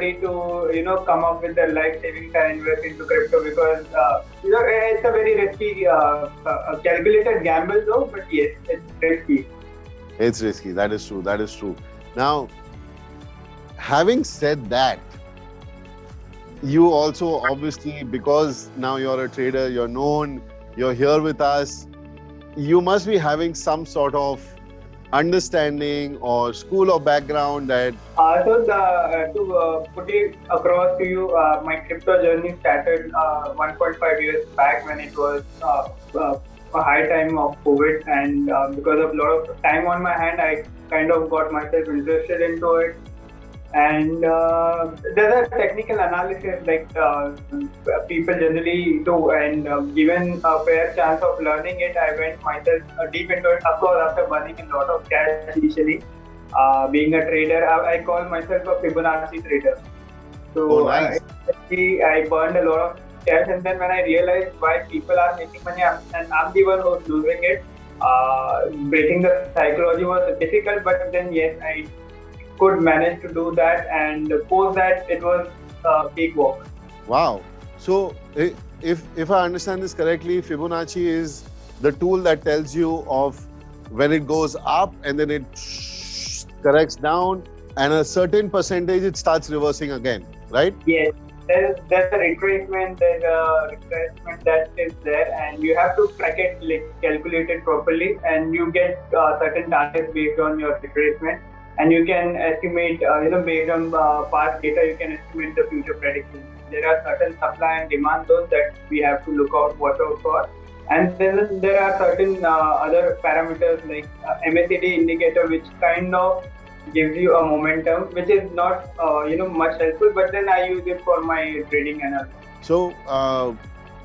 everybody to come up with their life savings and invest into crypto because it's a very risky, calculated gamble though. But yes, it's risky. It's risky. That is true. That is true. Now, having said that, you also obviously, because now you're a trader, you're known, you're here with us, you must be having some sort of understanding or school of background that... To put it across to you, my crypto journey started 1.5 years back when it was a high time of COVID, and because of a lot of time on my hand, I kind of got myself interested into it. And there's a technical analysis like people generally do, and given a fair chance of learning it, I went myself deep into it. Of course, after burning a lot of cash initially, being a trader, I call myself a Fibonacci trader. So nice. I burned a lot of cash, and then when I realized why people are making money and I'm the one who's losing it, breaking the psychology was difficult, but then yes, I could manage to do that, and post that it was a big walk. Wow. So if I understand this correctly, Fibonacci is the tool that tells you of when it goes up and then it corrects down, and a certain percentage it starts reversing again, right? Yes. There's a retracement, that is there, and you have to track it, calculate it properly, and you get certain targets based on your retracement. And you can estimate, based on past data, you can estimate the future predictions. There are certain supply and demand zones that we have to watch out for. And then there are certain other parameters like MACD indicator, which kind of gives you a momentum, which is not, much helpful, but then I use it for my trading analysis. So,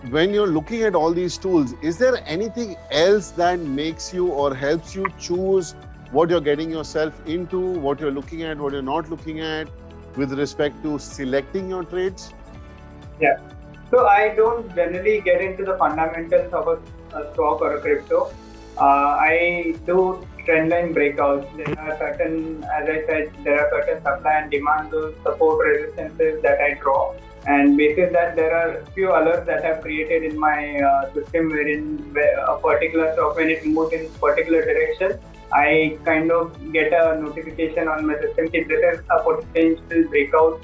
when you're looking at all these tools, is there anything else that makes you or helps you choose what you're getting yourself into, what you're looking at, what you're not looking at, with respect to selecting your trades? Yeah. So I don't generally get into the fundamentals of a stock or a crypto. I do trendline breakouts. There are certain, as I said, there are certain supply and demand, those support resistances that I draw. And basis that, there are few alerts that I've created in my system wherein a particular stock, when it moves in particular direction, I kind of get a notification on my system that this is a potential breakout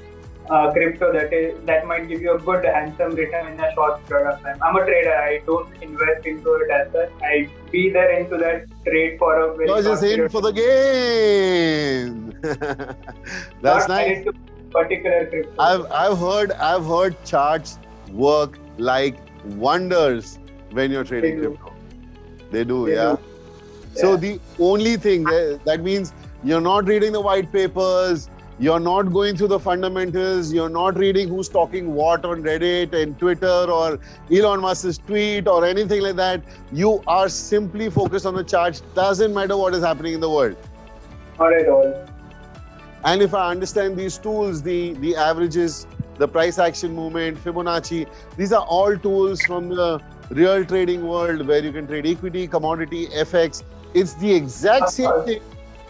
crypto that might give you a good handsome return in a short period of time. I'm a trader. I don't invest into it as such. I be there into that trade for a very short period. You're just in for the game. That's nice. Particular crypto. I've heard charts work like wonders when you're trading crypto. They do, yeah. So the only thing that means you're not reading the white papers, you're not going through the fundamentals, you're not reading who's talking what on Reddit and Twitter or Elon Musk's tweet or anything like that. You are simply focused on the charts. Doesn't matter what is happening in the world. Not at all. And if I understand these tools, the averages, the price action movement, Fibonacci, these are all tools from the real trading world where you can trade equity, commodity, FX. It's the exact same thing.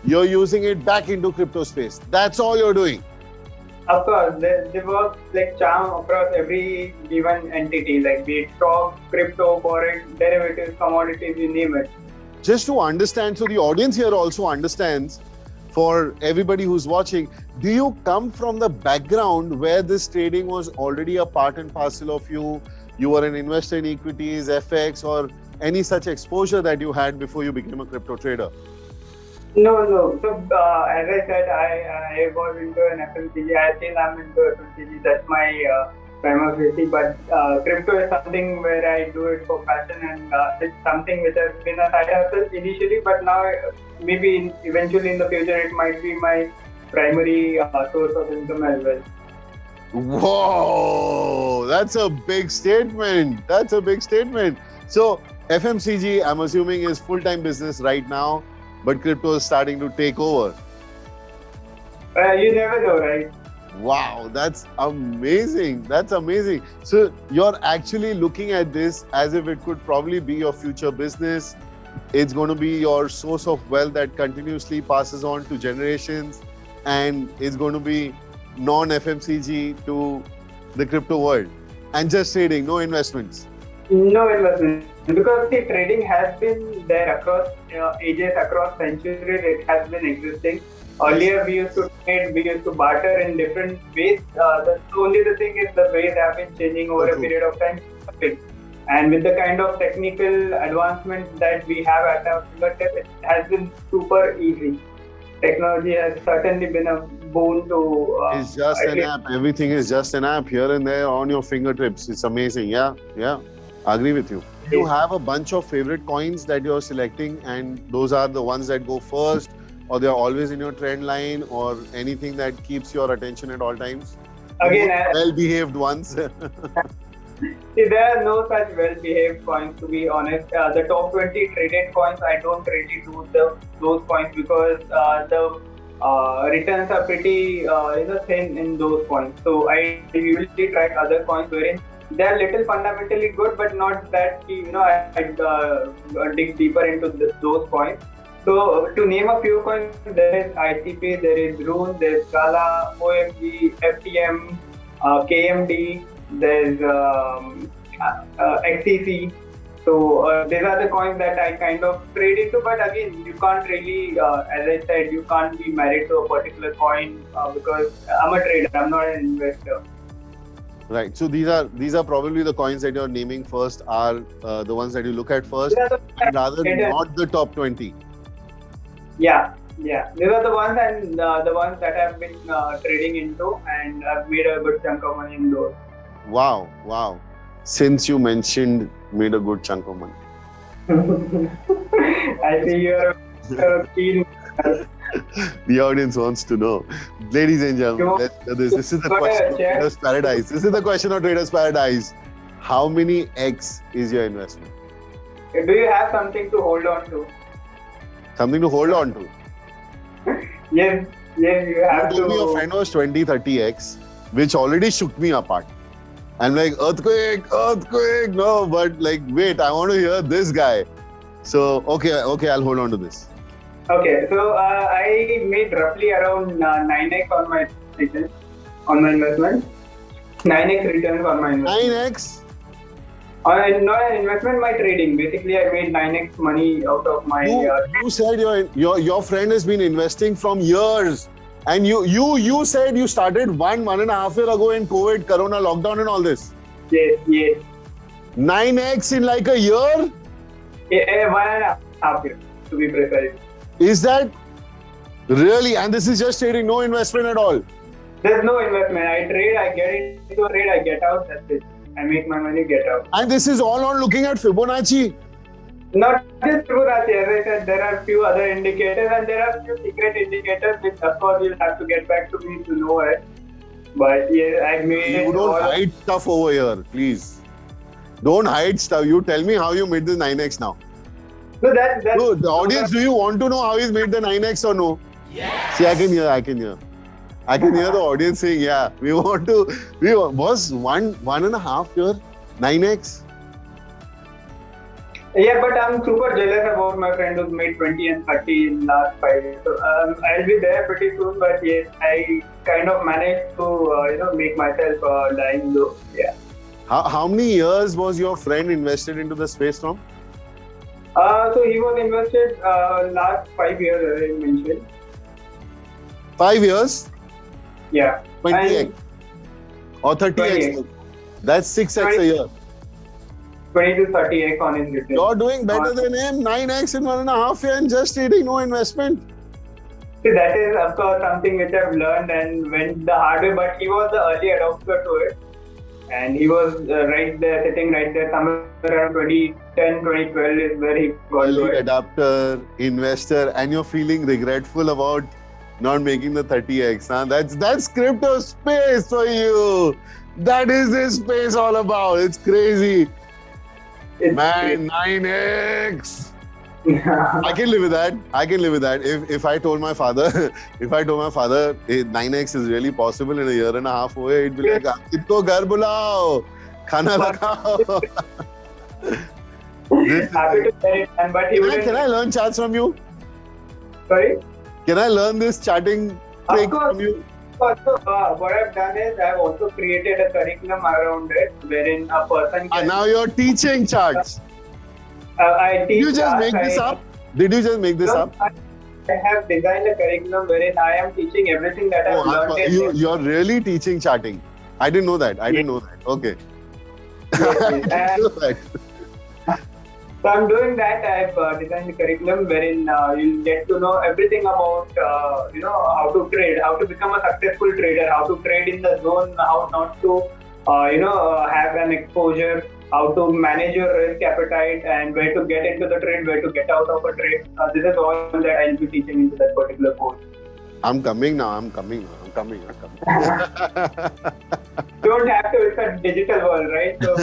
You're using it back into crypto space. That's all you're doing. Of course, they work like charm across every given entity, like be it stock, crypto, forex, derivatives, commodities, you name it. Just to understand, so the audience here also understands, for everybody who's watching, do you come from the background where this trading was already a part and parcel of you? You were an investor in equities, FX, or any such exposure that you had before you became a crypto trader? No. So, as I said, I was into an FMCG. I still am into FMCG. That's my primary. But crypto is something where I do it for passion, and it's something which has been a side hustle initially. But now, maybe eventually in the future, it might be my primary source of income as well. Whoa, that's a big statement. So FMCG, I'm assuming, is full-time business right now, but crypto is starting to take over. You never know, right? Wow, that's amazing. So you're actually looking at this as if it could probably be your future business. It's going to be your source of wealth that continuously passes on to generations, and it's going to be non-FMCG to the crypto world and just trading, no investments? No investment, because the trading has been there across ages, across centuries. It has been existing. Earlier, we used to trade, we used to barter in different ways. Only the thing is the ways have been changing over a period of time. And with the kind of technical advancements that we have at our fingertips, it has been super easy. Technology has certainly been a boon to. It's just an app. Everything is just an app here and there on your fingertips. It's amazing. Yeah. I agree with you. You have a bunch of favorite coins that you're selecting, and those are the ones that go first, or they're always in your trend line, or anything that keeps your attention at all times? Again, well-behaved ones. See, there are no such well-behaved coins, to be honest. The top 20 traded coins, I don't really do those coins because the returns are pretty thin in those coins. So I usually track other coins wherein they are little fundamentally good, but not that I dig deeper into those coins. So to name a few coins, there is ICP, there is Rune, there is Scala, OMG, FTM, KMD. There's XCC. So these are the coins that I kind of trade into, but again, you can't really, as I said, you can't be married to a particular coin because I'm a trader, I'm not an investor. Right. So these are probably the coins that you're naming first are the ones that you look at first, and rather not the top 20. Yeah. These are the ones and the ones that I've been trading into, and I've made a good chunk of money in those. Wow. Since you mentioned made a good chunk of money. I see you're keen. The audience wants to know. Ladies and gentlemen, let's do this. This is the question of Trader's Paradise. This is the question of Trader's Paradise. How many X is your investment? Do you have something to hold on to? Something to hold on to? Yes, you have to. You told me your friend was 20-30X, which already shook me apart. I'm like, earthquake, no, but like, wait, I want to hear this guy. So, okay, I'll hold on to this. Okay, so I made roughly around 9x on my returns, on my investment. 9x returns on my investment. 9x? Not an investment, my trading. Basically, I made 9x money out of my... You said your friend has been investing from years. And you said you started 1.5 years ago in COVID, Corona, lockdown and all this. Yes. 9x in like a year? Yeah, 1.5 years, to be precise. Is that really? And this is just trading, no investment at all? There's no investment. I trade, I get into a trade, I get out, that's it. I make my money, get out. And this is all on looking at Fibonacci? Not just Fibonacci, as I said, there are few other indicators and there are few secret indicators which of course you'll have to get back to me to know it. But yeah, I made... You don't hide stuff over here, please. Don't hide stuff. You tell me how you made the 9x now. So that's no, the audience, do you want to know how he's made the 9x or no? Yeah. See, I can hear. I can hear the audience saying, yeah, was 1.5 year, 9x? Yeah, but I'm super jealous about my friend who's made 20 and 30 in last 5 years. So I'll be there pretty soon, but yes, I kind of managed to make myself dying low. Yeah. How many years was your friend invested into the space from? So he was invested last 5 years, as I mentioned. 5 years? Yeah. 20x or 30x? That's 6x a year. 20 to 30x on his return. You're doing better than him. 9x in 1.5 years and just trading, no investment. See, that is of course something which I've learned and went the hard way, but he was the early adopter to it. And he was sitting right there, somewhere around 2010, 2012 is where he got early to it. Adapter, investor, and you're feeling regretful about not making the 30x. Huh? That's crypto space for you. That is this space all about. It's crazy. Man, 9x. I can live with that. If I told my father, 9x is really possible in a year and a half away, he'd be like, "Kitko ghar bulao, khana lagao." Happy to get it done, but Can I learn chats from you? Sorry? Can I learn this chatting trick from you? Also, what I've done is I've also created a curriculum around it, wherein a person can. Now you're teaching charts. I teach. Did you just make this up? Did you just make this up? I have designed a curriculum wherein I am teaching everything that I've learned. You're really teaching charting. I didn't know that. Okay. Yes. So I'm doing that. I've designed a curriculum wherein you'll get to know everything about how to trade, how to become a successful trader, how to trade in the zone, how not to have an exposure, how to manage your risk appetite, and where to get into the trade, where to get out of a trade. This is all that I'll be teaching into that particular course. I'm coming now. Don't have to. It's a digital world, right? So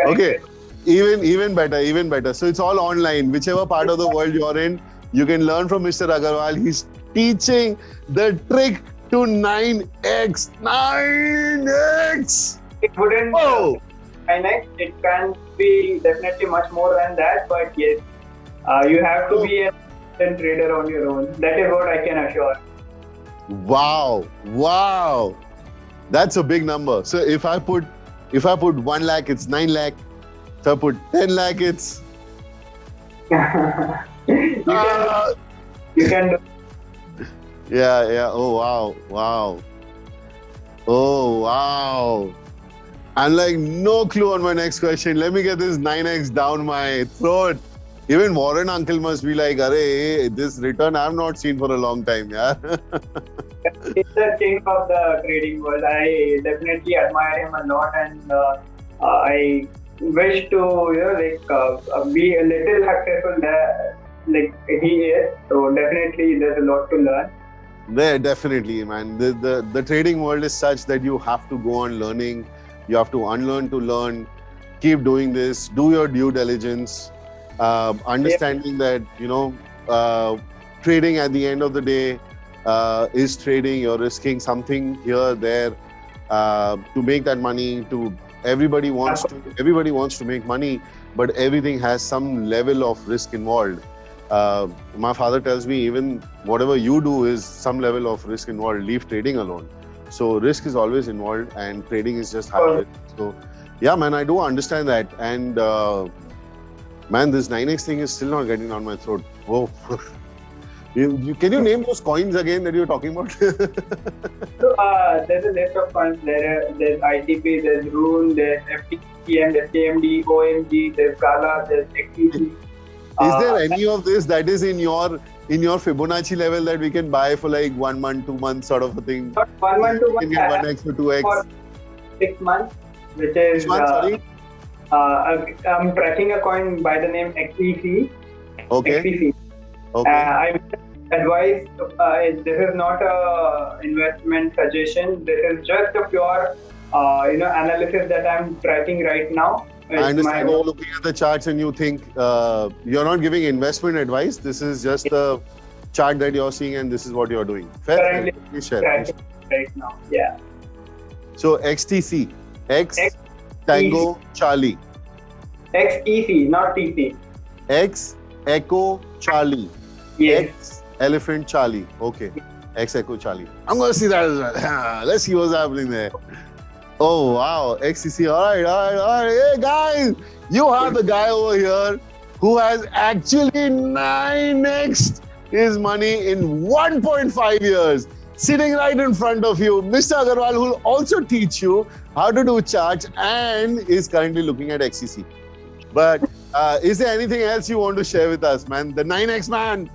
okay. Even better. So it's all online. Whichever part of the world you're in, you can learn from Mr. Agarwal. He's teaching the trick to 9x. 9x! It wouldn't 9x. It can be definitely much more than that. But yes, you have to be a trader on your own. That is what I can assure. Wow. That's a big number. So if I put 1 lakh, it's 9 lakh. So I put 10 lakh, it's... you can do. Yeah. Oh, wow. I'm like, no clue on my next question. Let me get this 9x down my throat. Even Warren uncle must be like, arey, this return I've not seen for a long time, yeah. He's the king of the trading world. I definitely admire him a lot, and I wish to be a little successful there, like he is. So definitely there's a lot to learn. There, definitely, man. The trading world is such that you have to go on learning. You have to unlearn to learn. Keep doing this. Do your due diligence. Understanding that trading at the end of the day is trading. You're risking something here, there to make that money. Everybody wants to make money, but everything has some level of risk involved. My father tells me even whatever you do is some level of risk involved. Leave trading alone. So risk is always involved, and trading is just high risk. So yeah, man, I do understand that. And man, this 9x thing is still not getting down my throat. Whoa. Can you name those coins again that you were talking about? So there's a list of coins. There's ITP, there's Rune, there's FTM, there's KMD, OMG, there's Gala, there's XTC. Is there any of this that is in your Fibonacci level that we can buy for like 1 month, 2 months sort of a thing? Not 1 month, 2 months. You can get 1x or 2x. For 6 months, which is... 6 months, sorry? I'm tracking a coin by the name XEC. Okay. XEC. Okay. I advise, this is not a investment suggestion. This is just a pure, analysis that I'm tracking right now. I understand you're looking at the charts and you think you're not giving investment advice. This is just the chart that you're seeing and this is what you're doing. Fair? Currently, Please share. right now, yeah. So XTC, X Tango Charlie. XEC, not TC. X Echo Charlie. Yes. X Elephant Charlie. Okay. X Echo Charlie. I'm going to see that as well. Let's see what's happening there. Oh, wow. XCC. All right. Hey, guys. You have the guy over here who has actually 9x his money in 1.5 years. Sitting right in front of you. Mr. Agarwal, who will also teach you how to do charts and is currently looking at XCC. But is there anything else you want to share with us, man? The 9x man.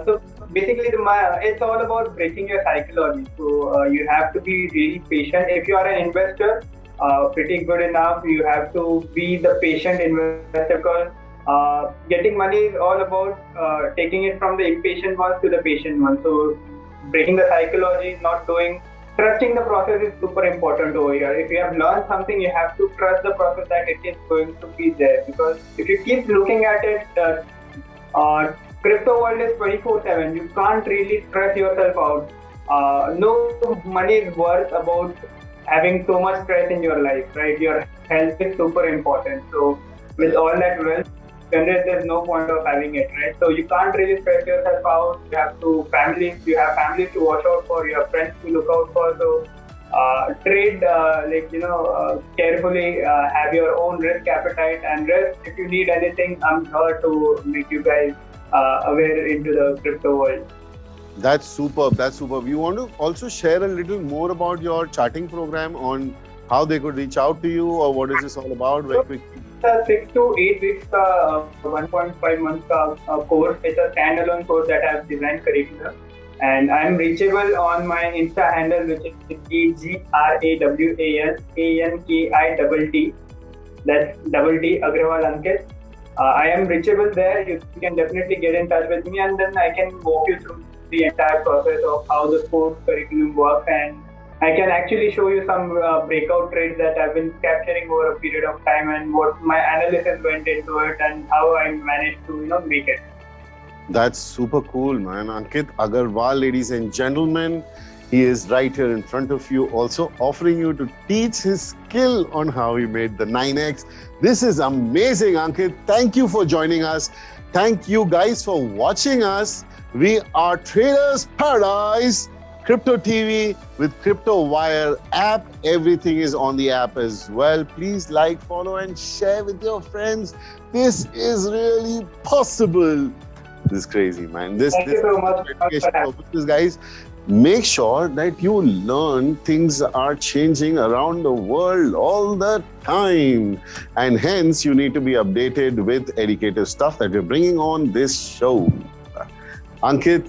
So basically, it's all about breaking your psychology. So you have to be really patient. If you are an investor, pretty good enough, you have to be the patient investor, because getting money is all about taking it from the impatient ones to the patient ones. So breaking the psychology, trusting the process is super important over here. If you have learned something, you have to trust the process that it is going to be there. Because if you keep looking at it, crypto world is 24/7. You can't really stress yourself out. No money is worth about having so much stress in your life, right? Your health is super important. So with all that wealth, generally there's no point of having it, right? So you can't really stress yourself out. You have families to watch out for, you have friends to look out for. So trade carefully, have your own risk appetite and risk. If you need anything, I'm here to make you guys aware into the crypto world. That's superb. That's superb. You want to also share a little more about your charting program, on how they could reach out to you, or what is this all about? Very quick. 6 to 8 weeks 1.5 months course. It's a standalone course that I've designed curriculum. And I'm reachable on my Insta handle, which is AGRAWALANKITT. That's double T, Agrawal Ankit. I am reachable there. You can definitely get in touch with me, and then I can walk you through the entire process of how the course curriculum works, and I can actually show you some breakout trades that I've been capturing over a period of time, and what my analysis went into it, and how I managed to make it. That's super cool, man. Ankit Agarwal, ladies and gentlemen, he is right here in front of you, also offering you to teach his skill on how he made the 9x. This is amazing, Ankit. Thank you for joining us. Thank you guys for watching us. We are Traders Paradise, Crypto TV with Crypto Wire app. Everything is on the app as well. Please like, follow, and share with your friends. This is really possible. This is crazy, man. Thank you so much. Purposes, guys. Make sure that you learn things are changing around the world all the time. And hence, you need to be updated with educative stuff that we're bringing on this show. Ankit,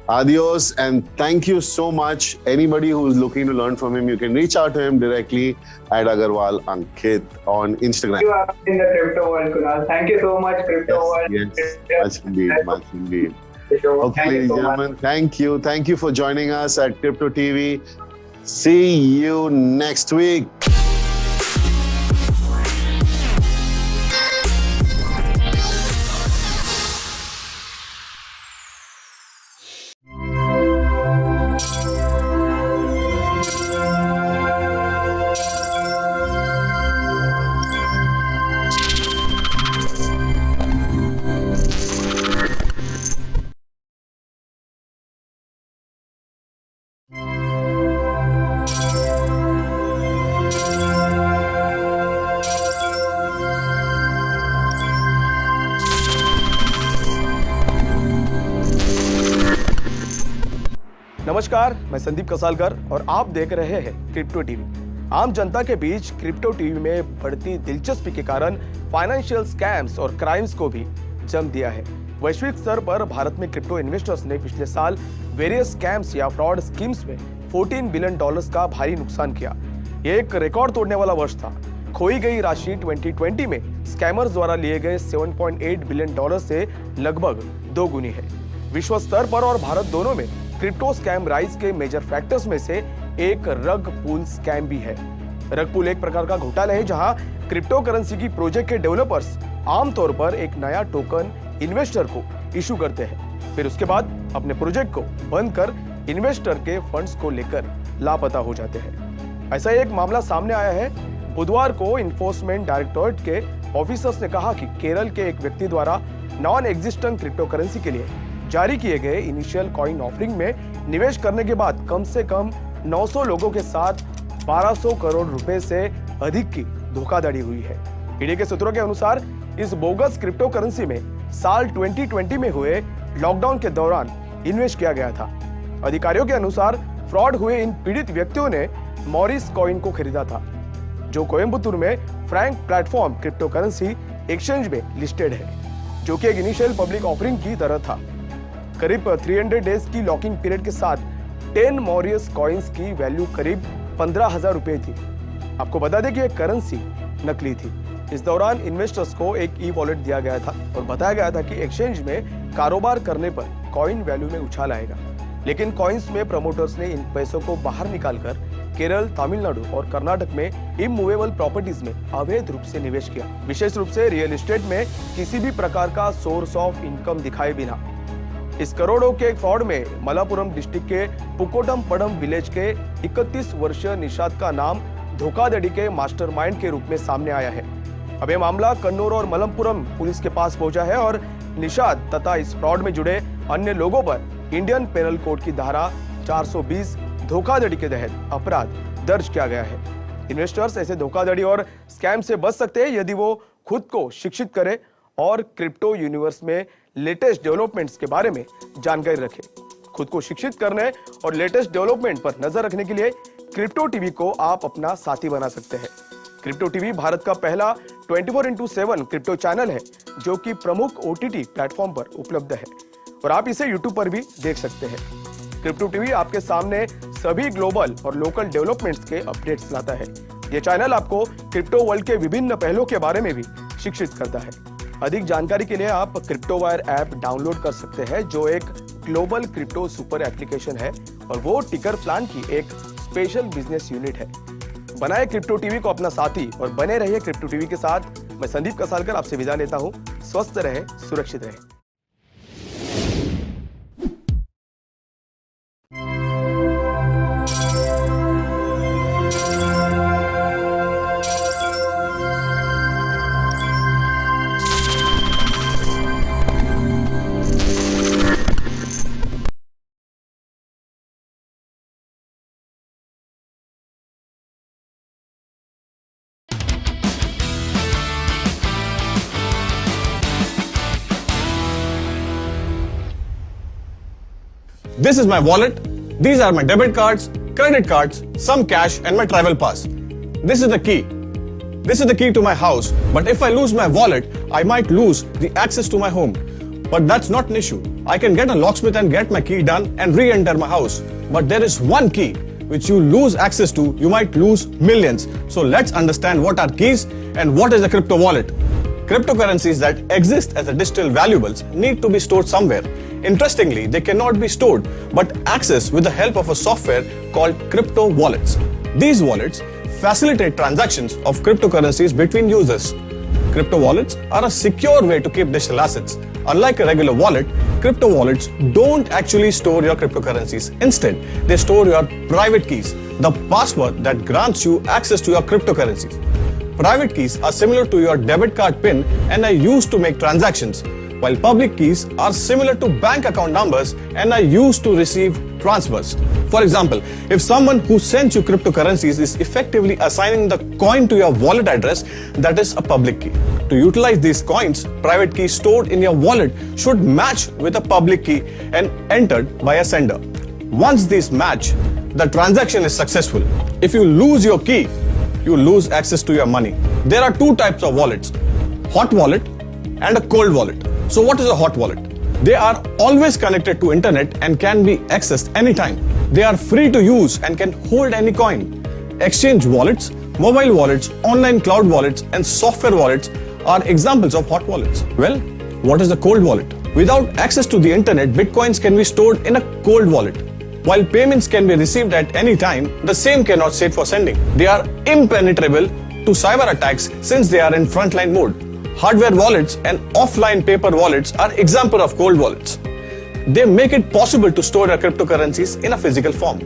adios, and thank you so much. Anybody who's looking to learn from him, you can reach out to him directly at Agarwal Ankit on Instagram. You are in the crypto world, Kunal. Thank you so much, crypto world. Yes, much indeed, much indeed. Sure. Okay, ladies and gentlemen, thank you. Thank you for joining us at Crypto TV. See you next week. नमस्कार, मैं संदीप कसालकर और आप देख रहे हैं crypto TV. आम जनता के बीच crypto TV में बढ़ती दिलचस्पी के कारण फाइनेंशियल स्कैम्स और क्राइम्स को भी जन्म दिया है। वैश्विक स्तर पर भारत में क्रिप्टो इन्वेस्टर्स ने पिछले साल वेरियस स्कैम्स या फ्रॉड स्कीम्स में $14 बिलियन का भारी नुकसान किया। ये एक रिकॉर्ड तोड़ने वाला वर्ष था। खोई गई राशि 2020 में स्कैमर्स द्वारा लिए गए $7.8 बिलियन से लगभग 2 गुनी है। विश्व स्तर पर और भारत दोनों में क्रिप्टो स्कैम राइज के मेजर फैक्टर्स में से एक रग पूल स्कैम भी है। रग पूल एक प्रकार का घोटाला है जहां क्रिप्टो करेंसी की प्रोजेक्ट के डेवलपर्स आमतौर पर एक नया टोकन इन्वेस्टर को इशू करते हैं, फिर उसके बाद अपने प्रोजेक्ट को बंद कर इन्वेस्टर के फंड्स को लेकर लापता हो जाते हैं। ऐसा एक मामला सामने आया है। बुधवार को इन्फोर्समेंट डायरेक्टोरेट के ऑफिसर्स ने कहा कि केरल के एक व्यक्ति द्वारा नॉन एग्जिस्टेंट क्रिप्टो करेंसी के लिए जारी किए गए इनिशियल कॉइन ऑफरिंग में निवेश करने के बाद कम से कम 900 लोगों के साथ 1200 करोड़ रुपए से अधिक की धोखाधड़ी हुई है। ईडी के सूत्रों के अनुसार इस बोगस क्रिप्टो करेंसी में साल 2020 में हुए लॉकडाउन के दौरान इन्वेस्ट किया गया था। अधिकारियों के अनुसार फ्रॉड हुए इन पीड़ित व्यक्तियों ने मॉरिस कॉइन को खरीदा था, जो कोयम्बतूर में Frank platform crypto currency exchange में लिस्टेड है, जो कि एक इनिशियल पब्लिक ऑफरिंग की तरह था। करीब 300 डेज की लॉकिंग पीरियड के साथ 10 मॉरियस कॉइन्स की वैल्यू करीब 15,000 रुपए थी। आपको बता दें कि यह करेंसी नकली थी। इस दौरान इन्वेस्टर्स को एक ई वॉलेट दिया गया था और बताया गया था कि एक्सचेंज में कारोबार करने पर कॉइन वैल्यू में उछाल आएगा, लेकिन कॉइन्स में प्रमोटर्स ने इन पैसों को बाहर निकालकर केरल, तमिलनाडु और कर्नाटक में इमूवेबल प्रॉपर्टीज में अवैध रूप से निवेश किया। विशेष रूप से रियल एस्टेट में किसी भी प्रकार का सोर्स ऑफ इनकम दिखाए बिना। इस करोड़ों के फ्रॉड में मलापुरम डिस्ट्रिक्ट के पुकोटम पडम विलेज के 31 वर्षीय निषाद का नाम धोखाधड़ी के मास्टरमाइंड के रूप में सामने आया है। अब ये मामला कन्नौर और मलमपुरम पुलिस के पास पहुंचा है और निषाद तथा इस फ्रॉड में जुड़े अन्य लोगों पर इंडियन पेनल कोड की धारा 420 धोखाधड़ी के तहत अपराध दर्ज किया गया है। इन्वेस्टर्स ऐसे धोखाधड़ी और स्कैम से बच सकते हैं यदि वो खुद को शिक्षित करें और क्रिप्टो यूनिवर्स में लेटेस्ट डेवलपमेंट्स के बारे में जानकारी रखें। खुद को शिक्षित करने और लेटेस्ट डेवलपमेंट पर नजर रखने के लिए क्रिप्टो टीवी को आप अपना साथी बना सकते हैं। क्रिप्टो टीवी भारत का पहला 24/7 क्रिप्टो चैनल है जो कि प्रमुख OTT प्लेटफॉर्म पर उपलब्ध है और आप इसे YouTube पर भी देख सकते हैं। क्रिप्टो टीवी आपके सामने सभी ग्लोबल और लोकल डेवलपमेंट्स के अपडेट्स लाता है। यह चैनल आपको क्रिप्टो वर्ल्ड के विभिन्न पहलुओं के बारे में भी शिक्षित करता है। अधिक जानकारी के लिए आप क्रिप्टो वायर ऐप डाउनलोड कर सकते हैं जो एक ग्लोबल क्रिप्टो सुपर एप्लीकेशन है और वो टिकर प्लान की एक स्पेशल बिजनेस यूनिट है। बनाए क्रिप्टो टीवी को अपना साथी और बने रहिए क्रिप्टो टीवी के साथ। मैं संदीप कसालकर आपसे विदा लेता हूं। स्वस्थ रहे, सुरक्षित रहे। This is my wallet. These are my debit cards, credit cards, some cash and my travel pass. This is the key. This is the key to my house. But if I lose my wallet, I might lose the access to my home. But that's not an issue. I can get a locksmith and get my key done and re-enter my house. But there is one key which you lose access to, you might lose millions. So let's understand what are keys and what is a crypto wallet. Cryptocurrencies that exist as a digital valuables need to be stored somewhere. Interestingly, they cannot be stored but accessed with the help of a software called crypto wallets. These wallets facilitate transactions of cryptocurrencies between users. Crypto wallets are a secure way to keep digital assets. Unlike a regular wallet, crypto wallets don't actually store your cryptocurrencies. Instead, they store your private keys, the password that grants you access to your cryptocurrencies. Private keys are similar to your debit card PIN and are used to make transactions, while public keys are similar to bank account numbers and are used to receive transfers. For example, if someone who sends you cryptocurrencies is effectively assigning the coin to your wallet address, that is a public key. To utilize these coins, private keys stored in your wallet should match with a public key and entered by a sender. Once these match, the transaction is successful. If you lose your key, you lose access to your money. There are two types of wallets, hot wallet and a cold wallet. So what is a hot wallet? They are always connected to internet and can be accessed anytime. They are free to use and can hold any coin. Exchange wallets, mobile wallets, online cloud wallets and software wallets are examples of hot wallets. Well, what is a cold wallet? Without access to the internet, bitcoins can be stored in a cold wallet. While payments can be received at any time, the same cannot sit for sending. They are impenetrable to cyber attacks since they are in frontline mode. Hardware wallets and offline paper wallets are examples of cold wallets. They make it possible to store your cryptocurrencies in a physical form.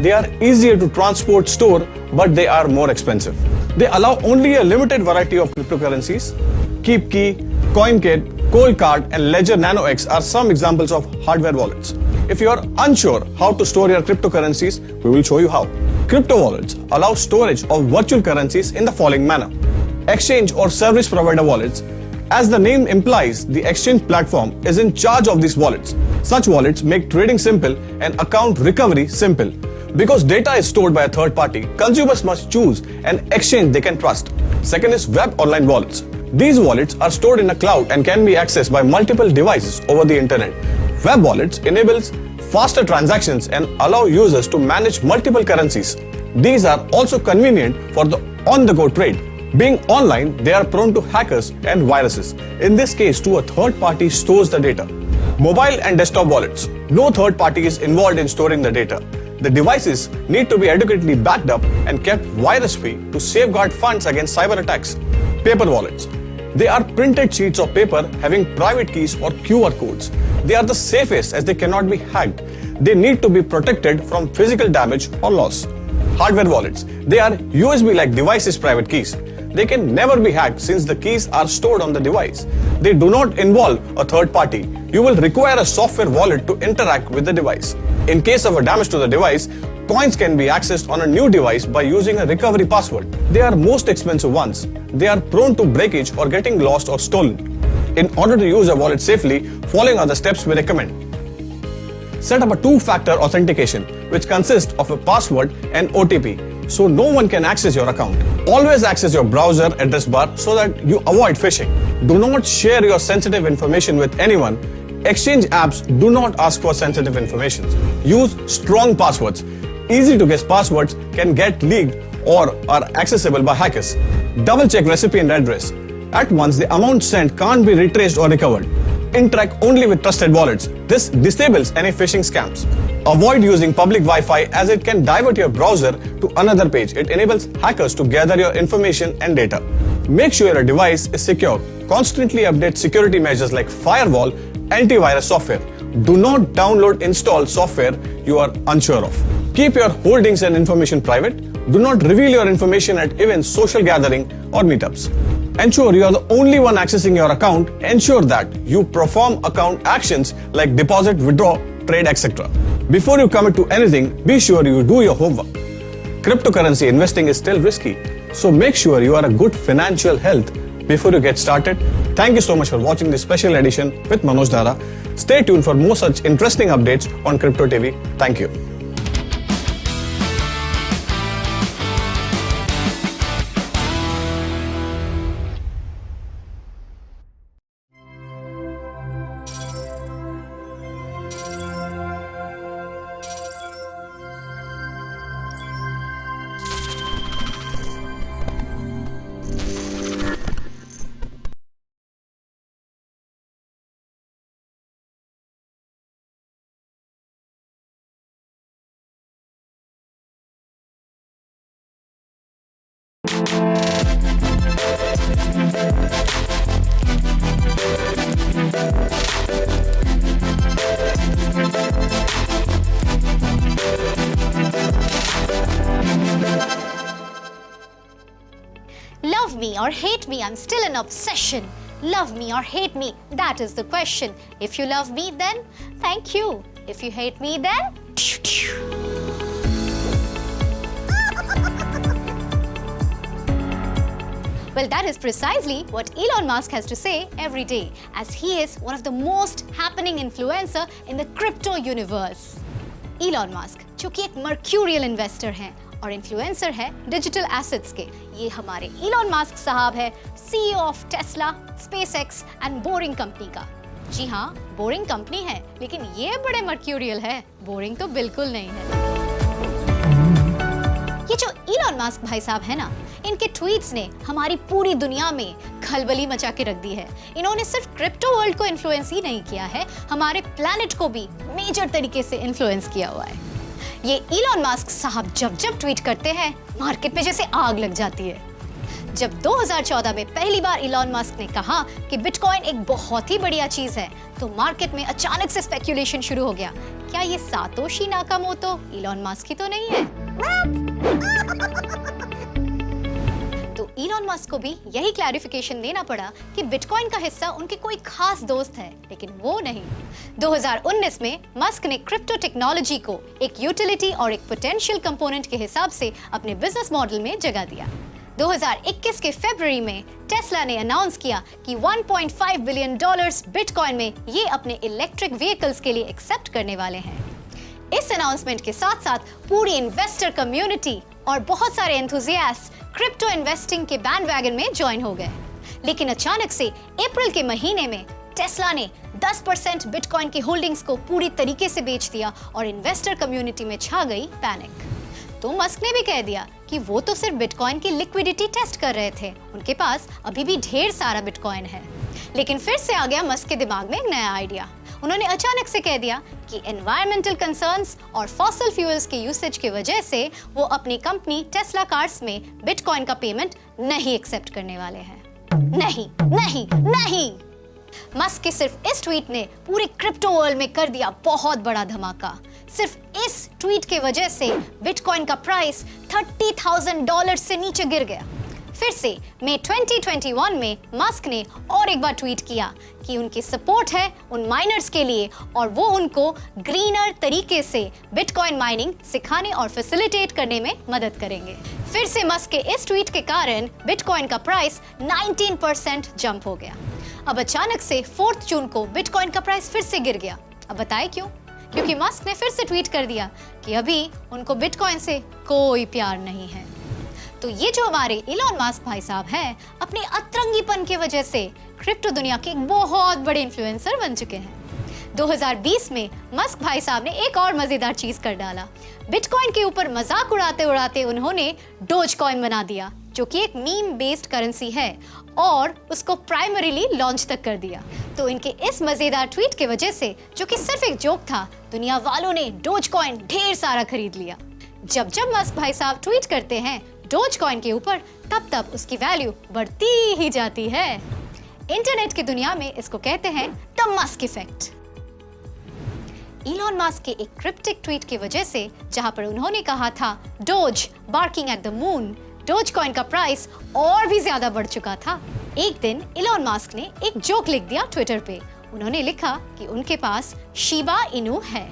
They are easier to transport, store, but they are more expensive. They allow only a limited variety of cryptocurrencies. KeepKey, CoinKit, Coldcard, and Ledger Nano X are some examples of hardware wallets. If you are unsure how to store your cryptocurrencies, we will show you how. Crypto wallets allow storage of virtual currencies in the following manner. Exchange or service provider wallets. As the name implies, the exchange platform is in charge of these wallets. Such wallets make trading simple and account recovery simple. Because data is stored by a third party, consumers must choose an exchange they can trust. Second is web online wallets. These wallets are stored in a cloud and can be accessed by multiple devices over the internet. Web wallets enables faster transactions and allow users to manage multiple currencies. These are also convenient for the on-the-go trade. Being online, they are prone to hackers and viruses. In this case, a third party stores the data. Mobile and desktop wallets. No third party is involved in storing the data. The devices need to be adequately backed up and kept virus-free to safeguard funds against cyber attacks. Paper wallets. They are printed sheets of paper having private keys or QR codes. They are the safest as they cannot be hacked. They need to be protected from physical damage or loss. Hardware wallets. They are USB-like devices' private keys. They can never be hacked since the keys are stored on the device. They do not involve a third party. You will require a software wallet to interact with the device. In case of a damage to the device, coins can be accessed on a new device by using a recovery password. They are most expensive ones. They are prone to breakage or getting lost or stolen. In order to use a wallet safely, following are the steps we recommend. Set up a two-factor authentication, which consists of a password and OTP, so no one can access your account. Always access your browser address bar so that you avoid phishing. Do not share your sensitive information with anyone. Exchange apps do not ask for sensitive information. Use strong passwords. Easy to guess passwords can get leaked or are accessible by hackers. Double check recipient address. At once, the amount sent can't be retraced or recovered. Interact only with trusted wallets. This disables any phishing scams. Avoid using public Wi-Fi as it can divert your browser to another page. It enables hackers to gather your information and data. Make sure your device is secure. Constantly update security measures like firewall, antivirus software. Do not download install software you are unsure of. Keep your holdings and information private. Do not reveal your information at events, social gathering or meetups. Ensure you are the only one accessing your account. Ensure that you perform account actions like deposit, withdraw, trade, etc. Before you commit to anything, be sure you do your homework. Cryptocurrency investing is still risky, so make sure you are a good financial health before you get started. Thank you so much for watching this special edition with Manoj Dara. Stay tuned for more such interesting updates on Crypto TV. Thank you. Love me or hate me, I'm still an obsession. Love me or hate me, that is the question. If you love me, then thank you. If you hate me, then well, that is precisely what Elon Musk has to say every day, as he is one of the most happening influencer in the crypto universe. Elon Musk, जो कि एक mercurial investor हैं और influencer है digital assets के, ये हमारे Elon Musk साहब है CEO of Tesla, SpaceX and Boring Company का। जी हाँ, बोरिंग कंपनी है, लेकिन ये बड़े मर्क्यूरियल है, बोरिंग तो बिल्कुल नहीं है। ये जो इलॉन मस्क भाई साहब है ना, इनके ट्वीट्स ने हमारी पूरी दुनिया में खलबली मचा के रख दी है। इन्होंने सिर्फ क्रिप्टो वर्ल्ड को इन्फ्लुएंस ही नहीं किया है, हमारे प्लैनेट को भी मेजर तरीके से इन्फ्लुएंस किया हुआ है। ये इलॉन मस्क साहब जब जब ट्वीट करते हैं, मार्केट में जैसे आग लग जाती है। जब 2014 में पहली बार इलॉन मस्क ने कहा कि बिटकॉइन एक बहुत ही बढ़िया चीज है, तो मार्केट में अचानक से स्पेक्यूलेशन शुरू हो गया। क्या ये सातोशी नाकामोटो इलॉन मस्क ही तो नहीं है? तो इलॉन मस्क को भी यही क्लैरिफिकेशन देना पड़ा कि बिटकॉइन का हिस्सा उनके कोई खास दोस्त है, लेकिन वो नहीं। 2019 में मस्क ने क्रिप्टो टेक्नोलॉजी को एक यूटिलिटी और एक पोटेंशियल कंपोनेंट के हिसाब से अपने बिजनेस मॉडल में जगह दिया। 2021 के फरवरी में टेस्ला ने अनाउंस किया कि $1.5 बिलियन बिटकॉइन में ये अपने इलेक्ट्रिक व्हीकल्स के लिए एक्सेप्ट करने वाले हैं। इस अनाउंसमेंट के साथ साथ पूरी इन्वेस्टर कम्युनिटी और बहुत सारे एंथुसियास्ट क्रिप्टो इन्वेस्टिंग के बैंडवैगन में ज्वाइन हो गए। लेकिन अचानक से अप्रैल के महीने में टेस्ला ने 10% बिटकॉइन की होल्डिंग्स को पूरी तरीके से बेच दिया और इन्वेस्टर कम्युनिटी में छा गई पैनिक। तो मस्क ने भी कह दिया कि वो तो सिर्फ बिटकॉइन की लिक्विडिटी टेस्ट कर रहे थे, उनके पास अभी भी ढेर सारा बिटकॉइन है। लेकिन फिर से आ गया मस्क के दिमाग में एक नया आइडिया। उन्होंने अचानक से कह दिया कि एनवायरमेंटल कंसर्न्स और फॉसिल फ्यूल्स के यूसेज की वजह से वो अपनी कंपनी टेस्ला कार्स में बिटकॉइन का पेमेंट नहीं एक्सेप्ट करने वाले हैं। नहीं नहीं नहीं, मस्क के सिर्फ इस ट्वीट ने पूरे क्रिप्टो वर्ल्ड में कर दिया बहुत बड़ा धमाका। सिर्फ इस ट्वीट के वजह से बिटकॉइन का प्राइस $30,000 से नीचे गिर गया। फिर से मई 2021 में मस्क ने और एक बार ट्वीट किया कि उनकी सपोर्ट है उन माइनर्स के लिए और वो उनको ग्रीनर तरीके से बिटकॉइन माइनिंग सिखाने और फैसिलिटेट करने में मदद करेंगे। फिर से मस्क के इस ट्वीट के कारण बिटकॉइन का प्राइस 19% जंप हो गया। अब अचानक से 4 जून को बिटकॉइन का प्राइस फिर से गिर गया। अब बताएं क्यों? क्योंकि मस्क ने फिर से ट्वीट कर दिया कि अभी उनको बिटकॉइन से कोई प्यार नहीं है। तो ये जो हमारे इलॉन मस्क भाई साहब हैं, अपने अतरंगीपन की वजह से क्रिप्टो दुनिया के एक बहुत बड़े इन्फ्लुएंसर बन चुके हैं। 2020 में मस्क भाई साहब ने एक और मजेदार चीज कर डाला। बिटकॉइन के ऊपर मजाक उड़ाते उड़ाते उन्होंने डोज कॉइन बना दिया, जो कि एक मीम बेस्ड करेंसी है, और उसको प्राइमरीली लॉन्च तक कर दिया। तो इनके इस मजेदार ट्वीट की वजह से, जो कि सिर्फ एक जोक था, दुनिया वालों ने डोज कॉइन ढेर सारा खरीद लिया। जब जब मस्क भाई साहब ट्वीट करते हैं डोज कॉइन के ऊपर, तब तब उसकी वैल्यू बढ़ती ही जाती है। इंटरनेट की दुनिया में इसको कहते हैं the Musk effect. Elon Musk के एक क्रिप्टिक ट्वीट की वजह से, जहां पर उन्होंने कहा था dose barking at the moon, dose coin का प्राइस और भी ज्यादा बढ़ चुका था। एक दिन इलॉन मस्क ने एक जोक लिख दिया ट्विटर पे। उन्होंने लिखा कि उनके पास शिबा इनू है।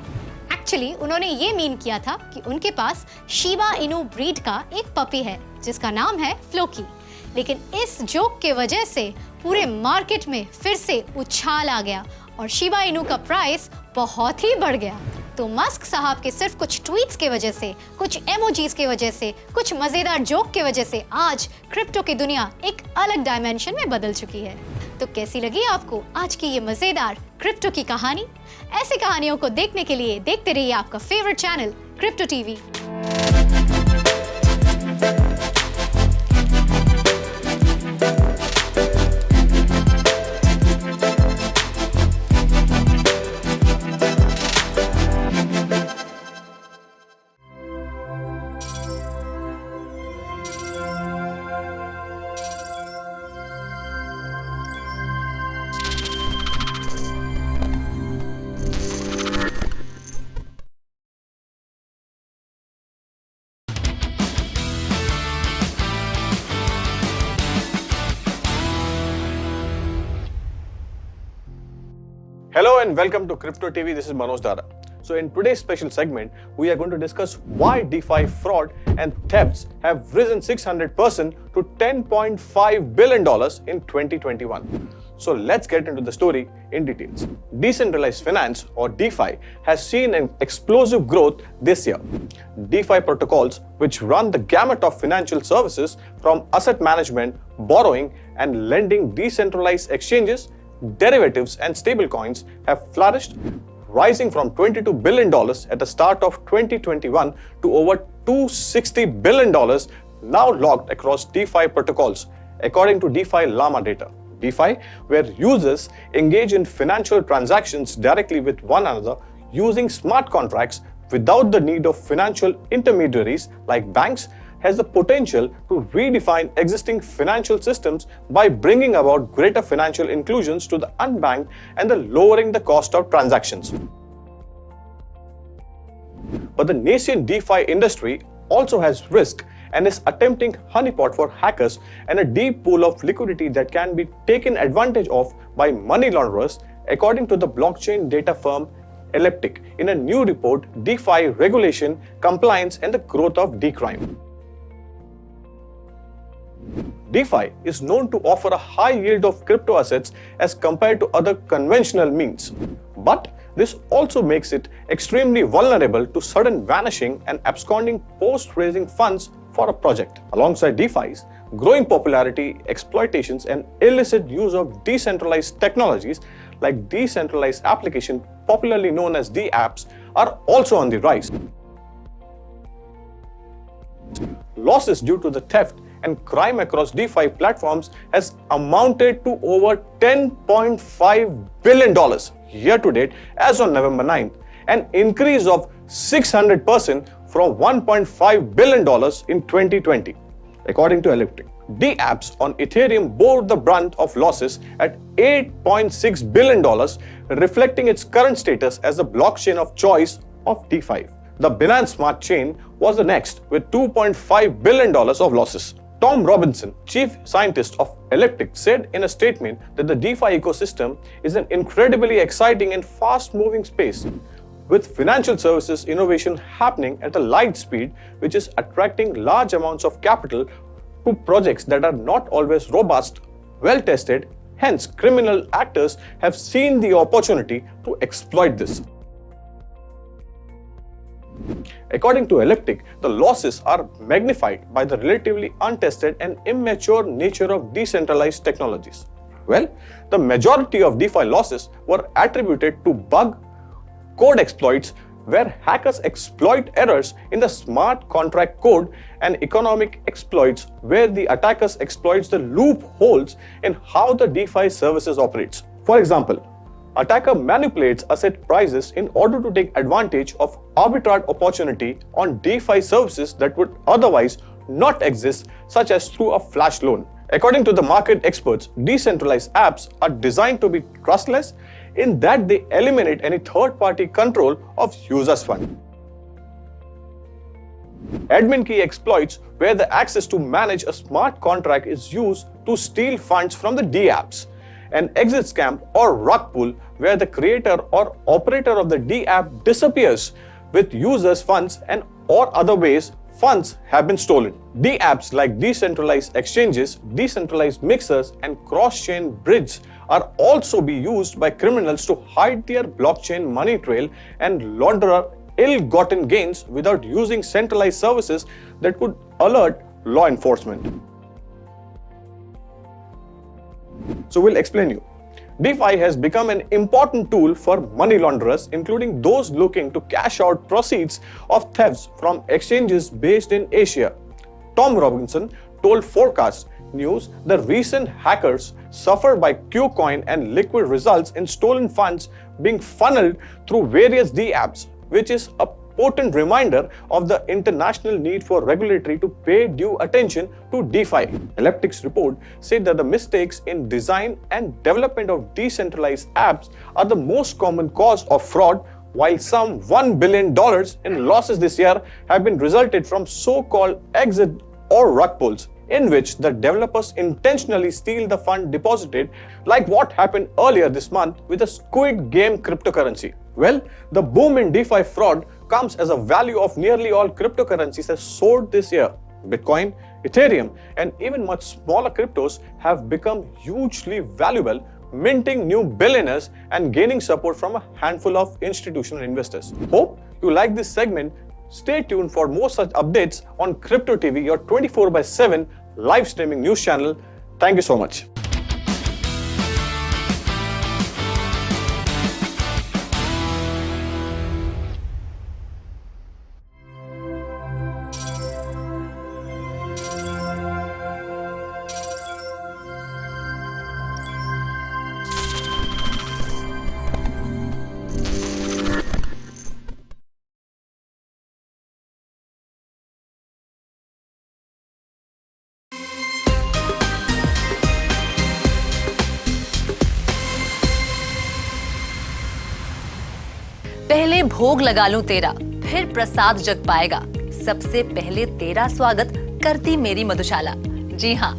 एक्चुअली उन्होंने ये मीन किया था कि उनके पास शिबा इनू ब्रीड का एक पपी है जिसका नाम है फ्लोकी। लेकिन इस जोक के वजह से पूरे मार्केट में फिर से उछाल आ गया और शिबा इनू का प्राइस बहुत ही बढ़ गया। तो मस्क साहब के सिर्फ कुछ ट्वीट्स के वजह से, कुछ इमोजीज के वजह से, कुछ मजेदार जोक के वजह से आज क्रिप्टो की दुनिया एक अलग डायमेंशन में बदल चुकी है। तो कैसी लगी आपको आज की ये मजेदार क्रिप्टो की कहानी? ऐसी कहानियों को देखने के लिए देखते रहिए आपका favourite channel crypto TV. Hello and welcome to Crypto TV. This is Manoj Dara. So in today's special segment, we are going to discuss why DeFi fraud and thefts have risen 600% to $10.5 billion in 2021. So let's get into the story in details. Decentralized finance, or DeFi, has seen an explosive growth this year. DeFi protocols, which run the gamut of financial services from asset management, borrowing, and lending, decentralized exchanges, derivatives, and stablecoins, have flourished, rising from $22 billion at the start of 2021 to over $260 billion now logged across DeFi protocols, according to DeFi Llama data. DeFi, where users engage in financial transactions directly with one another using smart contracts without the need of financial intermediaries like banks, has the potential to redefine existing financial systems by bringing about greater financial inclusions to the unbanked and lowering the cost of transactions. But the nascent DeFi industry also has risk and is attempting honeypot for hackers and a deep pool of liquidity that can be taken advantage of by money launderers, according to the blockchain data firm Elliptic in a new report, DeFi Regulation, Compliance and the Growth of D-Crime. DeFi is known to offer a high yield of crypto assets as compared to other conventional means. But this also makes it extremely vulnerable to sudden vanishing and absconding post-raising funds for a project. Alongside DeFi's growing popularity, exploitations, and illicit use of decentralized technologies like decentralized applications, popularly known as DApps, are also on the rise. Losses due to the theft and crime across DeFi platforms has amounted to over $10.5 billion year to date as on November 9th, an increase of 600% from $1.5 billion in 2020, according to Elliptic. DApps on Ethereum bore the brunt of losses at $8.6 billion, reflecting its current status as the blockchain of choice of DeFi. The Binance Smart Chain was the next with $2.5 billion of losses. Tom Robinson, chief scientist of Elliptic, said in a statement that the DeFi ecosystem is an incredibly exciting and fast-moving space, with financial services innovation happening at a light speed, which is attracting large amounts of capital to projects that are not always robust, well-tested. Hence, criminal actors have seen the opportunity to exploit this. According to Elliptic, the losses are magnified by the relatively untested and immature nature of decentralized technologies. Well, the majority of DeFi losses were attributed to bug code exploits, where hackers exploit errors in the smart contract code, and economic exploits, where the attackers exploits the loopholes in how the DeFi services operates. For example, attacker manipulates asset prices in order to take advantage of arbitrage opportunity on DeFi services that would otherwise not exist, such as through a flash loan. According to the market experts, decentralized apps are designed to be trustless in that they eliminate any third-party control of users' funds. Admin key exploits, where the access to manage a smart contract is used to steal funds from the D-apps. An exit scam or rug pull, where the creator or operator of the D-app disappears with users' funds and or other ways funds have been stolen. D-apps like decentralized exchanges, decentralized mixers, and cross-chain bridges are also be used by criminals to hide their blockchain money trail and launder ill-gotten gains without using centralized services that could alert law enforcement. So we'll explain you. DeFi has become an important tool for money launderers, including those looking to cash out proceeds of thefts from exchanges based in Asia. Tom Robinson told Forecast News the recent hackers suffered by KuCoin and Liquid results in stolen funds being funneled through various D-apps, which is a potent reminder of the international need for regulatory to pay due attention to DeFi. Elliptic's report said that the mistakes in design and development of decentralized apps are the most common cause of fraud, while some $1 billion in losses this year have been resulted from so-called exit or rug pulls, in which the developers intentionally steal the fund deposited, like what happened earlier this month with the Squid Game cryptocurrency. Well, the boom in DeFi fraud comes as a value of nearly all cryptocurrencies has soared this year. Bitcoin, Ethereum, and even much smaller cryptos have become hugely valuable, minting new billionaires and gaining support from a handful of institutional investors. Hope you like this segment. Stay tuned for more such updates on Crypto TV, your 24/7 live streaming news channel. Thank you so much. पहले भोग लगा लूं तेरा, फिर प्रसाद जग पाएगा। सबसे पहले तेरा स्वागत करती मेरी मधुशाला। जी हाँ,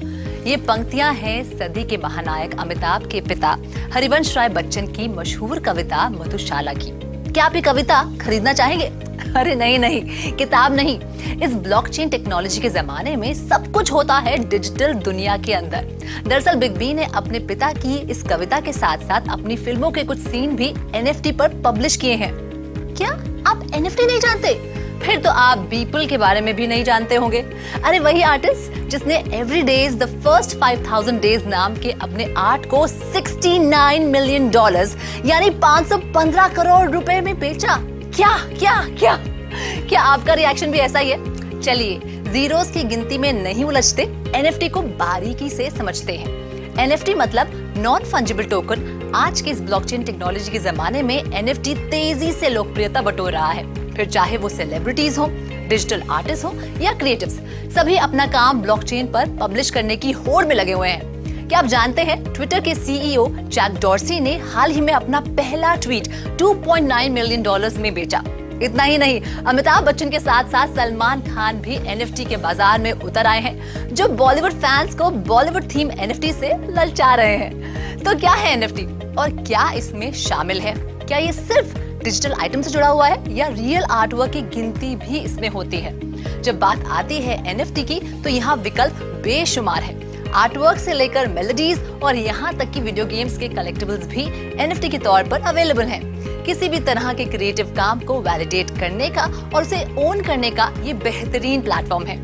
ये पंक्तियां हैं सदी के महानायक अमिताभ के पिता हरिवंश राय बच्चन की मशहूर कविता मधुशाला की। क्या आप ये कविता खरीदना चाहेंगे? अरे नहीं नहीं, किताब नहीं। इस ब्लॉकचेन टेक्नोलॉजी के जमाने में सब कुछ होता है डिजिटल दुनिया के अंदर। दरअसल बिग बी ने अपने पिता की इस कविता के साथ साथ अपनी फिल्मों के कुछ सीन भी NFT पर पब्लिश किए हैं। क्या आप NFT नहीं जानते? फिर तो आप बीपल के बारे में भी नहीं जानते होंगे। अरे वही आर्टिस्ट जिसने every days the first 5000 days नाम के अपने आर्ट को $69 मिलियन यानी 515 करोड़ रुपए में बेचा। क्या क्या क्या क्या आपका रिएक्शन भी ऐसा ही है? चलिए, जीरोस की गिनती में नहीं उलझते, NFT को बारीकी से समझते हैं। NFT मतलब नॉन फंजिबल टोकन। आज के इस ब्लॉकचेन टेक्नोलॉजी के जमाने में NFT तेजी से लोकप्रियता बटोर रहा है। फिर चाहे वो सेलिब्रिटीज हो, डिजिटल आर्टिस्ट हो या क्रिएटिव्स, सभी अपना काम ब्लॉकचेन पर पब्लिश करने की होड़ में लगे हुए हैं। क्या आप जानते हैं ट्विटर के CEO जैक डॉर्सी ने हाल ही में अपना पहला ट्वीट $2.9 मिलियन में बेचा। इतना ही नहीं, अमिताभ बच्चन के साथ साथ सलमान खान भी NFT के बाजार में उतर आए हैं, जो बॉलीवुड फैंस को बॉलीवुड थीम NFT से ललचा रहे हैं। तो क्या है NFT और क्या इसमें शामिल है? क्या ये सिर्फ डिजिटल आइटम से जुड़ा हुआ है या रियल आर्टवर्क की गिनती भी इसमें होती है? जब बात आती है NFT की तो यहाँ विकल्प बेशुमार है। आर्टवर्क से लेकर मेलोडीज और यहाँ तक कि वीडियो गेम्स के कलेक्टिबल्स भी NFT के तौर पर अवेलेबल हैं। किसी भी तरह के क्रिएटिव काम को वैलिडेट करने का और उसे ओन करने का ये बेहतरीन प्लेटफॉर्म है।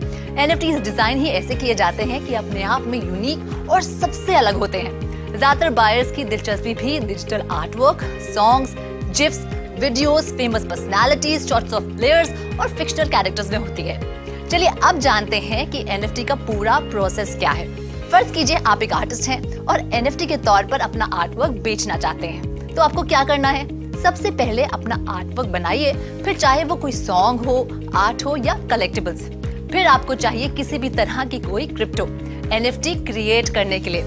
NFTs डिजाइन ही ऐसे किए जाते हैं कि अपने आप में यूनिक और सबसे अलग होते हैं। ज्यादातर बायर्स की दिलचस्पी भी digital artwork, songs, GIFs, videos, famous personalities, shots of players और फिक्शनल कैरेक्टर्स में होती है। चलिए अब जानते हैं कि NFT का पूरा प्रोसेस क्या है। फर्ज कीजिए आप एक आर्टिस्ट हैं और NFT के तौर पर अपना आर्टवर्क बेचना चाहते हैं, तो आपको क्या करना है? सबसे पहले अपना आर्टवर्क बनाइए, फिर चाहे वो कोई सॉन्ग हो, आर्ट हो या कलेक्टिबल्स। फिर आपको चाहिए किसी भी तरह की कोई क्रिप्टो NFT क्रिएट करने के लिए,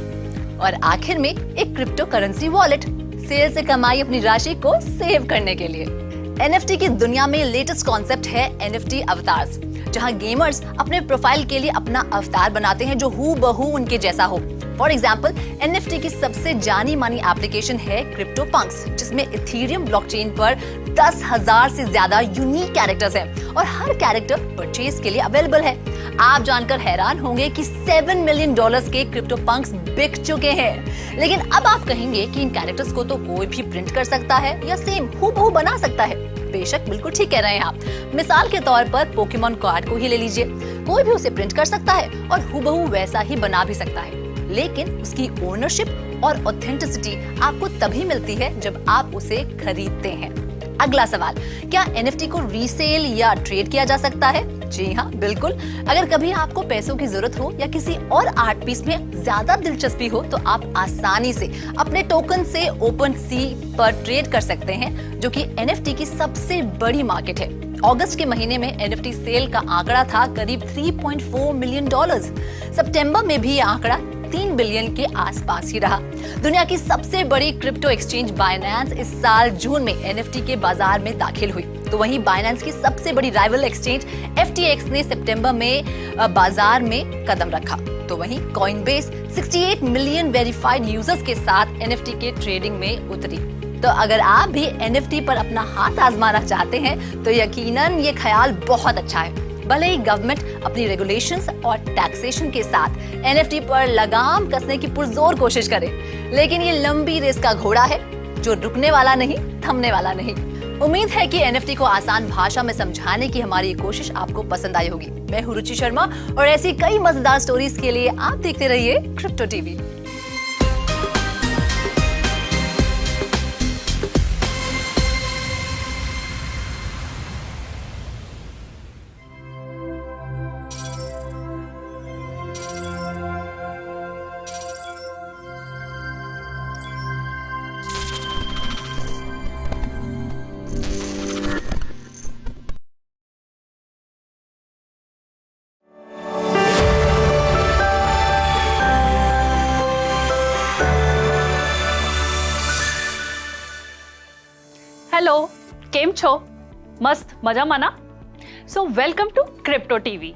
और आखिर में एक क्रिप्टो करेंसी वॉलेट सेल से कमाई अपनी राशि को सेव करने के लिए। NFT की दुनिया में लेटेस्ट कॉन्सेप्ट है NFT अवतार्स, जहां गेमर्स अपने प्रोफाइल के लिए अपना अवतार बनाते हैं जो हूबहू उनके जैसा हो। फॉर एग्जाम्पल, NFT की सबसे जानी मानी एप्लीकेशन है CryptoPunks, जिसमें इथेरियम ब्लॉकचेन पर 10,000 से ज्यादा यूनिक कैरेक्टर्स हैं और हर कैरेक्टर परचेज के लिए अवेलेबल है। आप जानकर हैरान होंगे कि $7 मिलियन के CryptoPunks बिक चुके हैं। लेकिन अब आप कहेंगे कि इन कैरेक्टर्स को तो कोई भी प्रिंट कर सकता है या सेम हूबहू बना सकता है। बेशक, बिल्कुल ठीक कह रहे हैं आप। मिसाल के तौर पर पोकेमॉन कार्ड को ही ले लीजिए, कोई भी उसे प्रिंट कर सकता है और हूबहू वैसा ही बना भी सकता है, लेकिन उसकी ओनरशिप और ऑथेंटिसिटी आपको तभी मिलती है जब आप उसे खरीदते हैं। अगला सवाल, क्या NFT को रीसेल या ट्रेड किया जा सकता है? जी हाँ, बिल्कुल। अगर कभी आपको पैसों की जरूरत हो या किसी और आर्ट पीस में ज्यादा दिलचस्पी हो तो आप आसानी से अपने टोकन से ओपन सी पर ट्रेड कर सकते हैं, जो कि NFT की सबसे बड़ी मार्केट है। अगस्त के महीने में NFT सेल का आंकड़ा था करीब $3.4 मिलियन। सितंबर में भी यह आंकड़ा 3 बिलियन के आसपास ही रहा। दुनिया की सबसे बड़ी क्रिप्टो एक्सचेंज बाइनेंस इस साल जून में NFT के बाजार में दाखिल हुई, तो वहीं बाइनेंस की सबसे बड़ी राइवल एक्सचेंज FTX ने सितंबर में बाजार में कदम रखा। तो वहीं कॉइनबेस 68 मिलियन वेरीफाइड यूजर्स के साथ NFT के ट्रेडिंग में उतरी। तो अगर आप भी NFT पर अपना हाथ आजमाना चाहते हैं तो यकीनन ये ख्याल बहुत अच्छा है। भले ही गवर्नमेंट अपनी रेगुलेशंस और टैक्सेशन के साथ NFT पर लगाम कसने की पुरजोर कोशिश करे, लेकिन ये लंबी रेस का घोड़ा है जो रुकने वाला नहीं, थमने वाला नहीं। उम्मीद है कि NFT को आसान भाषा में समझाने की हमारी कोशिश आपको पसंद आई होगी। मैं हूं रुचि शर्मा और ऐसी कई मजेदार स्टोरीज के लिए आप देखते रहिए क्रिप्टो टीवी। હેલો, કેમ છો? મસ્ત મજામાં ના? સો વેલકમ ટુ ક્રિપ્ટો ટીવી.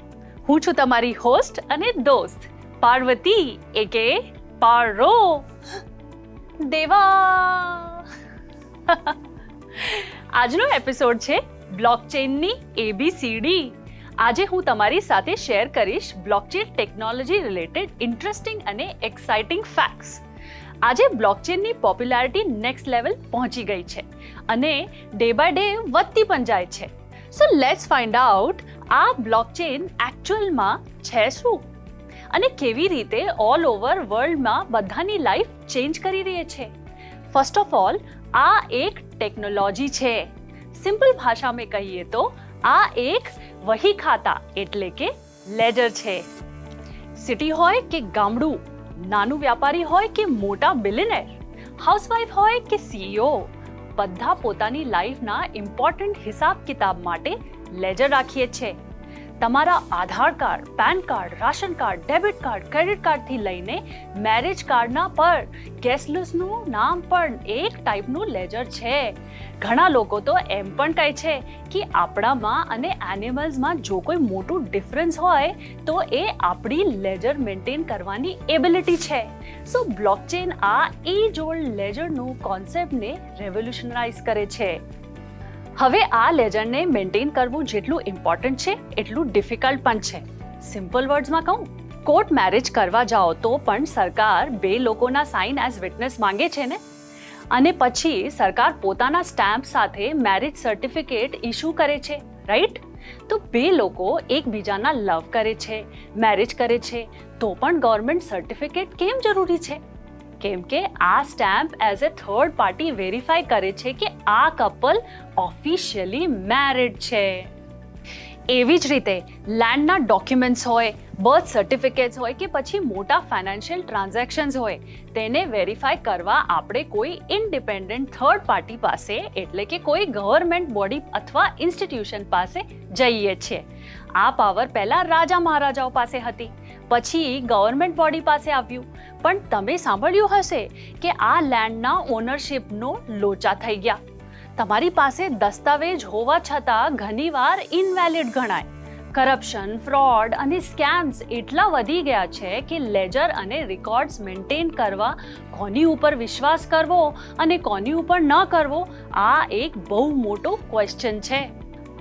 હું છું તમારી હોસ્ટ અને દોસ્ત પાર્વતી એકે પારો દેવા. આજનો એપિસોડ છે બ્લોકચેનની ABCD. આજે હું તમારી સાથે શેર કરીશ બ્લોકચેન ટેકનોલોજી રિલેટેડ ઇન્ટરેસ્ટિંગ અને એક્સાઇટિંગ ફેક્ટ્સ. આજે બ્લોકચેનની પોપ્યુલારિટી નેક્સ્ટ લેવલ પહોંચી ગઈ છે અને ડે બાય ડે વધતી પણ જાય છે. સો લેટ્સ ફાઇન્ડ આઉટ આ બ્લોકચેન એક્ચ્યુઅલમાં છે શું અને કેવી રીતે ઓલ ઓવર વર્લ્ડમાં બધાની લાઈફ ચેન્જ કરી રહી છે. ફર્સ્ટ ઓફ ઓલ, આ એક ટેકનોલોજી છે. સિમ્પલ ભાષામાં કહીએ તો આ એક વહી ખાતા એટલે કે લેજર છે. સિટી હોય કે ગામડું, નાનું વ્યાપારી હોય કે મોટા બિલિયનેર, હાઉસવાઈફ હોય કે CEO, બધા પોતાની લાઈફના ઇમ્પોર્ટન્ટ હિસાબ કિતાબ માટે લેજર રાખીએ છે. તમારા Aadhaar card, PAN card, ration card, debit card, credit કાર્ડથી લઈને મેરેજ કાર્ડના પર ગેસ્ટ લિસ્ટનું નામ પણ એક ટાઈપનું લેજર છે. ઘણા લોકો તો એમ પણ કહે છે કે આપણામાં અને એનિમલ્સમાં જો કોઈ મોટું ડિફરન્સ હોય તો એ આપણી લેજર મેન્ટેન કરવાની એબિલિટી છે. સો બ્લોકચેન આ એજ ઓલ્ડ લેજરનું કોન્સેપ્ટને રેવોલ્યુશનરાઇઝ કરે છે. હવે આ લેજરને મેન્ટેન કરવું જેટલું ઇમ્પોર્ટન્ટ છે એટલું ડિફિકલ્ટ પણ છે. સિમ્પલ વર્ડ્સમાં કહું, કોર્ટ મેરેજ કરવા જાઓ તો પણ સરકાર બે લોકોના સાઇન એઝ વિટનેસ માંગે છે ને, અને પછી સરકાર પોતાના સ્ટેમ્પ સાથે મેરેજ સર્ટિફિકેટ ઇશ્યુ કરે છે, રાઈટ? તો બે લોકો એકબીજાના લવ કરે છે, મેરેજ કરે છે, તો પણ ગવર્મેન્ટ સર્ટિફિકેટ કેમ જરૂરી છે? કેમ કે આ stamp as a third party verify કરે છે કે આ કપલ ઓફિશિયલી મેરિડ છે. એવી જ રીતે લેન્ડના ડોક્યુમેન્ટ્સ હોય, બર્થ સર્ટિફિકેટ્સ હોય કે પછી મોટા ફાઇનાન્શિયલ ટ્રાન્ઝેક્શન્સ હોય, તેને વેરીફાઈ કરવા આપણે કોઈ ઇન્ડિપેન્ડન્ટ થર્ડ પાર્ટી પાસે એટલે કે કોઈ ગવર્મેન્ટ બોડી અથવા ઇન્સ્ટિટ્યુશન પાસે જઈએ છીએ. આ પાવર પહેલા રાજા મહારાજાઓ પાસે હતી, પછી ગવર્મેન્ટ બોડી પાસે આવ્યું. પણ તમે સાંભળ્યું હશે કે આ લેન્ડના ઓનરશિપનો લોચા થઈ ગયા. તમારી પાસે દસ્તાવેજ હોવા છતાં ઘણીવાર ઇનવેલિડ ગણાય. કરપ્શન, ફ્રોડ અને સ્કેમ્સ એટલા વધી ગયા છે કે લેજર અને રેકોર્ડ્સ મેન્ટેન કરવા કોની ઉપર વિશ્વાસ કરવો અને કોની ઉપર ન કરવો, આ એક બહુ મોટો ક્વેશ્ચન છે.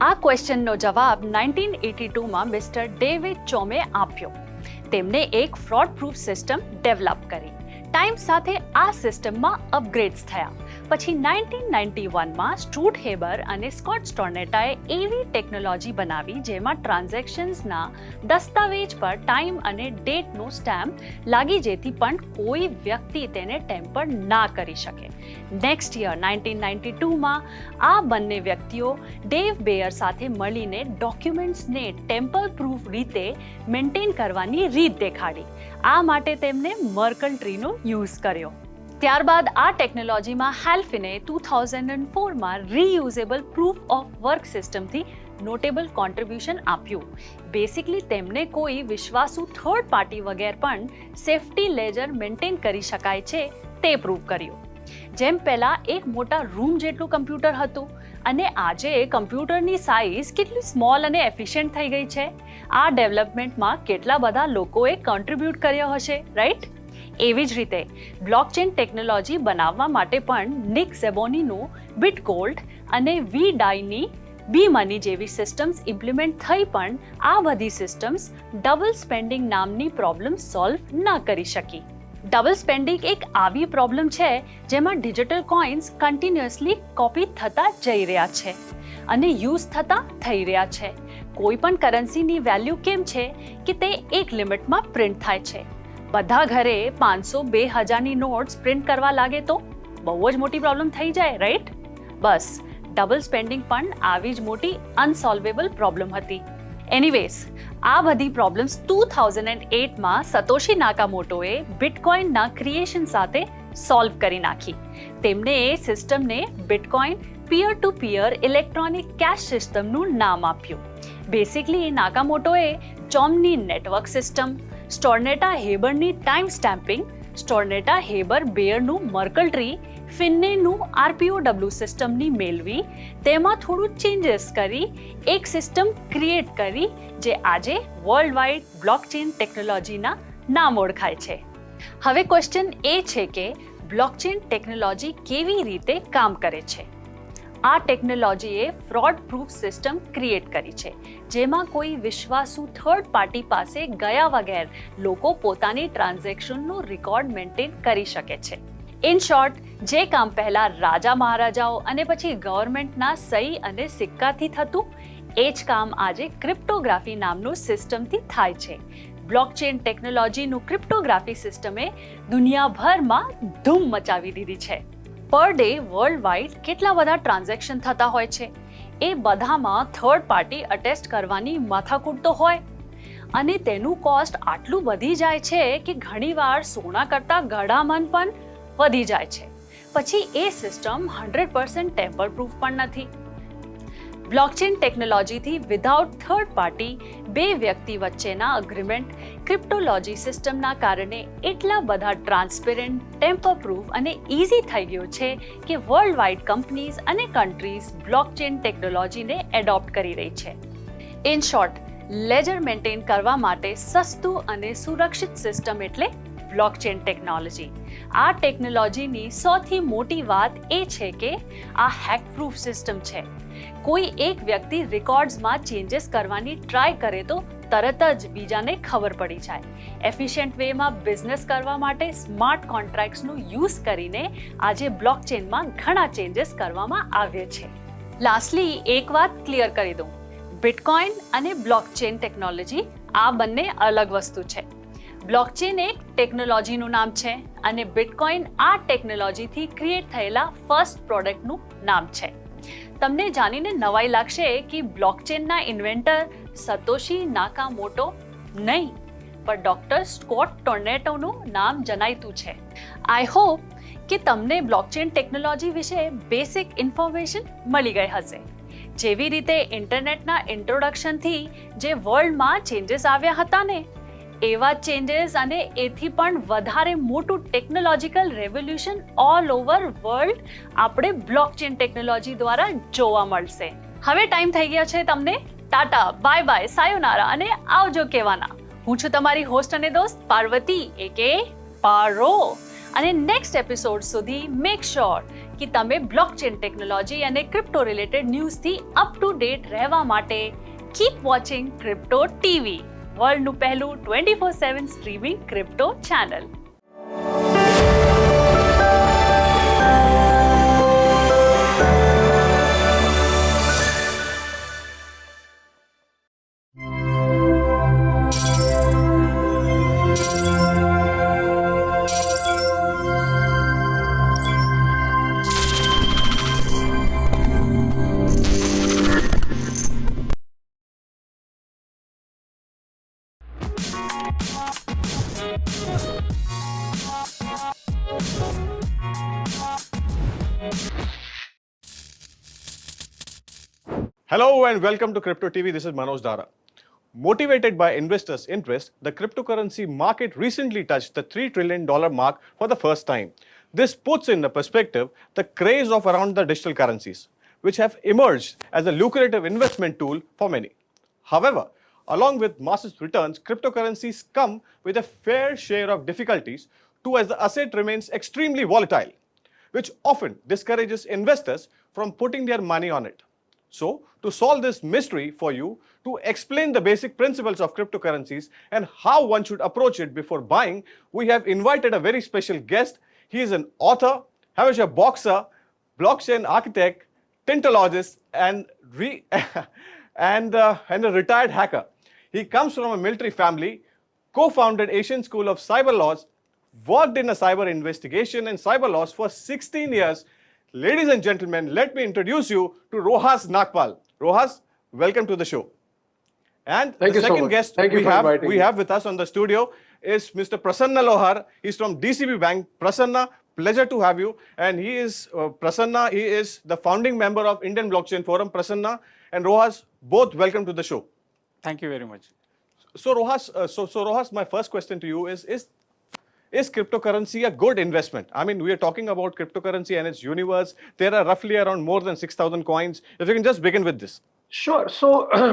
આ ક્વેશ્ચનનો જવાબ 1982માં મિસ્ટર ડેવિડ ચોમે આપ્યો. તેમણે એક ફ્રોડ પ્રૂફ સિસ્ટમ ડેવલપ કરી. ટાઈમ સાથે આ સિસ્ટમમાં અપગ્રેડ્સ થયા. પછી 1991માં સ્ટુટ હેબર અને સ્કોટ સ્ટોર્નેટાએ એવી ટેકનોલોજી બનાવી જેમાં ટ્રાન્ઝેક્શન્સના દસ્તાવેજ પર ટાઈમ અને ડેટનો સ્ટેમ્પ લાગી જેથી પણ કોઈ વ્યક્તિ તેને ટેમ્પર ના કરી શકે. નેક્સ્ટ યર 1992માં આ બંને વ્યક્તિઓ ડેવ બેયર સાથે મળીને ડોક્યુમેન્ટ્સને ટેમ્પર પ્રૂફ રીતે મેન્ટેન કરવાની રીત દેખાડી. આ માટે તેમને મર્કલ ટ્રીનો યુઝ કર્યો. ત્યારબાદ આ ટેકનોલોજીમાં હેલ્ફિને 2004માં રીયુઝેબલ પ્રૂફ ઓફ વર્ક સિસ્ટમથી નોટેબલ કોન્ટ્રીબ્યુશન આપ્યું. બેસિકલી તેમને કોઈ વિશ્વાસુ થર્ડ પાર્ટી વગેરે પણ સેફ્ટી લેજર મેન્ટેન કરી શકાય છે તે પ્રૂવ કર્યું. જેમ પહેલા એક મોટા રૂમ જેટલું કમ્પ્યુટર હતું અને આજે કમ્પ્યુટરની સાઇઝ કેટલી સ્મોલ અને એફિશિયન્ટ થઈ ગઈ છે. આ ડેવલપમેન્ટમાં કેટલા બધા લોકોએ કોન્ટ્રીબ્યુટ કર્યો હશે, રાઈટ? એવી જ રીતે બ્લોકચેન ટેકનોલોજી બનાવવા માટે પણ નિક ઝેબોનીનું બિટગોલ્ડ અને વી ડાઈની બી મની જેવી સિસ્ટમ્સ ઇમ્પ્લિમેન્ટ થઈ પણ આ બધી સિસ્ટમ્સ ડબલ સ્પેન્ડિંગ નામની પ્રોબ્લેમ સોલ્વ ન કરી શકી. ડબલ સ્પેન્ડિંગ એક આવી પ્રોબ્લેમ છે જેમાં ડિજિટલ કોઇન્સ કન્ટિન્યુઅસલી કોપી થતા જઈ રહ્યા છે અને યુઝ થતા થઈ રહ્યા છે. કોઈ પણ કરન્સીની વેલ્યુ કેમ છે કે તે એક લિમિટમાં પ્રિન્ટ થાય છે. બધા ઘરે 500-2000ની નોટ્સ પ્રિન્ટ કરવા લાગે તો બહુ જ મોટી પ્રોબ્લેમ થઈ જાય, રાઈટ? બસ ડબલ સ્પેન્ડિંગ પણ આવી જ મોટી અનસોલ્વેબલ પ્રોબ્લેમ હતી. એનીવેઝ, આ બધી પ્રોબ્લેમ્સ 2008માં સતોશી નાકામોટોએ બિટકોઇનના ક્રિએશન સાથે સોલ્વ કરી નાખી. તેમણે એ સિસ્ટમને બિટકોઇન પિયર ટુ પિયર ઇલેક્ટ્રોનિક કેશ સિસ્ટમનું નામ આપ્યું. બેસિકલી નાકામોટોએ ચોમની નેટવર્ક સિસ્ટમ, સ્ટોર્નેટા હેબરની ટાઈમ સ્ટેમ્પિંગ, સ્ટોર્નેટા હેબર બેયરનું મર્કલ ટ્રી, ફિન્નેનું RPOW સિસ્ટમની મેળવી તેમાં થોડું ચેન્જીસ કરી એક સિસ્ટમ ક્રિએટ કરી જે આજે વર્લ્ડ વાઇડ બ્લોકચેન ટેકનોલોજીના નામ ઓળખાય છે. હવે ક્વેશ્ચન એ છે કે બ્લોકચેન ટેકનોલોજી કેવી રીતે કામ કરે છે? આ ટેકનોલોજીએ ફ્રોડ પ્રૂફ સિસ્ટમ ક્રિએટ કરી છે જેમાં કોઈ વિશ્વાસુ થર્ડ પાર્ટી પાસે ગયા વગર લોકો પોતાની ટ્રાન્ઝેક્શનનો રેકોર્ડ મેન્ટેન કરી શકે છે. ઇન શોર્ટ, જે કામ પહેલા રાજા મહારાજાઓ અને પછી ગવર્મેન્ટના સહી અને સિક્કાથી થતું એ જ કામ આજે ક્રિપ્ટોગ્રાફી નામનું સિસ્ટમથી થાય છે. બ્લોકચેન ટેકનોલોજીનું ક્રિપ્ટોગ્રાફી સિસ્ટમે દુનિયાભરમાં ધૂમ મચાવી દીધી છે. પર ડે વર્લ્ડ વાઇડ કેટલા બધા ટ્રાન્ઝેક્શન થતા હોય છે, એ બધામાં થર્ડ પાર્ટી અટેસ્ટ કરવાની માથાકૂટ તો હોય અને તેનું કોસ્ટ આટલું વધી જાય છે કે ઘણીવાર સોના કરતાં ગળામન પણ વધી જાય છે. પછી એ સિસ્ટમ 100% ટેમ્પર પ્રૂફ પણ નથી. બ્લોકચેન ટેકનોલોજીથી વિધાઉટ થર્ડ પાર્ટી બે વ્યક્તિ વચ્ચેના અગ્રીમેન્ટ ક્રિપ્ટોલોજી સિસ્ટમના કારણે એટલા બધા ટ્રાન્સપેરન્ટ, ટેમ્પર પ્રૂફ અને ઇઝી થઈ ગયો છે કે વર્લ્ડ વાઇડ કંપનીઝ અને કન્ટ્રીઝ બ્લોકચેન ટેકનોલોજીને એડોપ્ટ કરી રહી છે. ઇન શોર્ટ, લેજર મેન્ટેન કરવા માટે સસ્તું અને સુરક્ષિત સિસ્ટમ એટલે બ્લોકચેન ટેકનોલોજી. આ ટેકનોલોજીની સૌથી મોટી વાત એ છે કે આ હેક પ્રૂફ સિસ્ટમ છે. કોઈ એક વ્યક્તિ રેકોર્ડ્સમાં ચેન્જીસ કરવાની ટ્રાય કરે તો તરત જ બીજાને ખબર પડી જાય. એફિશિયન્ટ વેમાં બિઝનેસ કરવા માટે સ્માર્ટ કોન્ટ્રાક્ટ્સનો યુઝ કરીને આજે બ્લોકચેનમાં ઘણા ચેન્જીસ કરવામાં આવે છે. લાસ્ટલી એક વાત ક્લિયર કરી દઉં, બિટકોઇન અને બ્લોકચેન ટેકનોલોજી આ બંને અલગ વસ્તુ છે. બ્લોકચેન એક ટેકનોલોજીનું નામ છે અને બિટકોઇન આ ટેકનોલોજીથી ક્રિએટ થયેલા ફર્સ્ટ પ્રોડક્ટનું નામ છે. તમને જાણીને નવાઈ લાગશે કે બ્લોકચેનના ઇન્વેન્ટર સતોશી નાકામોટો નહીં, પણ ડોક્ટર સ્કોટ ટોર્નેટોનું નામ જણાયતું છે. આઈ હોપ કે તમને બ્લોકચેન ટેકનોલોજી વિશે બેસિક ઇન્ફોર્મેશન મળી ગઈ હશે. જેવી રીતે ઇન્ટરનેટના ઇન્ટ્રોડક્શનથી જે વર્લ્ડમાં ચેન્જીસ આવ્યા હતા ને, એવા ચેન્જીસ અને એથી પણ વધારે મોટું technological revolution all over world આપણે બ્લોકચેન ટેકનોલોજી દ્વારા જોવા મળશે. હવે ટાઈમ થઈ ગયો છે તમને ટાટા, બાય બાય, સાયોનારા અને આવજો કહેવાના. હું છું તમારી હોસ્ટ અને દોસ્ત પાર્વતી એકે પારો. અને નેક્સ્ટ એપિસોડ સુધી મેક શ્યોર કે તમે બ્લોકચેન ટેકનોલોજી અને ક્રિપ્ટો રિલેટેડ ન્યૂઝથી અપ ટુ ડેટ રહેવા માટે કીપ વોચિંગ ક્રિપ્ટો ટીવી, વર્લ્ડનું પહેલું 24/7 streaming crypto channel. Hello and welcome to Crypto TV. This is Manoj Dara. Motivated by investors' interest, the cryptocurrency market recently touched the $3 trillion mark for the first time. This puts in perspective the craze of around the digital currencies, which have emerged as a lucrative investment tool for many. However, along with massive returns, cryptocurrencies come with a fair share of difficulties too, as the asset remains extremely volatile, which often discourages investors from putting their money on it. So, to solve this mystery for you, to explain the basic principles of cryptocurrencies and how one should approach it before buying, we have invited a very special guest. He is an author, amateur boxer, blockchain architect, tintologist, and a retired hacker. He comes from a military family, co-founded Asian School of Cyber Laws, worked in a cyber investigation and cyber laws for 16 years. Ladies and gentlemen, let me introduce you to Rohas Nagpal. Rohas, welcome to the show. And Thank the you so second much. guest Thank you for inviting we me. have with us on the studio is Mr. Prasanna Lohar. He's from DCB Bank. Prasanna, pleasure to have you. And he is the founding member of Indian Blockchain Forum. Prasanna and Rohas, both welcome to the show. Thank you very much. So Rohas, my first question to you is cryptocurrency a good investment? I mean, we are talking about cryptocurrency and its universe. There are roughly around more than 6,000 coins. If you can just begin with this. Sure. So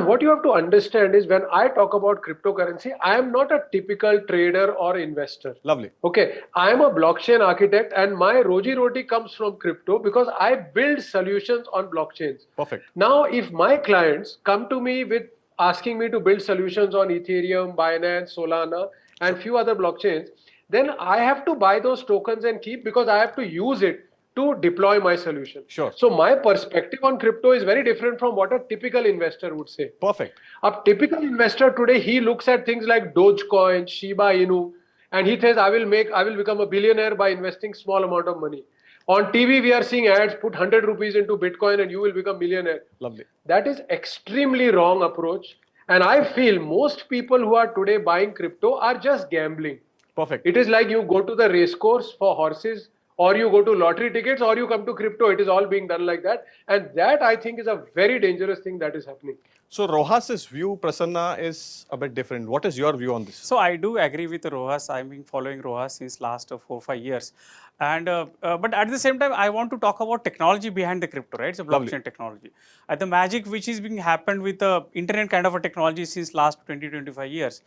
what you have to understand is when I talk about cryptocurrency, I am not a typical trader or investor. Lovely. Okay. I am a blockchain architect and my roji roti comes from crypto because I build solutions on blockchains. Perfect. Now, if my clients come to me with asking me to build solutions on Ethereum, Binance, Solana, and few other blockchains, then I have to buy those tokens and keep because I have to use it to deploy my solution. Sure. So my perspective on crypto is very different from what a typical investor would say. Perfect. A typical investor today, he looks at things like Dogecoin, Shiba Inu, and he says, I will become a billionaire by investing small amount of money. On TV, we are seeing ads, put 100 rupees into Bitcoin and you will become millionaire. Lovely. That is extremely wrong approach. And I feel most people who are today buying crypto are just gambling. Perfect. It is like you go to the race course for horses or you go to lottery tickets, or you come to crypto. It is all being done like that. And that, I think, is a very dangerous thing that is happening. So Rohas's view, Prasanna, is a bit different. What is your view on this? So I do agree with Rohas. I've been following Rohas since last 4 or 5 years. And but at the same time, I want to talk about technology behind the crypto, right? So blockchain technology. The magic which is being happened with the internet kind of a technology since last 20-25 years.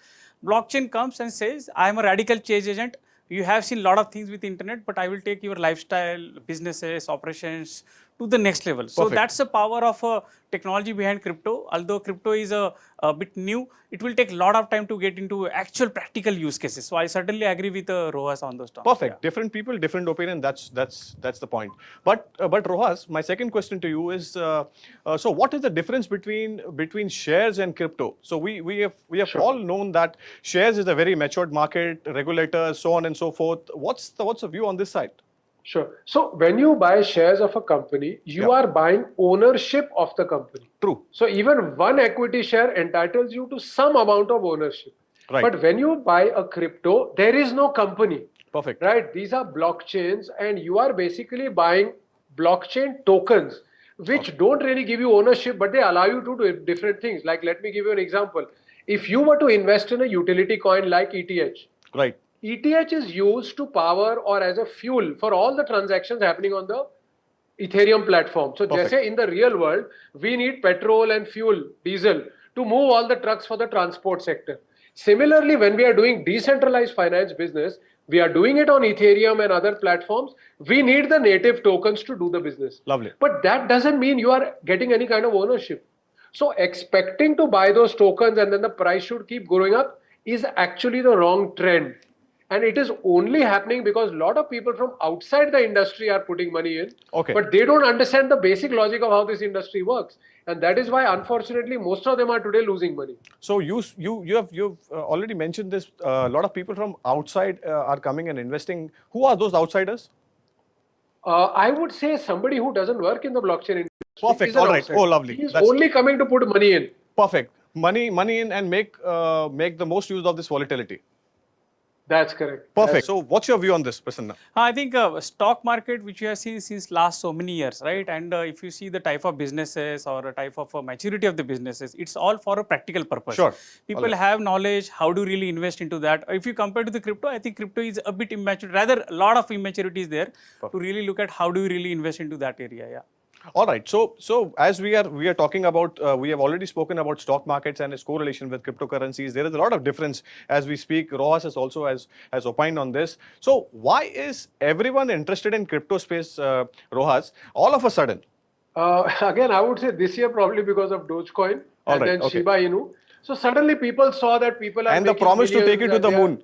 Blockchain comes and says, I am a radical change agent. You have seen a lot of things with the internet, but I will take your lifestyle, businesses, operations to the next level. So that's the power of technology behind crypto. Although crypto is a bit new, it will take a lot of time to get into actual practical use cases. So I certainly agree with Rohas on those terms. Perfect. Yeah. Different people, different opinion. That's the point. But Rohas, my second question to you is: so what is the difference between shares and crypto? So we have all known that shares is a very matured market, regulators, so on and so forth. What's the view on this side? Sure. So when you buy shares of a company, you are buying ownership of the company. True. So even one equity share entitles you to some amount of ownership. Right. But when you buy a crypto, there is no company. Perfect. Right. These are blockchains, and you are basically buying blockchain tokens, which don't really give you ownership, but they allow you to do different things. Like, let me give you an example. If you were to invest in a utility coin like ETH, right. ETH is used to power or as a fuel for all the transactions happening on the Ethereum platform. So, just in the real world, we need petrol and fuel, diesel, to move all the trucks for the transport sector. Similarly, when we are doing decentralized finance business, we are doing it on Ethereum and other platforms. We need the native tokens to do the business. Lovely. But that doesn't mean you are getting any kind of ownership. So, expecting to buy those tokens and then the price should keep going up is actually the wrong trend. And it is only happening because a lot of people from outside the industry are putting money in, but they don't understand the basic logic of how this industry works. And that is why, unfortunately, most of them are today losing money. So you've already mentioned this. A lot of people from outside are coming and investing. Who are those outsiders? I would say somebody who doesn't work in the blockchain industry. Perfect. All right. Outsider. Oh, lovely. He's only coming to put money in. Perfect. Money in and make the most use of this volatility. That's correct. Perfect. So what's your view on this, Prasanna? I think stock market, which you have seen since last so many years, right? And if you see the type of businesses or a type of maturity of the businesses, it's all for a practical purpose. Sure. People have knowledge, how to really invest into that. If you compare to the crypto, I think crypto is a bit immature. Rather, a lot of immaturity is there to really look at how do you really invest into that area. Yeah. All right. So as we are talking about, we have already spoken about stock markets and its correlation with cryptocurrencies. There is a lot of difference as we speak. Rohas has also has opined on this. So why is everyone interested in crypto space, Rohas, all of a sudden? Again, I would say this year probably because of Dogecoin then Shiba Inu. So suddenly people saw that people are and the promise to take you to the moon.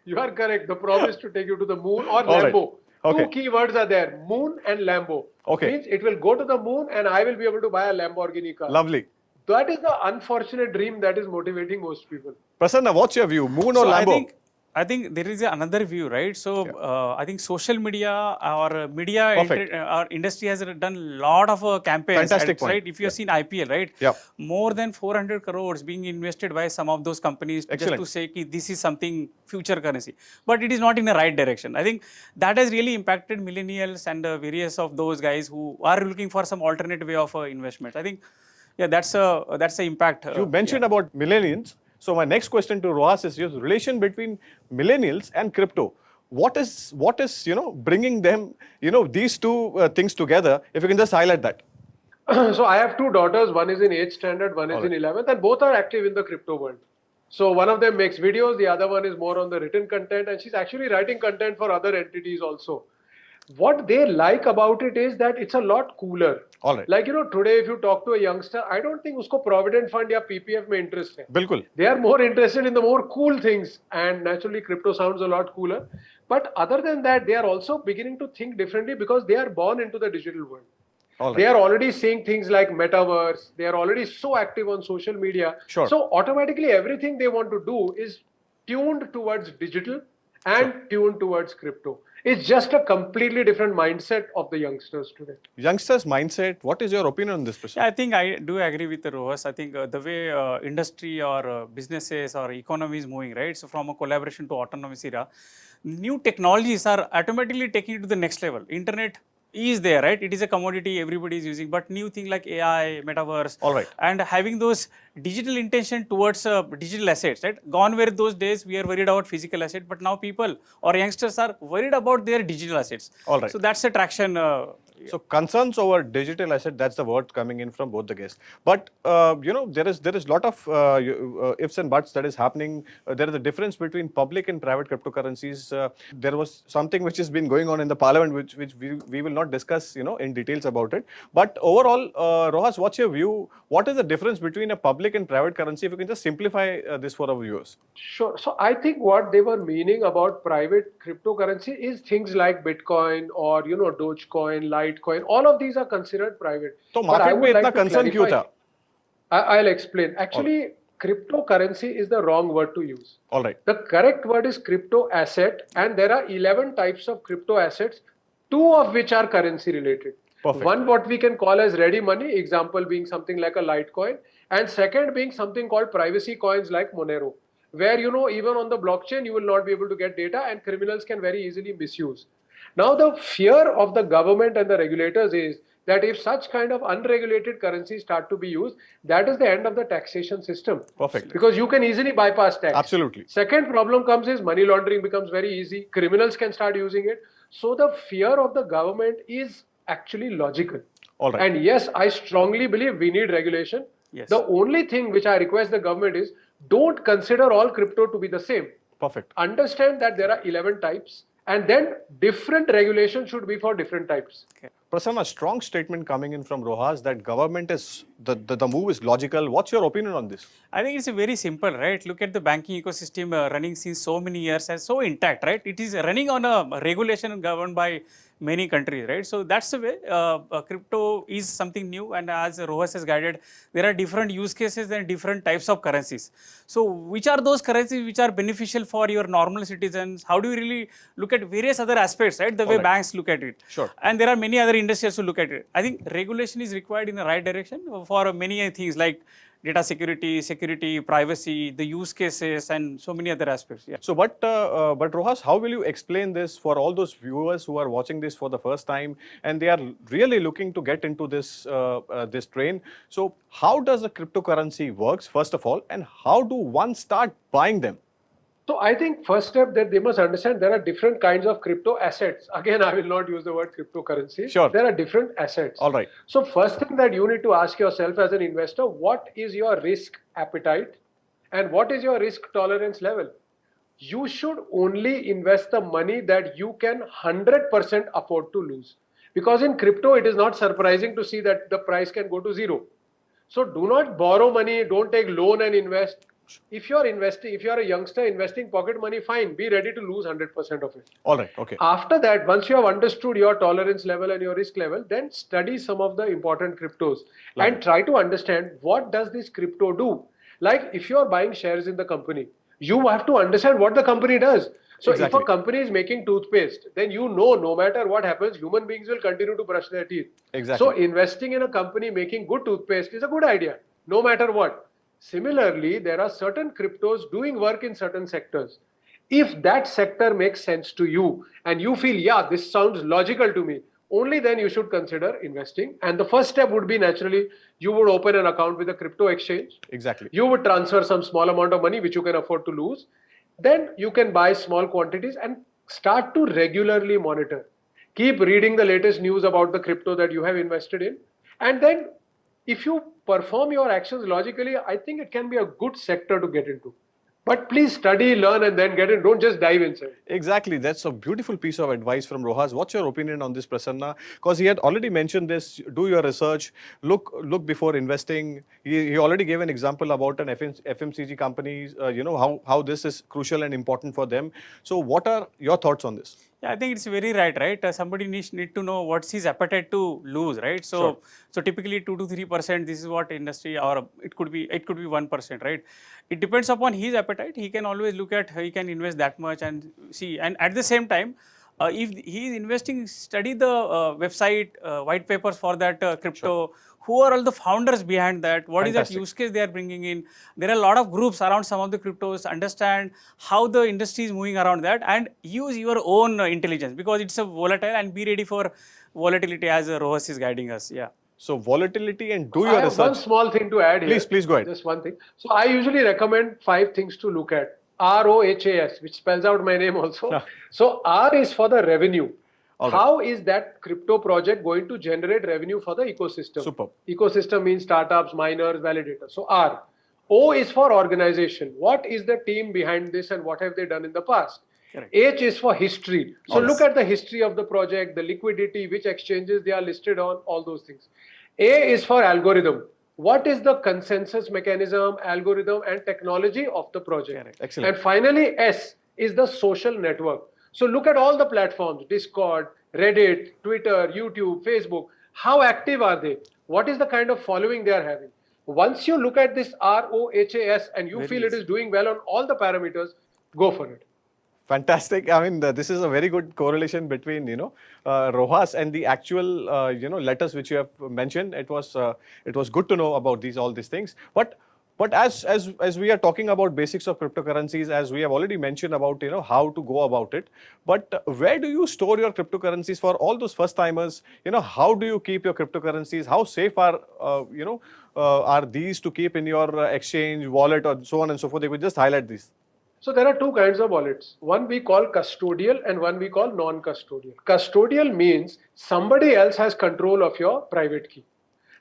You are correct. The promise to take you to the moon or Lambo. Right. Two keywords are there, moon and Lambo. Means it will go to the moon and I will be able to buy a Lamborghini car. Lovely. That is the unfortunate dream that is motivating most people. Prasanna, what's your view, moon or Lambo? I think there is another view, right? So I think social media or media our industry has done a lot of campaigns. Fantastic point. Right? If you have seen IPL, right? Yeah. More than 400 crores being invested by some of those companies just to say that this is something future currency. But it is not in the right direction. I think that has really impacted millennials and various of those guys who are looking for some alternate way of investment. I think, that's the impact. You mentioned about millennials. So my next question to Rohas is your relation between millennials and crypto. What is bringing them, these two things together? If you can just highlight that. So I have two daughters. One is in 8th standard, one is in 11th, and both are active in the crypto world. So one of them makes videos, the other one is more on the written content, and she's actually writing content for other entities also. What they like about it is that it's a lot cooler. All right. Like, today if you talk to a youngster, I don't think usko Provident Fund or PPF mein interest hai. Bilkul. They are more interested in the more cool things, and naturally crypto sounds a lot cooler. But other than that, they are also beginning to think differently because they are born into the digital world. Right. They are already seeing things like Metaverse. They are already so active on social media. Sure. So automatically everything they want to do is tuned towards digital and tuned towards crypto. It's just a completely different mindset of the youngsters today. Youngsters' mindset. What is your opinion on this, Prashant? Yeah, I think I do agree with the Rohas. I think the way industry or businesses or economy is moving, right? So from a collaboration to autonomous era, new technologies are automatically taking it to the next level. Internet is there, right? It is a commodity everybody is using, but new thing like AI, Metaverse, All right. and having those digital intention towards digital assets, right? Gone were those days we are worried about physical asset, but now people or youngsters are worried about their digital assets. All right. So that's a traction. So concerns over digital asset, that's the word coming in from both the guests. But there is lot of ifs and buts that is happening. There is a difference between public and private cryptocurrencies. There was something which has been going on in the parliament, which we will not discuss, in details about it. But overall, Rohas, what's your view? What is the difference between a public and private currency? If you can just simplify this for our viewers. Sure. So I think what they were meaning about private cryptocurrency is things like Bitcoin or Dogecoin, Litecoin. All of these are considered private. So market mein itna concern kyun tha? I'll explain. Actually, cryptocurrency is the wrong word to use. All right. The correct word is crypto asset, and there are 11 types of crypto assets, 2 of which are currency related. Perfect. One what we can call as ready money, example being something like a Litecoin, and second being something called privacy coins like Monero, where even on the blockchain you will not be able to get data and criminals can very easily misuse. Now the fear of the government and the regulators is that if such kind of unregulated currencies start to be used, that is the end of the taxation system. Perfect. Because you can easily bypass tax. Absolutely. Second problem comes is money laundering becomes very easy. Criminals can start using it. So the fear of the government is actually logical. All right. And yes, I strongly believe we need regulation. Yes. The only thing which I request the government is don't consider all crypto to be the same. Perfect. Understand that there are 11 types and then different regulation should be for different types. Okay. Prasanna, a strong statement coming in from Rohas that government is, the move is logical. What's your opinion on this? I think it's very simple, right? Look at the banking ecosystem running since so many years and so intact, right? It is running on a regulation governed by many countries, right? So that's the way crypto is something new, and as Rohas has guided, there are different use cases and different types of currencies. So which are those currencies which are beneficial for your normal citizens? How do you really look at various other aspects, right? The way banks look at it. Sure. And there are many other industries who look at it. I think regulation is required in the right direction for many things like data security, privacy, the use cases, and so many other aspects. Yeah. So, but Rohas, how will you explain this for all those viewers who are watching this for the first time and they are really looking to get into this this train? So, how does the cryptocurrency works first of all, and how do one start buying them? So I think first step that they must understand there are different kinds of crypto assets. Again, I will not use the word cryptocurrency. Sure. There are different assets. All right. So first thing that you need to ask yourself as an investor, what is your risk appetite and what is your risk tolerance level? You should only invest the money that you can 100% afford to lose. Because in crypto, it is not surprising to see that the price can go to zero. So do not borrow money, don't take loan and invest. If you're investing, if you're a youngster investing pocket money, fine, be ready to lose 100% of it. All right, okay. After that, once you have understood your tolerance level and your risk level, then study some of the important cryptos and try to understand what does this crypto do. Like if you're buying shares in the company, you have to understand what the company does. So Exactly. if a company is making toothpaste, then no matter what happens, human beings will continue to brush their teeth. Exactly. So investing in a company making good toothpaste is a good idea, no matter what. Similarly, there are certain cryptos doing work in certain sectors. If that sector makes sense to you and you feel, yeah, this sounds logical to me, only then you should consider investing. And the first step would be naturally, you would open an account with a crypto exchange. Exactly. You would transfer some small amount of money which you can afford to lose. Then you can buy small quantities and start to regularly monitor. Keep reading the latest news about the crypto that you have invested in. And then if you perform your actions logically, I think it can be a good sector to get into. But please study, learn, and then get in. Don't just dive inside. Exactly. That's a beautiful piece of advice from Rohas. What's your opinion on this, Prasanna? Because he had already mentioned this. Do your research. Look before investing. He already gave an example about an FMCG company. How this is crucial and important for them. So, what are your thoughts on this? Yeah, I think it's very right? Somebody needs to know what's his appetite to lose, right? So, Sure. So typically 2 to 3%. This is what industry, or it could be 1%, right? It depends upon his appetite. He can always look at, he can invest that much and see. And at the same time, if he is investing, study the website, white papers for that crypto. Who are all the founders behind that? What is that use case they are bringing in? There are a lot of groups around some of the cryptos. Understand how the industry is moving around that and use your own intelligence, because it's a volatile, and be ready for volatility as Rohas is guiding us. Yeah. So volatility and do I your have research. one small thing to add here. Please go ahead. Just one thing. So I usually recommend 5 things to look at. ROHAS, which spells out my name also. So R is for the revenue. How is that crypto project going to generate revenue for the ecosystem? Superb. Ecosystem means startups, miners, validators. So R. O is for organization. What is the team behind this and what have they done in the past? Correct. H is for history. So look at the history of the project, the liquidity, which exchanges they are listed on, all those things. A is for algorithm. What is the consensus mechanism, algorithm and technology of the project? Correct. Excellent. And finally, S is the social network. So look at all the platforms, Discord, Reddit, Twitter, YouTube, Facebook. How active are they? What is the kind of following they are having? Once you look at this ROHAS and you feel it is doing well on all the parameters, go for it. Fantastic. I mean, this is a very good correlation between, Rohas and the actual, letters which you have mentioned. It was good to know about all these things. But as we are talking about basics of cryptocurrencies, as we have already mentioned about, how to go about it. But where do you store your cryptocurrencies for all those first timers? How do you keep your cryptocurrencies? How safe are these to keep in your exchange, wallet, or so on and so forth? They would just highlight these. So there are 2 kinds of wallets. One we call custodial and one we call non-custodial. Custodial means somebody else has control of your private key.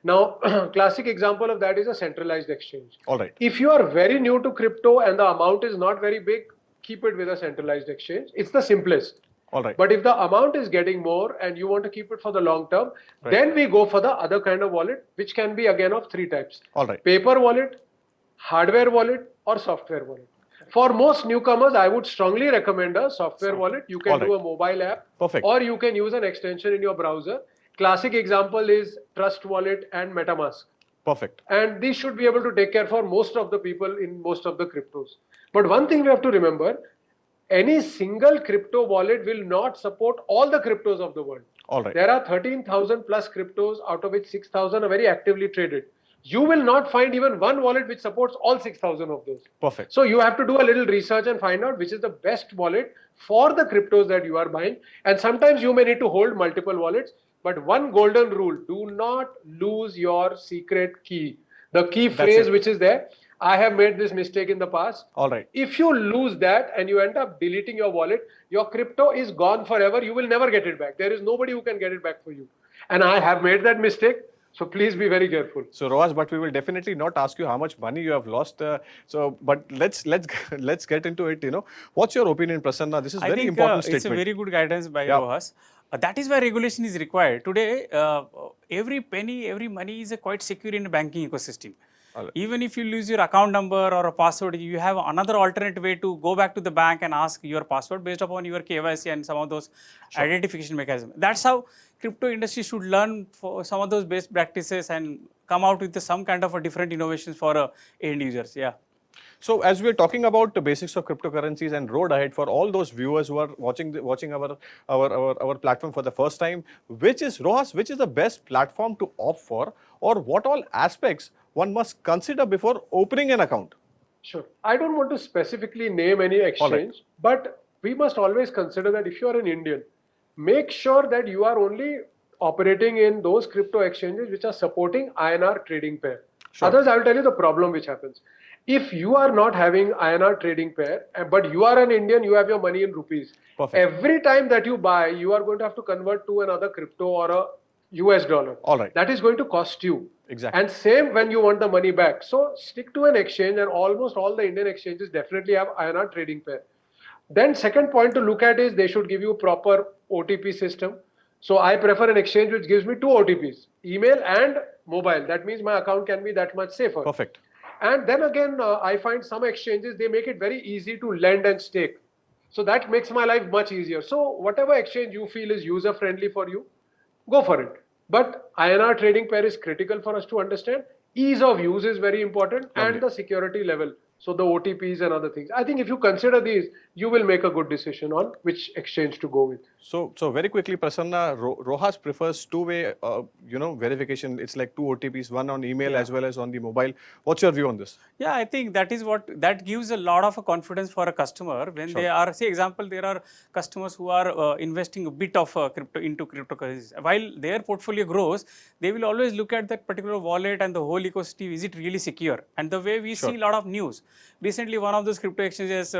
Now, classic example of that is a centralized exchange. All right. If you are very new to crypto and the amount is not very big, keep it with a centralized exchange. It's the simplest. All right. But if the amount is getting more and you want to keep it for the long term, then we go for the other kind of wallet, which can be again of 3 types. All right. Paper wallet, hardware wallet, or software wallet. For most newcomers, I would strongly recommend a software wallet. You can do a mobile app. Perfect. Or you can use an extension in your browser. Classic example is Trust Wallet and MetaMask. Perfect. And these should be able to take care for most of the people in most of the cryptos. But one thing we have to remember, any single crypto wallet will not support all the cryptos of the world. All right. There are 13,000 plus cryptos, out of which 6,000 are very actively traded. You will not find even one wallet which supports all 6,000 of those. Perfect. So you have to do a little research and find out which is the best wallet for the cryptos that you are buying. And sometimes you may need to hold multiple wallets. But one golden rule, do not lose your secret key. The key phrase which is there, I have made this mistake in the past. All right. If you lose that and you end up deleting your wallet, your crypto is gone forever. You will never get it back. There is nobody who can get it back for you. And I have made that mistake. So please be very careful. So Rohas, but we will definitely not ask you how much money you have lost. But let's get into it. What's your opinion, Prasanna? This is very important statement. It's a very good guidance by Rohas. That is why regulation is required. Today, every penny, every money is quite secure in the banking ecosystem. Right. Even if you lose your account number or a password, you have another alternate way to go back to the bank and ask your password based upon your KYC and some of those identification mechanisms. That's how crypto industry should learn for some of those best practices and come out with some kind of a different innovations for end users. Yeah. So as we are talking about the basics of cryptocurrencies and road ahead for all those viewers who are watching our platform for the first time, which is the best platform to opt for, or what all aspects one must consider before opening an account? Sure. I don't want to specifically name any exchange, but we must always consider that if you are an Indian, make sure that you are only operating in those crypto exchanges which are supporting INR trading pair. Sure. Others, I will tell you the problem which happens. If you are not having INR trading pair, but you are an Indian, you have your money in rupees. Perfect. Every time that you buy, you are going to have to convert to another crypto or a US dollar. All right. That is going to cost you. Exactly. And same when you want the money back. So stick to an exchange, and almost all the Indian exchanges definitely have INR trading pair. Then second point to look at is they should give you proper OTP system. So I prefer an exchange which gives me 2 OTPs, email and mobile. That means my account can be that much safer. Perfect. And then again, I find some exchanges, they make it very easy to lend and stake. So that makes my life much easier. So whatever exchange you feel is user friendly for you, go for it. But INR trading pair is critical for us to understand. Ease of use is very important. Lovely. And the security level. So the OTPs and other things. I think if you consider these, you will make a good decision on which exchange to go with. So very quickly, Prasanna, Rojas prefers two-way, verification. It's like 2 OTPs, one on email as well as on the mobile. What's your view on this? Yeah, I think that gives a lot of confidence for a customer when they are, say example, there are customers who are investing a bit of crypto into cryptocurrencies. While their portfolio grows, they will always look at that particular wallet and the whole ecosystem. Is it really secure? And the way we see a lot of news. Recently, one of those crypto exchanges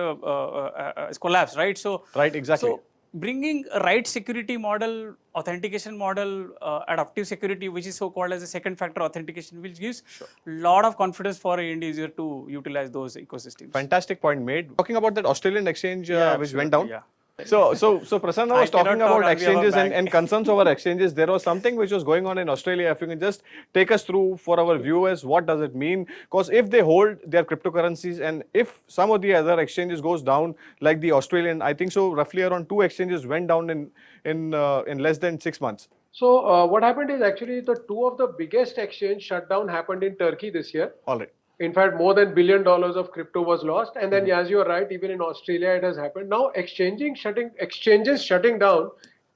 collapsed, right? So right, exactly. So bringing a right security model, authentication model, adaptive security, which is so called as a second factor authentication, which gives a lot of confidence for an end user to utilize those ecosystems. Fantastic point made. Talking about that Australian exchange which went down. Yeah. So Prasanna was talking about exchanges and concerns over exchanges. There was something which was going on in Australia. If you can just take us through for our viewers, what does it mean? Because if they hold their cryptocurrencies and if some of the other exchanges goes down, like the Australian, I think so roughly around 2 exchanges went down in less than 6 months. So what happened is actually the 2 of the biggest exchange shutdown happened in Turkey this year. All right. In fact, more than $1 billion of crypto was lost. And then, as you are right, even in Australia, it has happened. Now, exchanges shutting down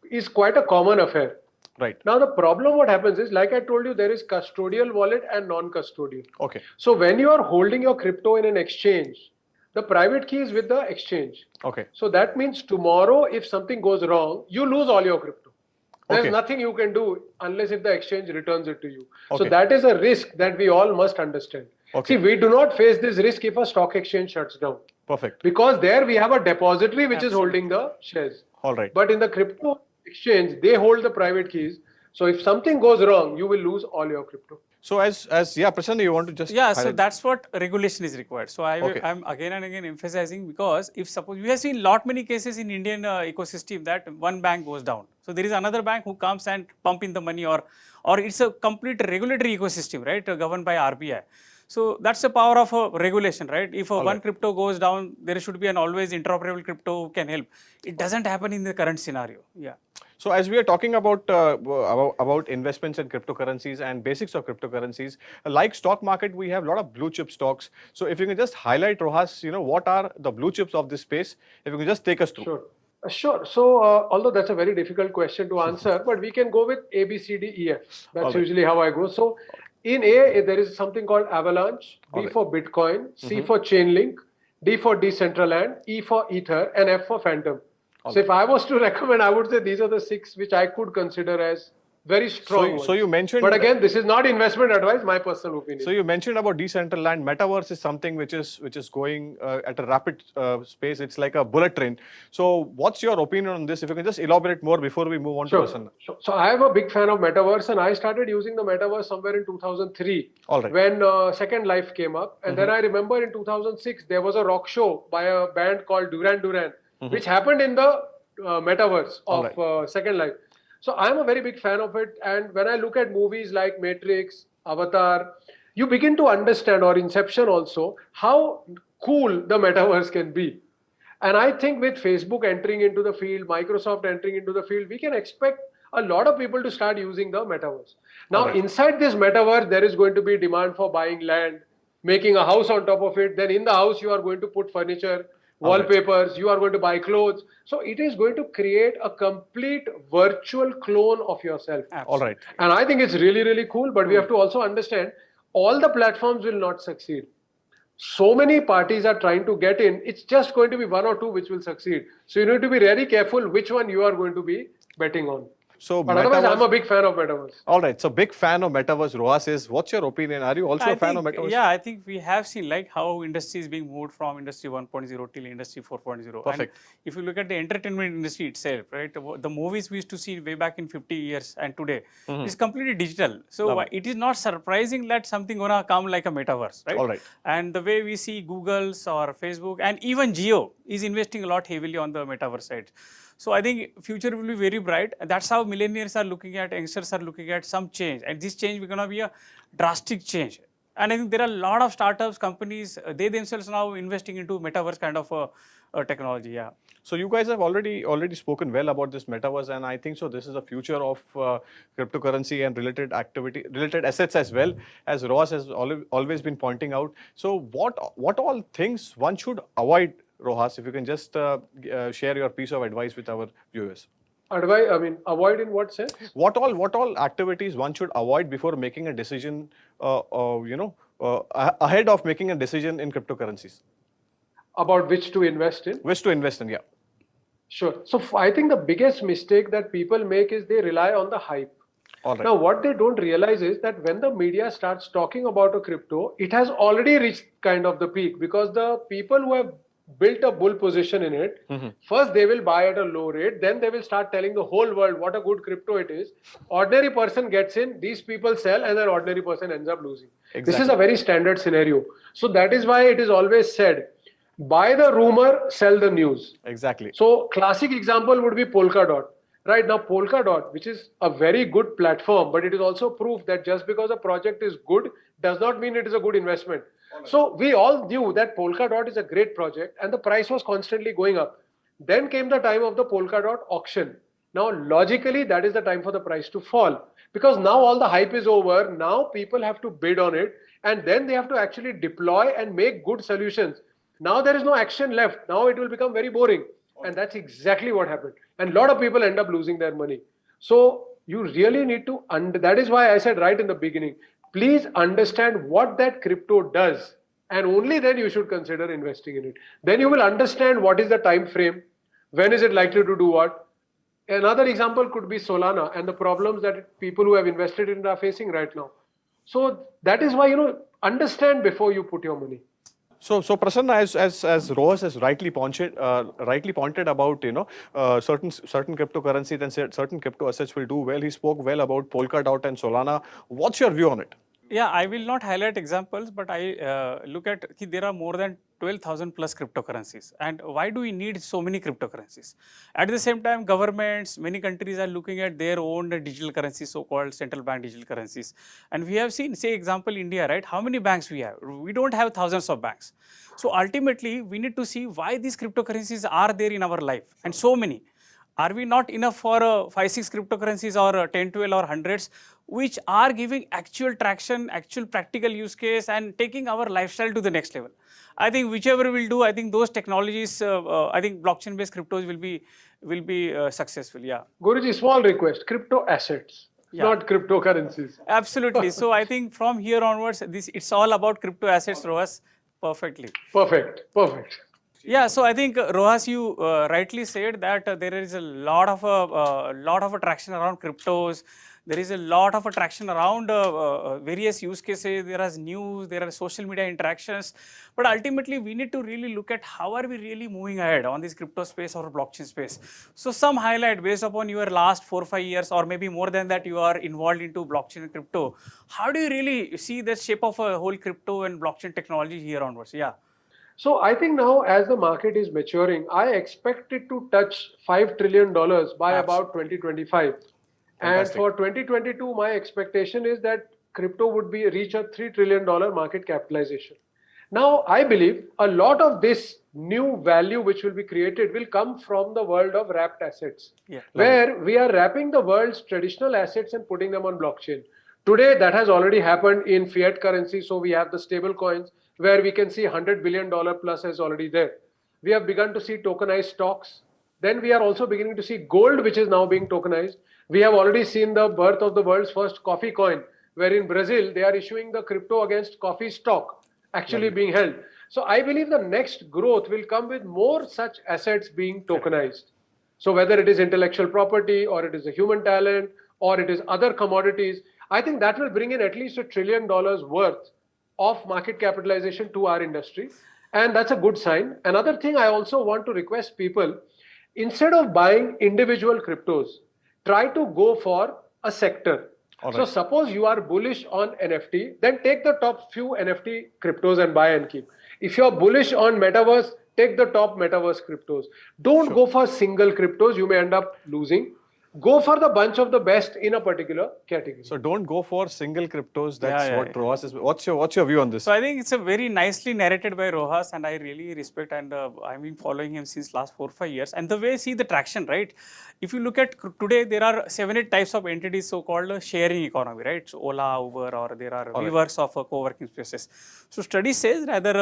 is quite a common affair. Right. Now, the problem what happens is, like I told you, there is custodial wallet and non-custodial. Okay. So when you are holding your crypto in an exchange, the private key is with the exchange. Okay. So that means tomorrow, if something goes wrong, you lose all your crypto. There's nothing you can do unless if the exchange returns it to you. Okay. So that is a risk that we all must understand. Okay. See, we do not face this risk if a stock exchange shuts down. Perfect. Because there we have a depository which is holding the shares. All right. But in the crypto exchange, they hold the private keys. So if something goes wrong, you will lose all your crypto. So Prasanna, you want to just so that's what regulation is required. So I'm again and again emphasizing, because if suppose we have seen many cases in Indian ecosystem that one bank goes down, so there is another bank who comes and pump in the money, or it's a complete regulatory ecosystem, right, governed by RBI. So that's the power of a regulation, right? If one crypto goes down, there should be an always interoperable crypto who can help. It doesn't happen in the current scenario. Yeah. So as we are talking about investments in cryptocurrencies and basics of cryptocurrencies, like stock market, we have a lot of blue chip stocks. So if you can just highlight, Rojas, what are the blue chips of this space? If you can just take us through. Sure. So although that's a very difficult question to answer, but we can go with A, B, C, D, E, F. That's usually how I go. So in A, there is something called Avalanche, B for Bitcoin, C for Chainlink, D for Decentraland, E for Ether, and F for Phantom. So if I was to recommend, I would say these are the 6 which I could consider as very strong ones. So you mentioned, but again, this is not investment advice, my personal opinion. So you mentioned about Decentraland. Metaverse is something which is going at a rapid pace. It's like a bullet train. So what's your opinion on this? If you can just elaborate more before we move on to Prasanna. Sure. So I am a big fan of Metaverse, and I started using the Metaverse somewhere in 2003 when Second Life came up. And then I remember in 2006, there was a rock show by a band called Duran Duran, which happened in the Metaverse of Second Life. So I'm a very big fan of it. And when I look at movies like Matrix, Avatar, you begin to understand, or Inception also, how cool the Metaverse can be. And I think with Facebook entering into the field, Microsoft entering into the field, we can expect a lot of people to start using the Metaverse. Now, inside this Metaverse, there is going to be demand for buying land, making a house on top of it. Then in the house, you are going to put furniture, wallpapers, you are going to buy clothes. So it is going to create a complete virtual clone of yourself. All right. And I think it's really, really cool. But we have to also understand all the platforms will not succeed. So many parties are trying to get in. It's just going to be 1 or 2 which will succeed. So you need to be very careful which one you are going to be betting on. So but otherwise, I'm a big fan of Metaverse. All right. So big fan of Metaverse. Roha says, what's your opinion? Are you also a fan of Metaverse? Yeah, I think we have seen like how industry is being moved from industry 1.0 till industry 4.0. Perfect. And if you look at the entertainment industry itself, right, the movies we used to see way back in 50 years and today is completely digital. So it is not surprising that something gonna come like a Metaverse, right? All right. And the way we see Google's or Facebook and even Jio is investing a lot heavily on the Metaverse side. So I think future will be very bright. That's how millennials are looking at, youngsters are looking at some change. And this change is going to be a drastic change. And I think there are a lot of startups, companies, they themselves now investing into metaverse kind of technology. Yeah. So you guys have already spoken well about this metaverse, and I think so. This is the future of cryptocurrency and related assets as well, as Ross has always been pointing out. So what all things one should avoid, Rohas? If you can just share your piece of advice with our viewers. Advice, I mean, avoid in what sense? What all activities one should avoid before making a decision, ahead of making a decision in cryptocurrencies? About which to invest in? Which to invest in, yeah. Sure. So I think the biggest mistake that people make is they rely on the hype. All right. Now, what they don't realize is that when the media starts talking about a crypto, it has already reached kind of the peak, because the people who have built a bull position in it, first they will buy at a low rate, then they will start telling the whole world what a good crypto it is. Ordinary person gets in, these people sell, and then ordinary person ends up losing. Exactly. This is a very standard scenario. So that is why it is always said, buy the rumor, sell the news. Exactly. So classic example would be Polkadot. Right now, Polkadot, which is a very good platform, but it is also proof that just because a project is good does not mean it is a good investment. So we all knew that Polkadot is a great project and the price was constantly going up. Then came the time of the Polkadot auction. Now, logically, that is the time for the price to fall, because now all the hype is over. Now people have to bid on it, and then they have to actually deploy and make good solutions. Now there is no action left. Now it will become very boring. And that's exactly what happened. And a lot of people end up losing their money. So you really need to, that is why I said right in the beginning, please understand what that crypto does. And only then you should consider investing in it. Then you will understand what is the time frame, when is it likely to do what. Another example could be Solana and the problems that people who have invested in it are facing right now. So that is why, understand before you put your money. So Prasanna, as Rohas has rightly pointed about certain cryptocurrencies and certain crypto assets will do well. He spoke well about Polkadot and Solana. What's your view on it? Yeah, I will not highlight examples, but I look at there are more than 12,000 plus cryptocurrencies. And why do we need so many cryptocurrencies? At the same time, governments, many countries are looking at their own digital currencies, so-called central bank digital currencies. And we have seen, say example, India, right? How many banks we have? We don't have thousands of banks. So ultimately, we need to see why these cryptocurrencies are there in our life, and so many. Are we not enough for 5-6 cryptocurrencies or 10, 12 or hundreds, which are giving actual traction, actual practical use case and taking our lifestyle to the next level? I think whichever will do, I think those technologies, I think blockchain-based cryptos will be successful. Yeah. Guruji, small request: crypto assets, not cryptocurrencies. Absolutely. So I think from here onwards, it's all about crypto assets, Rohas. Perfectly. Perfect. Yeah, so I think Rohas, you rightly said that there is a lot of attraction around cryptos. There is a lot of attraction around various use cases. There is news, there are social media interactions. But ultimately, we need to really look at how are we really moving ahead on this crypto space or blockchain space. So some highlight based upon your last 4 or 5 years, or maybe more than that, you are involved into blockchain and crypto. How do you really see the shape of a whole crypto and blockchain technology here onwards? Yeah. So I think now as the market is maturing, I expect it to touch $5 trillion by about 2025. And for 2022, my expectation is that crypto would reach a $3 trillion market capitalization. Now, I believe a lot of this new value which will be created will come from the world of wrapped assets, where we are wrapping the world's traditional assets and putting them on blockchain. Today, that has already happened in fiat currency. So we have the stable coins, where we can see $100 billion plus is already there. We have begun to see tokenized stocks. Then we are also beginning to see gold, which is now being tokenized. We have already seen the birth of the world's first coffee coin, where in Brazil, they are issuing the crypto against coffee stock actually being held. So I believe the next growth will come with more such assets being tokenized. So whether it is intellectual property, or it is a human talent, or it is other commodities, I think that will bring in at least $1 trillion worth of market capitalization to our industry. And that's a good sign. Another thing I also want to request people, instead of buying individual cryptos, try to go for a sector. Right. So suppose you are bullish on NFT, then take the top few NFT cryptos and buy and keep. If you are bullish on Metaverse, take the top Metaverse cryptos. Don't go for single cryptos, you may end up losing. go for the bunch of the best in a particular category. So don't go for single cryptos. That's what Rojas is. What's your view on this? So I think it's a very nicely narrated by Rojas, and I really respect, and I've been following him since last 4-5 years. And the way I see the traction, right? If you look at today, there are 7-8 types of entities, so-called sharing economy, right? So Ola, Uber, or there are WeWorks of co-working spaces. So study says rather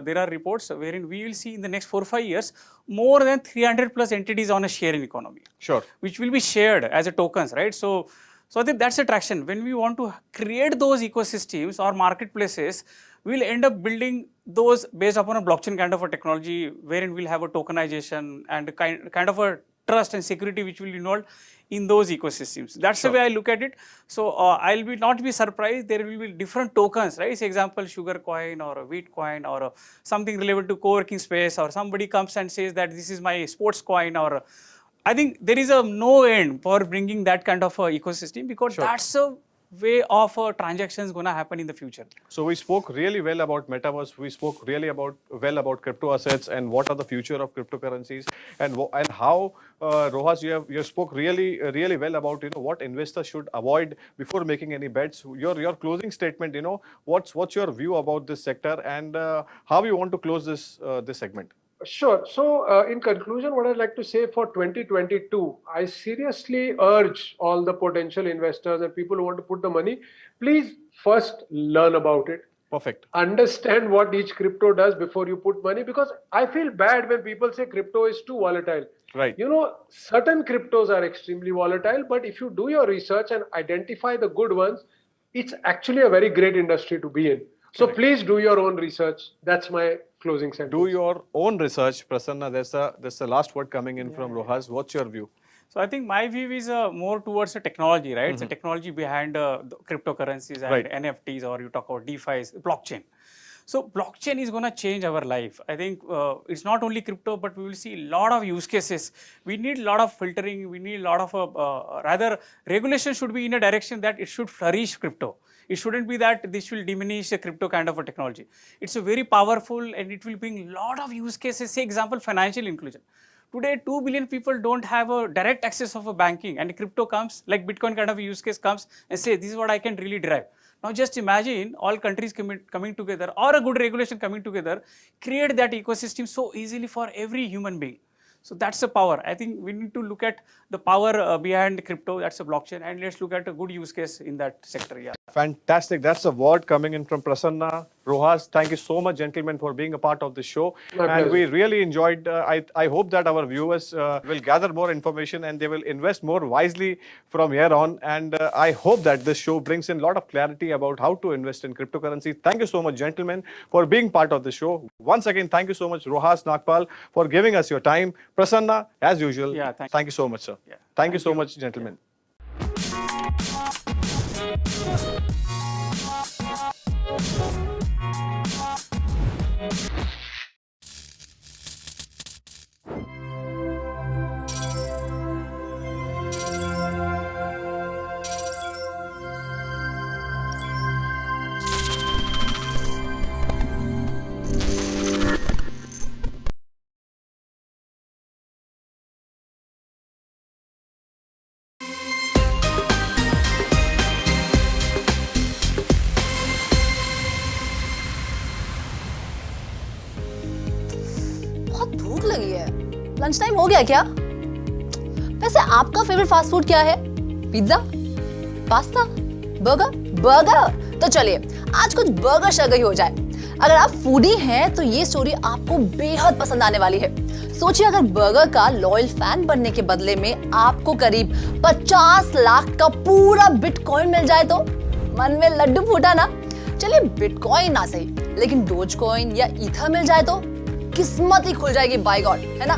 there are reports wherein we will see in the next 4-5 years more than 300 plus entities on a sharing economy. Sure. Which will be shared as a tokens, right? So I think that's a traction. When we want to create those ecosystems or marketplaces, we'll end up building those based upon a blockchain kind of a technology, wherein we'll have a tokenization and kind of a trust and security which will be involved in those ecosystems. That's the way I look at it. So I'll not be surprised. There will be different tokens, right? For example, sugar coin or a wheat coin or something related to co-working space, or somebody comes and says that this is my sports coin, or I think there is a no end for bringing that kind of a ecosystem, because that's a way of transactions going to happen in the future. So we spoke really well about Metaverse. We spoke really well about crypto assets and what are the future of cryptocurrencies, and how Rojas, you spoke really well about what investors should avoid before making any bets. Your closing statement, what's your view about this sector, and how you want to close this segment? Sure. So in conclusion, what I'd like to say for 2022, I seriously urge all the potential investors and people who want to put the money, please first learn about it. Perfect. Understand what each crypto does before you put money, because I feel bad when people say crypto is too volatile. Right. Certain cryptos are extremely volatile, but if you do your research and identify the good ones, it's actually a very great industry to be in. So please do your own research. That's my closing sentence. Do your own research, Prasanna. There's the last word coming in from Rojas. What's your view? So I think my view is more towards the technology, right? It's the technology behind the cryptocurrencies and NFTs, or you talk about DeFi, blockchain. So blockchain is going to change our life. I think it's not only crypto, but we will see a lot of use cases. We need a lot of filtering. We need a lot of, rather regulation should be in a direction that it should flourish crypto. It shouldn't be that this will diminish a crypto kind of a technology. It's a very powerful, and it will bring a lot of use cases. Say example, financial inclusion. Today, 2 billion people don't have a direct access of a banking, and crypto comes, like Bitcoin kind of a use case comes and say, this is what I can really derive. Now just imagine all countries coming together, or a good regulation coming together, create that ecosystem so easily for every human being. So that's the power. I think we need to look at the power behind crypto, that's a blockchain, and let's look at a good use case in that sector. Yeah. Fantastic. That's a word coming in from Prasanna. Rojas, thank you so much, gentlemen, for being a part of the show. And we really enjoyed. I hope that our viewers will gather more information and they will invest more wisely from here on. And I hope that this show brings in a lot of clarity about how to invest in cryptocurrency. Thank you so much, gentlemen, for being part of the show. Once again, thank you so much, Rojas Nagpal, for giving us your time. Prasanna, as usual, thank you so much, sir. Yeah. Thank you so much, gentlemen. भूख लगी है। Lunch time हो गया क्या? वैसे आपका favourite fast food क्या है? Pizza, pasta, burger? तो चलिए आज कुछ बर्गर शर्गर ही हो जाए। अगर आप फूडी हैं तो ये स्टोरी आपको बेहद पसंद आने वाली है। सोचिए अगर बर्गर का लॉयल फैन बनने के बदले में आपको करीब 50 लाख का पूरा बिटकॉइन मिल जाए तो मन में लड्डू फूटा ना? चलिए बिटकॉइन ना सही, लेकिन डोज कॉइन या ईथर मिल जाए तो किस्मत ही खुल जाएगी, बाय गॉड, है ना?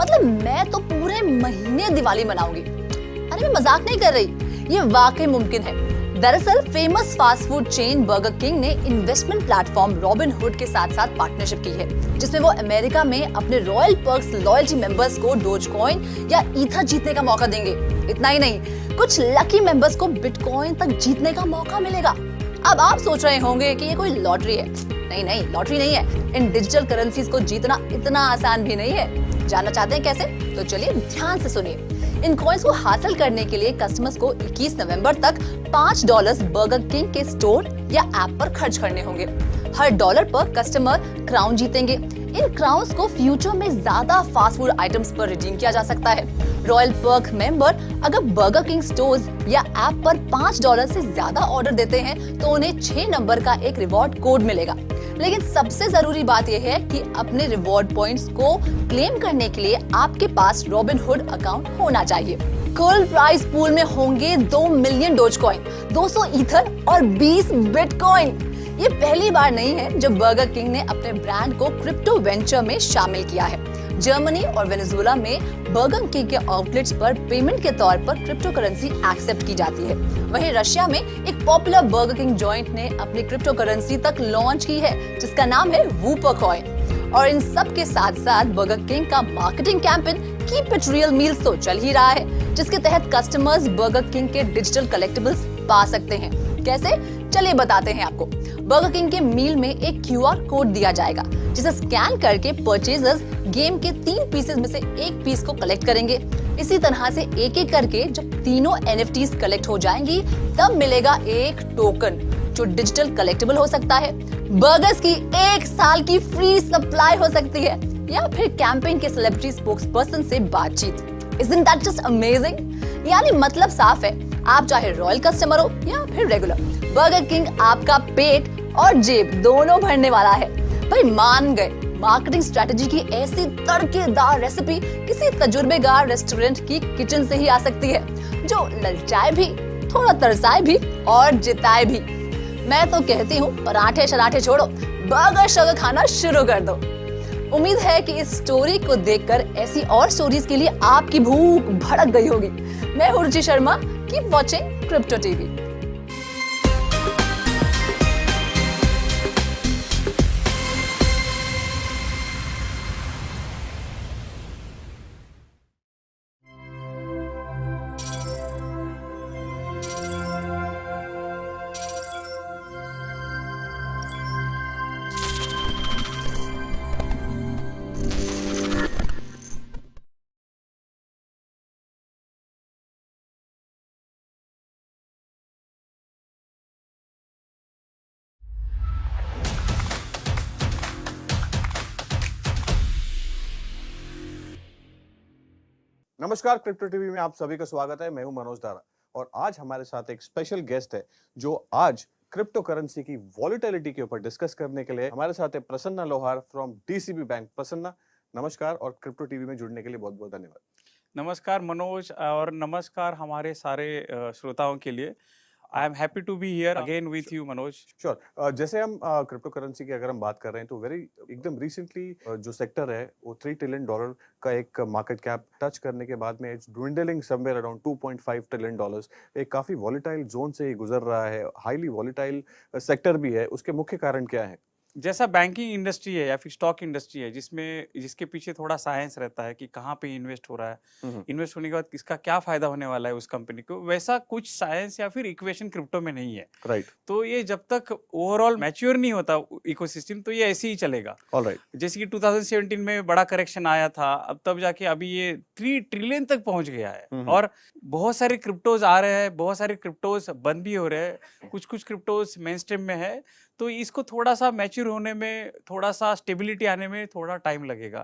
मतलब मैं तो पूरे महीने दिवाली मनाऊंगी। अरे मैं मजाक नहीं कर रही, ये वाकई मुमकिन है। दरअसल famous fast food chain burger king ने इन्वेस्टमेंट प्लेटफॉर्म रॉबिनहुड के साथ पार्टनरशिप की है, जिसमें वो अमेरिका में अपने रॉयल पर्क्स लॉयल्टी मेंबर्स को डोज कॉइन या ईथर जीतने का मौका देंगे। इतना ही नहीं, कुछ लकी मेंबर्स को बिटकॉइन तक जीतने का मौका मिलेगा। अब आप सोच रहे होंगे कि ये कोई लॉटरी है। नहीं, लॉटरी नहीं है। इन डिजिटल करेंसीज को जीतना इतना आसान भी नहीं है। जानना चाहते हैं कैसे? तो चलिए ध्यान से सुनिए। इन कॉइन्स को हासिल करने के लिए कस्टमर्स को 21 नवंबर तक $5 बर्गर किंग के स्टोर या ऐप पर खर्च करने होंगे। हर डॉलर पर कस्टमर क्राउन जीतेंगे। इन क्राउन्स को फ्यूचर में ज्यादा फास्ट फूड आइटम्स पर रिडीम किया जा सकता है। रॉयल पर्क मेंबर अगर बर्गर किंग स्टोर्स या ऐप पर $5 से ज्यादा ऑर्डर देते हैं तो उन्हें 6 नंबर का एक रिवॉर्ड कोड मिलेगा। लेकिन सबसे जरूरी बात यह है कि अपने रिवॉर्ड पॉइंट्स को क्लेम करने के लिए आपके पास रॉबिनहुड अकाउंट होना चाहिए। कुल प्राइस पूल में होंगे 2 मिलियन डोजकॉइन, 200 ईथर और 20 बिटकॉइन। ये पहली बार नहीं है जब बर्गर किंग ने अपने ब्रांड को क्रिप्टो वेंचर में शामिल किया है। जर्मनी और वेनेजुएला में बर्गर किंग के आउटलेट्स पर पेमेंट के तौर पर क्रिप्टो करेंसी एक्सेप्ट की जाती है। वहीं रशिया में एक पॉपुलर बर्गर किंग जॉइंट ने अपनी क्रिप्टो करेंसी तक लॉन्च की है जिसका नाम है वूपर कॉइन। और इन सब के साथ साथ बर्गर किंग का marketing campaign keep it real meals तो चल ही रहा है, जिसके तहत कस्टमर्स बर्गर किंग के डिजिटल कलेक्टिबल्स पा सकते हैं। कैसे? चलिए बताते हैं आपको। बर्गर किंग के मील में एक QR कोड दिया जाएगा जिसे स्कैन करके परचेजर्स गेम के 3 पीसेस में से एक पीस को कलेक्ट करेंगे। इसी तरह से एक एक करके जब तीनों NFTs कलेक्ट हो जाएंगी तब मिलेगा एक टोकन जो डिजिटल कलेक्टिबल हो सकता है। बर्गर्स की 1 साल की फ्री सप्लाई हो सकती है या फिर कैंपेन के सेलिब्रिटी स्पोक्सपर्सन से बातचीत। Isn't that just amazing? यानी मतलब साफ है, आप चाहे रॉयल कस्टमर हो या फिर रेगुलर, बर्गर किंग आपका पेट और जेब दोनों भरने वाला है। भाई मान गए, मार्केटिंग स्ट्रेटजी की ऐसी तड़केदार रेसिपी किसी तजुर्बेकार रेस्टोरेंट की किचन से ही आ सकती है जो ललचाए भी, थोड़ा तरसाए भी और जिताए भी। मैं तो कहती हूँ पराठे शराठे छोड़ो, बर्गर शर्गर खाना शुरू कर दो। उम्मीद है कि इस स्टोरी को देखकर ऐसी और स्टोरीज के लिए आपकी भूख भड़क गई होगी। मैं हूँ Ruchi Sharma, keep watching crypto TV. नमस्कार, क्रिप्टो टीवी में आप सभी का स्वागत है। मैं हूं मनोज दारा और आज हमारे साथ एक स्पेशल गेस्ट है जो आज क्रिप्टो करेंसी की वॉलेटिलिटी के ऊपर डिस्कस करने के लिए हमारे साथ है प्रसन्ना लोहार फ्रॉम DCB बैंक। प्रसन्ना, नमस्कार और क्रिप्टो टीवी में जुड़ने के लिए बहुत बहुत धन्यवाद। नमस्कार मनोज और नमस्कार हमारे सारे श्रोताओं के लिए। I am happy to be here again with you Manoj. Sure. जैसे हम क्रिप्टो करेंसी की अगर हम बात कर रहे हैं तो एकदम रिसेंटली जो सेक्टर है वो $3 ट्रिलियन का एक मार्केट कैप टच करने के बाद में it's dwindling somewhere around $2.5 trillion. एक काफी वॉलेटाइल जोन से ही गुजर रहा है, हाईली वॉलेटाइल सेक्टर भी है। उसके मुख्य कारण क्या है? जैसा बैंकिंग इंडस्ट्री है या फिर स्टॉक इंडस्ट्री है जिसके पीछे थोड़ा साइंस रहता है कि कहाँ पे इन्वेस्ट हो रहा है, इन्वेस्ट होने के बाद इसका क्या फायदा होने वाला है उस कंपनी को, वैसा कुछ साइंस या फिर इक्वेशन क्रिप्टो में नहीं है। राइट। तो ये जब तक ओवरऑल मैच्योर नहीं होता इकोसिस्टम तो ये ऐसे ही चलेगा। ऑलराइट। जैसे कि 2017 में बड़ा करेक्शन आया था, अब तब जाके अभी ये 3 ट्रिलियन तक पहुंच गया है और बहुत सारे क्रिप्टोज आ रहे हैं, बहुत सारे क्रिप्टोज बंद भी हो रहे हैं, कुछ क्रिप्टोज मेन स्ट्रीम में है। तो इसको थोड़ा सा मैच्योर होने में, थोड़ा सा स्टेबिलिटी आने में थोड़ा टाइम लगेगा।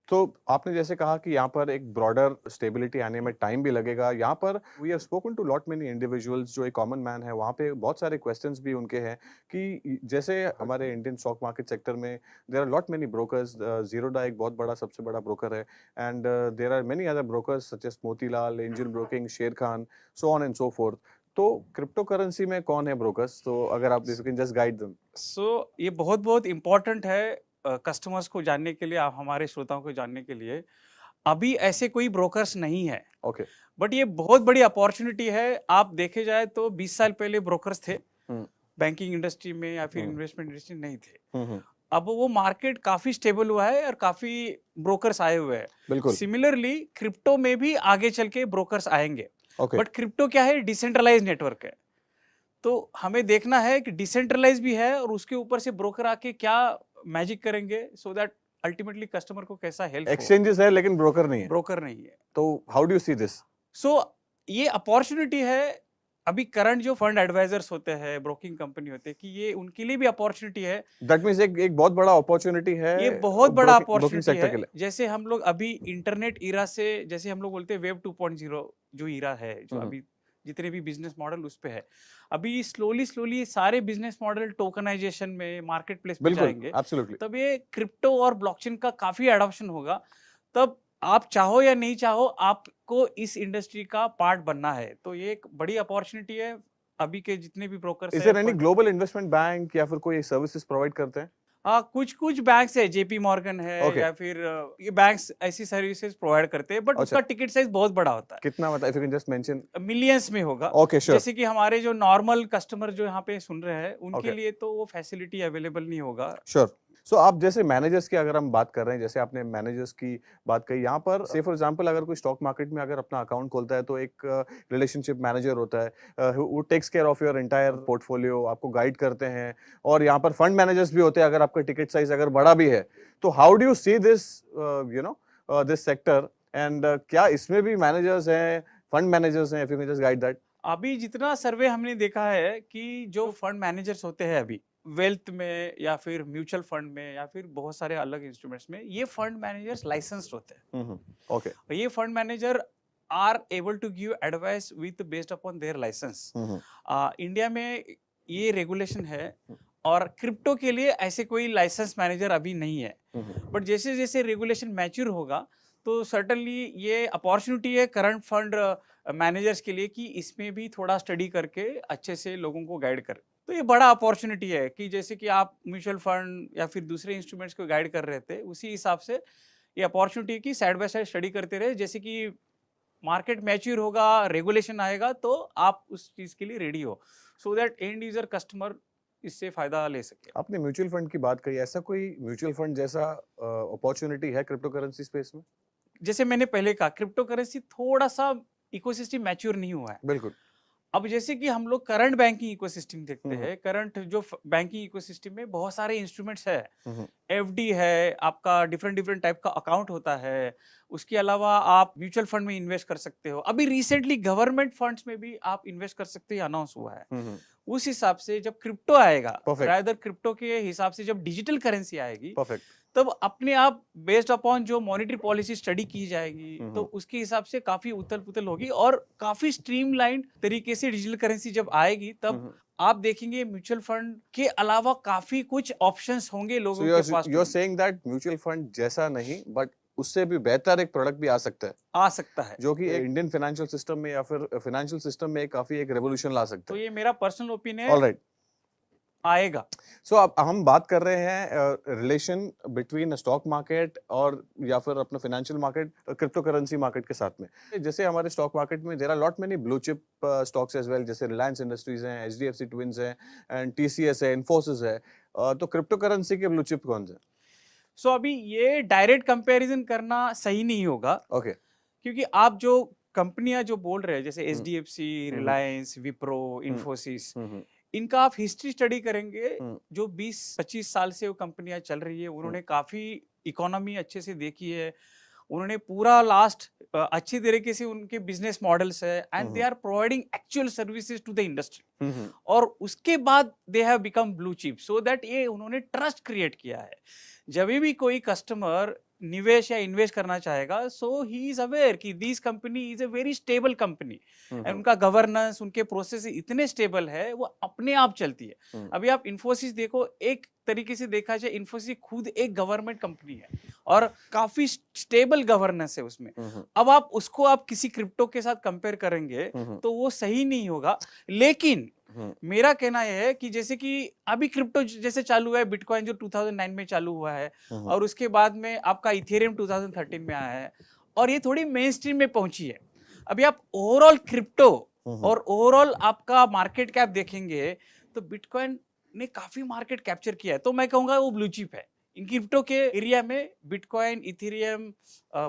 तो आपने जैसे कहा कि यहाँ पर एक ब्रॉडर स्टेबिलिटी आने में टाइम भी लगेगा। यहाँ पर we have spoken to lot many individuals, जो एक कॉमन मैन है वहाँ पे बहुत सारे क्वेश्चंस भी उनके हैं कि जैसे हमारे इंडियन स्टॉक मार्केट सेक्टर में there are lot many brokers. Zerodha एक बहुत बड़ा, सबसे बड़ा ब्रोकर है and there are many other brokers such as Motilal, Angel Broking, Sharekhan, so on and so forth. तो क्रिप्टो करेंसी में कौन है ब्रोकर्स? तो अगर आप जस्ट गाइड देम। सो ये बहुत इम्पोर्टेंट है कस्टमर्स को जानने के लिए, आप हमारे श्रोताओं को जानने के लिए। अभी ऐसे कोई ब्रोकर्स नहीं है। ओके। बट ये बहुत बड़ी अपॉर्चुनिटी है। आप देखे जाए तो 20 साल पहले ब्रोकर्स थे बैंकिंग इंडस्ट्री में या फिर इन्वेस्टमेंट इंडस्ट्री नहीं थे। अब वो मार्केट काफी स्टेबल हुआ है और काफी ब्रोकर्स आए हुए हैं। बिल्कुल। सिमिलरली क्रिप्टो में भी आगे चल के ब्रोकर्स आएंगे। Okay. बट क्रिप्टो क्या है? डिसेंट्रलाइज नेटवर्क है। तो हमें देखना है कि डिसेंट्रलाइज भी है और उसके ऊपर से ब्रोकर आके क्या मैजिक करेंगे सो दैट अल्टीमेटली कस्टमर को कैसा हेल्प। एक्सचेंजेस है लेकिन ब्रोकर नहीं है। ब्रोकर नहीं है। तो how do you see this? So ये अपॉर्चुनिटी है अभी करंट जो फंड एडवाइजर्स होते हैं, ब्रोकिंग कंपनी होते हैं, कि ये उनके लिए भी अपॉर्चुनिटी है। दैट मींस एक बहुत बड़ा अपॉर्चुनिटी है, ये बहुत बड़ा अपॉर्चुनिटी सेक्टर है के लिए। जैसे हम लोग अभी इंटरनेट इरा से, जैसे हम लोग बोलते हैं वेब 2.0 जो इरा है, जो अभी जितने भी बिजनेस मॉडल उस पे है, अभी स्लोली सारे बिजनेस मॉडल टोकनाइजेशन में, मार्केट प्लेस पे जाएंगे। एब्सोल्युटली। तब ये क्रिप्टो और ब्लॉकचेन का काफी एडॉप्शन होगा। तब आप चाहो या नहीं चाहो, आपको इस इंडस्ट्री का पार्ट बनना है। तो ये एक बड़ी अपॉर्चुनिटी है अभी के जितने भी ब्रोकर्स हैं। Is there any global investment bank या फिर कोई सर्विसेज प्रोवाइड करते हैं? कुछ बैंक्स है, जेपी मॉर्गन है, या फिर ये बैंक्स ऐसी सर्विसेज प्रोवाइड करते हैं, बट उसका टिकट साइज बहुत बड़ा होता है। कितना, मतलब if you can just mention? Millions में होगा। Okay, sure. जैसे कि हमारे जो नॉर्मल कस्टमर जो यहाँ पे सुन रहे हैं, उनके लिए तो वो फैसिलिटी अवेलेबल नहीं होगा। श्योर। सो आप जैसे मैनेजर्स की अगर हम बात कर रहे हैं, जैसे आपने मैनेजर्स की बात कही, यहाँ पर से फॉर एग्जांपल अगर कोई स्टॉक मार्केट में अगर अपना अकाउंट खोलता है तो एक रिलेशनशिप मैनेजर होता है, वो takes care of your entire portfolio, आपको गाइड करते हैं। और यहाँ पर फंड मैनेजर्स भी होते हैं अगर आपका टिकट साइज अगर बड़ा भी है। तो how do you see this this sector, and क्या इसमें भी मैनेजर्स हैं, फंड मैनेजर्स हैं? If you can just guide that. अभी जितना सर्वे हमने देखा है कि जो फंड मैनेजर्स होते हैं अभी वेल्थ में, या फिर म्यूचुअल फंड में, या फिर बहुत सारे अलग इंस्ट्रूमेंट्स में, ये फंड मैनेजर्स लाइसेंस्ड होते हैं। ओके। ये fund manager are able to give advice with based upon their license. India में ये रेगुलेशन है, और क्रिप्टो के लिए ऐसे कोई लाइसेंस मैनेजर अभी नहीं है। बट जैसे जैसे रेगुलेशन मैच्योर होगा तो सर्टनली ये अपॉर्चुनिटी है करंट फंड मैनेजर्स के लिए कि इसमें भी थोड़ा स्टडी करके अच्छे से लोगों को गाइड कर। तो ये बड़ा अपॉर्चुनिटी है कि जैसे कि आप म्यूचुअल फंड या फिर दूसरे इंस्ट्रूमेंट्स को गाइड कर रहे थे, उसी हिसाब से ये अपॉर्चुनिटी है कि साइड बाय साइड स्टडी करते रहे। जैसे कि मार्केट मैच्योर होगा, रेगुलेशन आएगा, तो आप उस चीज के लिए रेडी हो, so that and user customer इससे फायदा ले सके। आपने म्यूचुअल फंड की बात कही, ऐसा कोई म्यूचुअल फंड जैसा अपॉर्चुनिटी है क्रिप्टो करेंसी स्पेस में? जैसे मैंने पहले कहा, क्रिप्टो करेंसी थोड़ा सा इकोसिस्टम मैच्योर नहीं हुआ है। बिल्कुल। अब जैसे कि हम लोग करंट बैंकिंग इकोसिस्टम देखते हैं, करंट जो बैंकिंग इकोसिस्टम में बहुत सारे इंस्ट्रूमेंट्स है, एफडी है, आपका डिफरेंट टाइप का अकाउंट होता है, उसके अलावा आप म्यूचुअल फंड में इन्वेस्ट कर सकते हो। अभी रिसेंटली गवर्नमेंट फंड्स में भी आप इन्वेस्ट कर सकते हो, अनाउंस हुआ है। उस हिसाब से जब क्रिप्टो आएगा, रादर क्रिप्टो के हिसाब से जब डिजिटल करेंसी आएगी, तब अपने आप बेस्ड अपॉन जो मॉनेटरी पॉलिसी स्टडी की जाएगी, तो उसके हिसाब से काफी उथल पुथल होगी, और काफी स्ट्रीमलाइन तरीके से डिजिटल करेंसी जब आएगी, तब आप देखेंगे म्यूचुअल फंड के अलावा काफी कुछ ऑप्शंस होंगे लोगों के पास। You are saying that mutual fund जैसा नहीं, बट उससे भी बेहतर एक प्रोडक्ट भी आ सकता है, जो कि इंडियन फाइनेंशियल सिस्टम में या फिर फाइनेंशियल सिस्टम में काफी एक रेवोल्यूशन ला सकता है। तो ये मेरा पर्सनल ओपिनियन है। ऑलराइट, आएगा। सो अब हम बात कर रहे हैं रिलेशन बिटवीन स्टॉक मार्केट और या फिर अपना financial market crypto currency market के साथ में। जैसे हमारे स्टॉक मार्केट में there are lot many blue chip stocks as well, जैसे रिलायंस इंडस्ट्रीज हैं, एचडीएफसी ट्विंस हैं, एंड टीसीएस है, इन्फोसिस है। तो क्रिप्टो करेंसी के ब्लू चिप कौन से? सो अभी ये डायरेक्ट कंपैरिजन करना सही नहीं होगा। ओके। क्योंकि आप जो कंपनियां जो बोल रहे हैं, जैसे एचडीएफसी, रिलायंस, विप्रो, इन्फोसिस, इनका आप हिस्ट्री स्टडी करेंगे, जो 20-25 साल से वो कंपनियां चल रही है, उन्होंने काफी इकोनॉमी अच्छे से देखी है, उन्होंने पूरा लास्ट अच्छी तरीके से उनके बिजनेस मॉडल्स है, and they are providing actual services to the industry, और उसके बाद they have become blue chip, so that ये उन्होंने ट्रस्ट क्रिएट किया है। जब भी कोई कस्टमर निवेश या इन्वेस्ट करना चाहेगा, सो ही इज अवेयर कि this company is a very stable company, and उनका गवर्नेंस, उनके प्रोसेस इतने स्टेबल है, वो अपने आप चलती है। अभी आप इन्फोसिस देखो, एक तरीके से देखा जाए इन्फोसिस खुद एक गवर्नमेंट कंपनी है, और काफी स्टेबल गवर्नेंस है उसमें। अब आप उसको आप किसी क्रिप्टो के साथ कंपेयर करेंगे तो वो सही नहीं होगा। लेकिन मेरा कहना यह है कि जैसे कि अभी क्रिप्टो जैसे चालू है, बिटकॉइन जो 2009 में चालू हुआ है, और उसके बाद में आपका इथेरियम 2013 में आया है, और ये थोड़ी मेन स्ट्रीम में पहुंची है। अभी आप ओवरऑल क्रिप्टो और ओवरऑल आपका मार्केट कैप देखेंगे तो बिटकॉइन ने काफी मार्केट कैप्चर किया है, तो मैं कहूंगा वो ब्लू चिप है। इन क्रिप्टो के एरिया में बिटकॉइन, इथेरियम,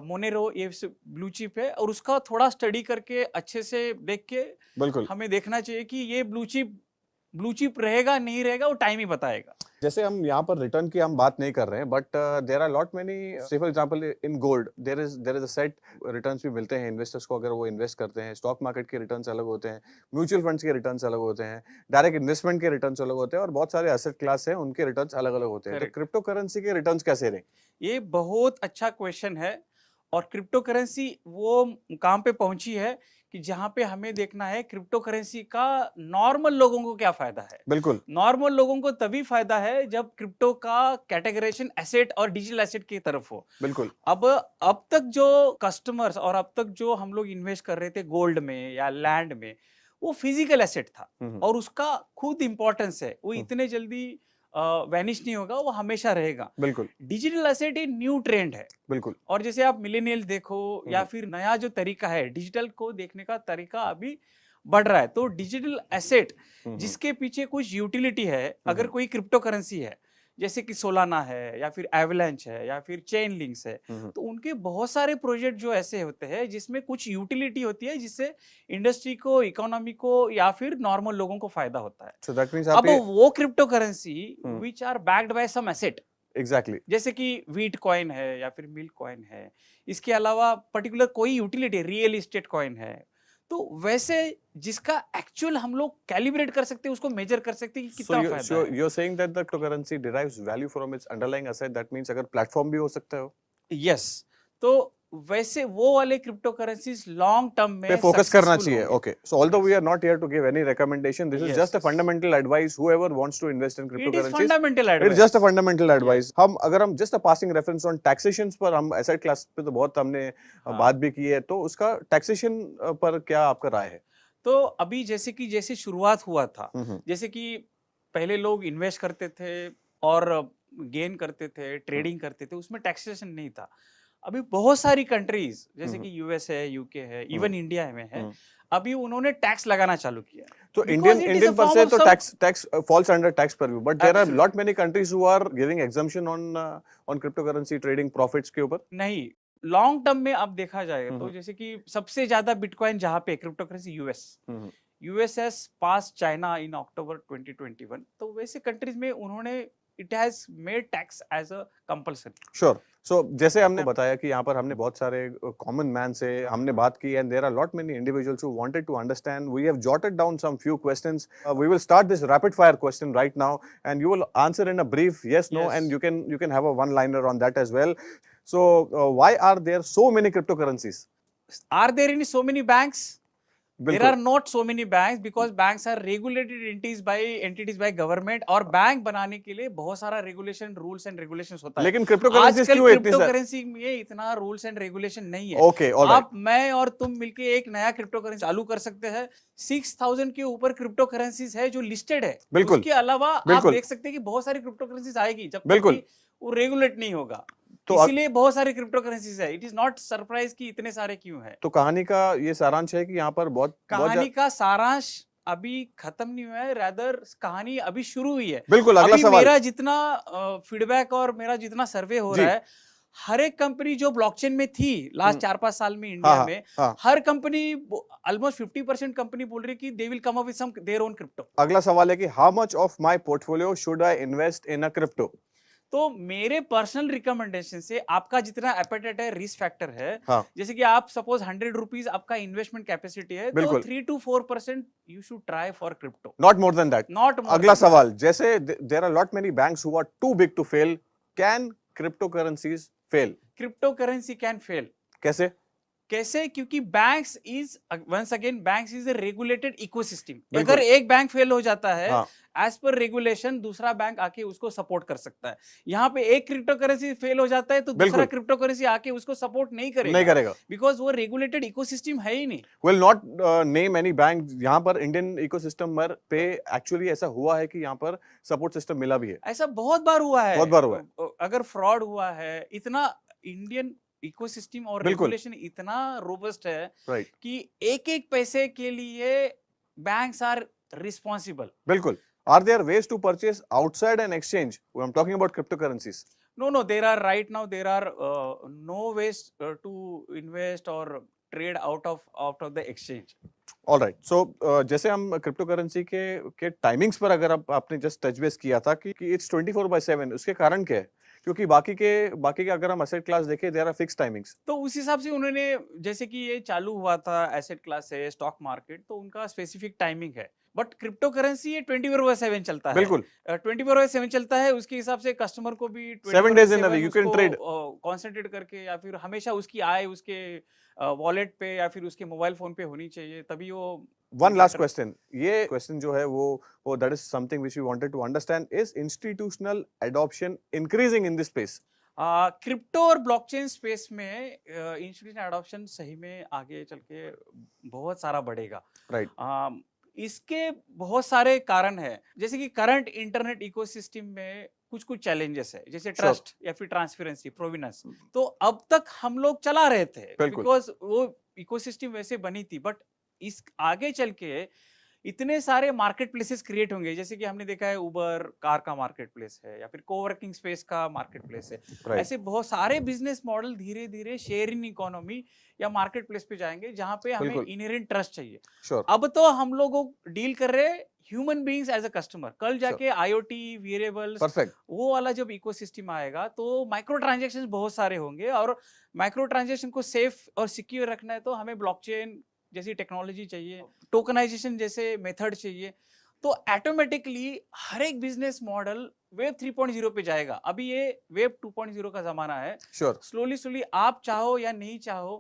मोनेरो, ये ब्लू चिप है, और उसका थोड़ा स्टडी करके अच्छे से देख के बिल्कुल हमें देखना चाहिए कि ये ब्लू चिप ब्लू चिप रहेगा नहीं रहेगा वो टाइम ही बताएगा। जैसे हम यहाँ पर रिटर्न की हम बात नहीं कर रहे हैं, but there are lot many, say for example in gold there is a set returns भी मिलते हैं इन्वेस्टर्स को अगर वो इन्वेस्ट करते हैं। स्टॉक मार्केट के रिटर्न्स अलग होते हैं, म्यूचुअल फंड्स के रिटर्न्स अलग होते हैं, डायरेक्ट इन्वेस्टमेंट के रिटर्न्स अलग होते हैं, और बहुत सारे एसेट क्लास हैं उनके रिटर्न्स अलग अलग होते हैं। तो क्रिप्टो करेंसी के रिटर्न्स कैसे रहें? ये बहुत अच्छा क्वेश्चन है, और क्रिप्टो करेंसी वो मुकाम पे पहुंची है कि जहां पे हमें देखना है क्रिप्टो करेंसी का नॉर्मल लोगों को क्या फायदा है। बिल्कुल, नॉर्मल लोगों को तभी फायदा है जब क्रिप्टो का कैटेगराइजेशन एसेट और डिजिटल एसेट की तरफ हो। बिल्कुल। अब तक जो कस्टमर्स और अब तक जो हम लोग इन्वेस्ट कर रहे थे गोल्ड में या लैंड में, वो फिजिकल एसेट था और उसका खुद इंपॉर्टेंस है, वो इतने जल्दी वैनिश नहीं होगा, वो हमेशा रहेगा। बिल्कुल डिजिटल एसेट एक न्यू ट्रेंड है। बिल्कुल। और जैसे आप मिलेनियल देखो या फिर नया जो तरीका है डिजिटल को देखने का तरीका अभी बढ़ रहा है, तो डिजिटल एसेट जिसके पीछे कुछ यूटिलिटी है, अगर कोई क्रिप्टो करेंसी है जैसे कि सोलाना है या फिर एवलांच है या फिर चेन लिंक्स है, तो उनके बहुत सारे प्रोजेक्ट जो ऐसे होते हैं जिसमें कुछ यूटिलिटी होती है जिससे इंडस्ट्री को, इकोनॉमी को या फिर नॉर्मल लोगों को फायदा होता है। So that means अब वो crypto currency which are backed by some asset, exactly, जैसे कि वीट कॉइन है या फिर मिल्क कॉइन है, इसके अलावा पर्टिकुलर कोई यूटिलिटी रियल एस्टेट कॉइन है, तो वैसे जिसका एक्चुअल हम लोग कैलिब्रेट कर सकते हैं, उसको मेजर कर सकते हैं कि कितना फायदा है। So you're saying that the cryptocurrency derives value from its underlying asset. That means अगर प्लेटफॉर्म भी हो सकता है, यस, तो वैसे वो वाले क्रिप्टो करेंसीज लॉन्ग टर्म में पे फोकस करना चाहिए। होंगे। Okay, so although we are not here to give any recommendation, this is just a fundamental advice, whoever wants to invest in It is cryptocurrencies, fundamental it advice. Is just a fundamental advice. हम अगर हम just a passing reference on taxations पर, हम asset class पे तो बहुत हमने बात भी की है, तो उसका टैक्सेशन पर क्या आपका राय है? तो अभी जैसे शुरुआत हुआ था, जैसे कि पहले लोग इन्वेस्ट करते थे और गेन करते थे, ट्रेडिंग करते थे, उसमें टैक्सेशन नहीं था। अभी बहुत सारी कंट्रीज जैसे कि यूएस है, यूके है, इवन इंडिया में है, अभी उन्होंने टैक्स लगाना चालू किया। तो इंडियन पर से तो tax falls under tax purview, but there are lot many countries who are giving exemption on cryptocurrency trading profits के ऊपर। नहीं, लॉन्ग टर्म में आप देखा जाएगा तो जैसे कि सबसे ज्यादा बिटकॉइन जहां पे cryptocurrency US has pass China in October 2021, तो वैसे कंट्रीज में उन्होंने it has made tax as a compulsory. Sure. So जैसे हमने बताया कि यहाँ पर हमने बहुत सारे कॉमन मैन से हमने बात की, and there are lot many individuals who wanted to understand. We have jotted down some few questions, we will start this rapid fire question right now, and you will answer in a brief yes no, and you can have a one liner on that as well. So why are there so many cryptocurrencies? Are there any so many banks? There are not so many banks because banks are regulated entities by government, और bank बनाने के लिए बहुत सारा regulation, rules and regulations होता है। लेकिन cryptocurrency क्यों क्रिप्टोकरेंसी में इतना रूल्स एंड रेगुलेशन नहीं है। ओके, आप, मैं और तुम मिलके एक नया क्रिप्टोकरेंसी चालू कर सकते हैं। 6000 के ऊपर क्रिप्टोकरेंसीज है जो लिस्टेड है। उसके अलावा आप देख सकते हैं कि बहुत सारी क्रिप्टोकरेंसीज आएगी जब तक कि वो रेगुलेट नहीं होगा, तो इसीलिए बहुत सारे क्रिप्टोकरेंसीज है। इट इज नॉट सरप्राइज कि इतने सारे क्यों है। तो कहानी का ये सारांश है कि यहाँ पर कहानी का सारांश अभी खत्म नहीं हुआ है, रादर कहानी अभी शुरू हुई है। बिल्कुल, अगला सवाल। मेरा जितना फीडबैक और मेरा जितना सर्वे हो रहा है, हर एक कंपनी जो ब्लॉकचेन में थी लास्ट 4-5 साल में इंडिया में, हर कंपनी ऑलमोस्ट 50% कंपनी बोल रही है कि they will come up with some their own crypto. अगला सवाल है कि how much of my portfolio should I invest in a crypto? तो मेरे पर्सनल रिकमेंडेशन से आपका जितना एपेटाइट है, रिस्क फैक्टर है, जैसे कि आप सपोज 100 रुपीज आपका इन्वेस्टमेंट कैपेसिटी है, तो 3 to 4% you should try for crypto, not more than that. अगला सवाल, जैसे there are lot many banks who are too big to fail, can cryptocurrencies fail? Cryptocurrency can fail. कैसे? क्योंकि banks is once again banks is a regulated ecosystem. अगर एक bank fail हो जाता है, एज पर रेगुलेशन दूसरा bank आके उसको सपोर्ट कर सकता है। यहाँ पे एक क्रिप्टोकरेंसी फेल हो जाता है तो दूसरा क्रिप्टोकरेंसी आके उसको सपोर्ट नहीं करेगा बिकॉज वो रेगुलेटेड इकोसिस्टम है ही नहीं। Will not name any bank. यहाँ पर इंडियन इकोसिस्टम पे एक्चुअली ऐसा हुआ है कि यहाँ पर सपोर्ट सिस्टम मिला भी है। ऐसा बहुत बार हुआ है, बहुत बार हुआ है। अगर फ्रॉड हुआ है, इतना इंडियन इकोसिस्टम और रेगुलेशन इतना रोबस्ट है कि एक पैसे के लिए बैंक्स आर रिस्पॉन्सिबल। बिल्कुल। Are there ways to purchase outside an exchange? I'm talking about cryptocurrencies. No, there are right now there are no ways to invest or trade out of the exchange. Alright, so जैसे हम crypto currency के timings पर अगर आपने just touch base किया था कि it's 24/7, उसके कारण क्या है? क्योंकि बाकी के अगर हम एसेट क्लास देखें, देयर आर फिक्स टाइमिंग्स। तो उस हिसाब से उन्होंने, जैसे कि ये चालू हुआ था एसेट क्लास है, स्टॉक मार्केट, तो उनका स्पेसिफिक टाइमिंग है। बट क्रिप्टो करेंसी ये 24/7 चलता है। बिल्कुल 24/7 चलता है। उसके हिसाब से कस्टमर को भी 7 days in a week you can trade, concentrate करके, या फिर हमेशा उसकी आय उसके वॉलेट पे या फिर उसके मोबाइल फोन पे होनी चाहिए, तभी वो। वन लास्ट क्वेश्चन, ये क्वेश्चन जो है वो that is something which we wanted to understand, is institutional adoption increasing in this space? Crypto और ब्लॉकचेन स्पेस में इंस्टीट्यूशनल एडॉप्शन सही में आगे चल के बहुत सारा बढ़ेगा। राइट। इसके बहुत सारे कारण हैं, जैसे कि करंट इंटरनेट इकोसिस्टम में कुछ चैलेंजेस है, जैसे ट्रस्ट या फिर ट्रांसपेरेंसी, प्रोविनेंस। तो अब तक हम लोग चला रहे थे बिकॉज वो इकोसिस्टम वैसे बनी थी, बट इस आगे चल के इतने सारे मार्केट प्लेसेस क्रिएट होंगे, जैसे कि हमने देखा है उबर कार का मार्केट प्लेस है या फिर कोवर्किंग स्पेस का मार्केट प्लेस है। ऐसे बहुत सारे बिजनेस मॉडल धीरे धीरे शेयर इन इकोनॉमी या मार्केट प्लेस पे जाएंगे, जहां पे हमें इनहेरेंट ट्रस्ट चाहिए। अब तो हम लोगों डील कर रहे हैं human beings as a customer. कल जाके आईओटी वेरिएबल्स वो वाला जब इकोसिस्टम आएगा तो माइक्रो ट्रांजैक्शंस बहुत सारे होंगे, और माइक्रो ट्रांजैक्शन को सेफ और सिक्योर रखना है तो हमें ब्लॉकचेन जैसी टेक्नोलॉजी चाहिए, टोकनाइजेशन जैसे मेथड चाहिए। तो ऑटोमेटिकली हर एक बिजनेस मॉडल वेब 3.0 पे जाएगा। अभी ये वेब 2.0 का जमाना है। स्लोली आप चाहो या नहीं चाहो,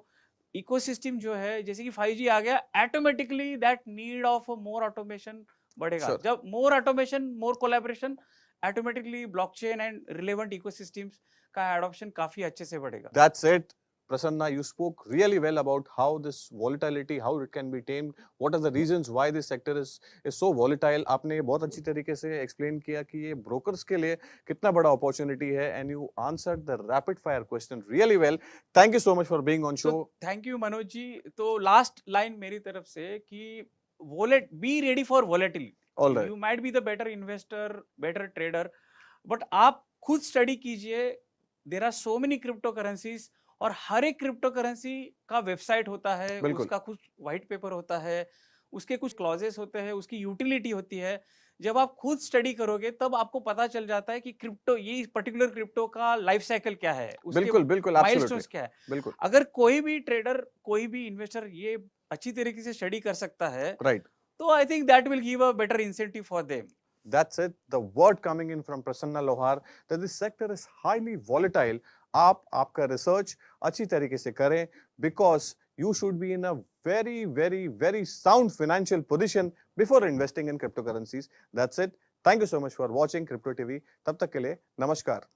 इकोसिस्टम जो है, जैसे कि 5G आ गया, automatically that need of more automation बढ़ेगा। जब more automation, more collaboration, automatically blockchain and relevant ecosystems का एडॉप्शन काफी अच्छे से बढ़ेगा। That's it. Prasanna, you spoke really well about how this volatility, how it can be tamed, what are the reasons why this sector is so volatile. आपने बहुत अच्छी तरीके से explain किया कि ये brokers के लिए कितना बड़ा opportunity है, and you answered the rapid fire question really well. Thank you so much for being on show. Thank you Manoj ji. तो last line मेरी तरफ से कि be ready for volatility. All right. You might be the better investor, better trader, but आप खुद study कीजिए। There are so many cryptocurrencies, और हर एक क्रिप्टो करेंसी का वेबसाइट होता है, उसका कुछ व्हाइट पेपर होता है, उसके कुछ क्लॉजेस होते हैं, उसकी यूटिलिटी होती है। जब आप खुद स्टडी करोगे तब आपको पता चल जाता है कि क्रिप्टो, ये पर्टिकुलर क्रिप्टो का लाइफ साइकिल क्या है, उसके माइलस्टोन्स क्या है। बिल्कुल। अगर कोई भी ट्रेडर, कोई भी इन्वेस्टर ये अच्छी तरीके से स्टडी कर सकता है, राइट, तो I think that will give a better incentive for them. That's it. The word coming in from Prasanna Lohar that this sector is highly volatile. आप आपका रिसर्च अच्छी तरीके से करें, because you should be in a very, very, very sound financial position before investing in cryptocurrencies. That's it. Thank you so much for watching Crypto TV. तब तक के लिए नमस्कार।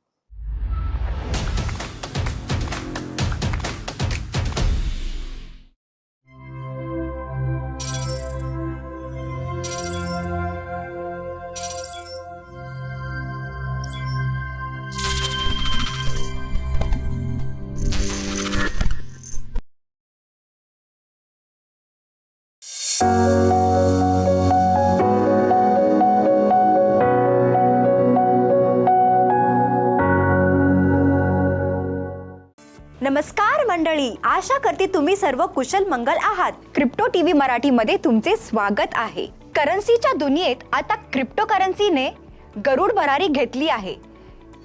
नमस्कार मंडळी, आशा करते तुम्ही सर्व कुशल मंगल आहात। क्रिप्टो टीव्ही मराठी मध्ये तुमचे स्वागत आहे। करन्सीच्या दुनियेत आता क्रिप्टो करन्सीने गरुड भरारी घेतली आहे।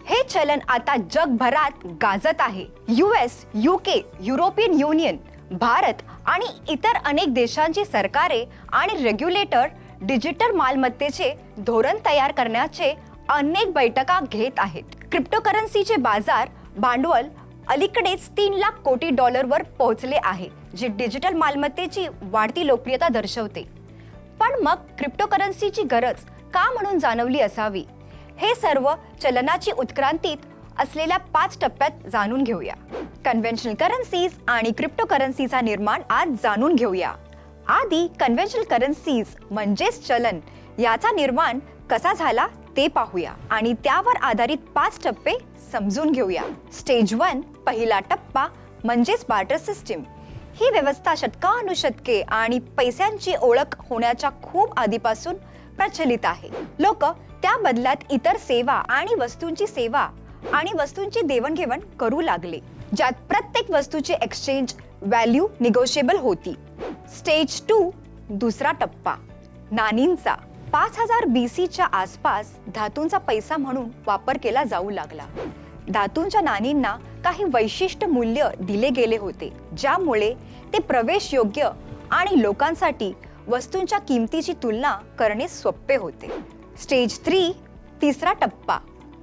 हे चलन आता जगभरात गाजत आहे। US, UK, European union, Bharat आणि इतर अनेक देशांची सरकारे आणि रेग्युलेटर डिजिटल मालमत्तेचे धोरण तयार करण्याचे अनेक बैठका घेत आहेत। क्रिप्टो करन्सीचे बाजार भांडवल अलीकडेच 3 लाख कोटी डॉलरवर पोहोचले आहे, जे डिजिटल मालमत्तेची वाढती लोकप्रियता दर्शवते। पण मग क्रिप्टो करन्सीची गरज का म्हणून जाणवली असावी, हे सर्व चलनाची उत्क्रांतीत असलेल्या 5 टप्प्यात जाणून घेऊया। कन्व्हेन्शनल करन्सीज आणि क्रिप्टो करन्सीचा निर्माण आज जाणून घेऊया। आधी कन्व्हेन्शनल करन्सीज म्हणजेच चलन याचा निर्माण कसा झाला ते पाहूया आणि त्यावर आधारित 5 टप्पे समजून घेऊया। स्टेज 1 पहिला टप्पा म्हणजेच बार्टर सिस्टीम। ही व्यवस्था शतकानुशतके आणि पैशांची ओळख होण्याच्या खूप आधीपासून प्रचलित आहे। लोक त्या बदल्यात इतर सेवा आणि वस्तूंची देवाणघेवाण करू लागले, ज्यात प्रत्येक वस्तूची एक्सचेंज व्हॅल्यू निगोशिएबल होती। स्टेज 2 दुसरा टप्पा नाणींचा 5000 BCच्या आसपास धातूंचा पैसा म्हणून वापर केला जाऊ लागला. धातूंच्या नाणींना काही वैशिष्ट्य मूल्य दिले गेले होते, ज्यामुळे ते प्रवेश योग्य आणि लोकांसाठी वस्तूंच्या किमतीची तुलना करणे सोपे होते. स्टेज 3 तिसरा टप्पा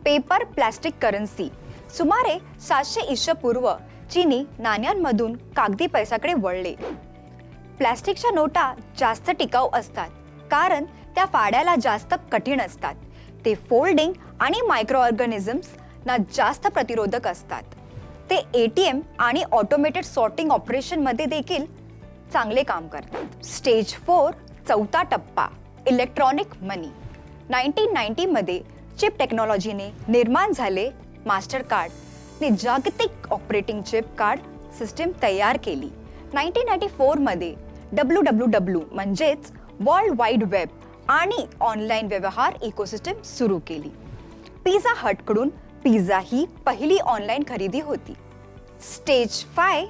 पेपर प्लास्टिक करन्सी. सुमारे 700 ईसपूर्व चीनी नाण्यांमधून कागदी पैशाकडे वळले. प्लास्टिकच्या नोटा जास्त टिकाऊ असतात कारण त्या फाडायला जास्त कठीण असतात. ते फोल्डिंग आणि मायक्रो ऑर्गॅनिझम्स ना जास्त प्रतिरोधक असतात. ते ATM आणि ऑटोमेटेड सॉर्टिंग ऑपरेशन मध्ये देखील चांगले काम करतात. स्टेज 4 चौथा टप्पा इलेक्ट्रॉनिक मनी. 1990 मध्ये चिप टेक्नॉलॉजीने निर्माण झाले. मास्टर कार्डने जागतिक ऑपरेटिंग चिप कार्ड सिस्टीम तयार केली. 1994 मध्ये WWW म्हणजेच वर्ल्ड वाईड वेब आणि ऑनलाईन व्यवहार इकोसिस्टीम सुरू केली. पिझ्झा हटकडून पिझ्झा ही पहिली ऑनलाईन खरेदी होती. स्टेज 5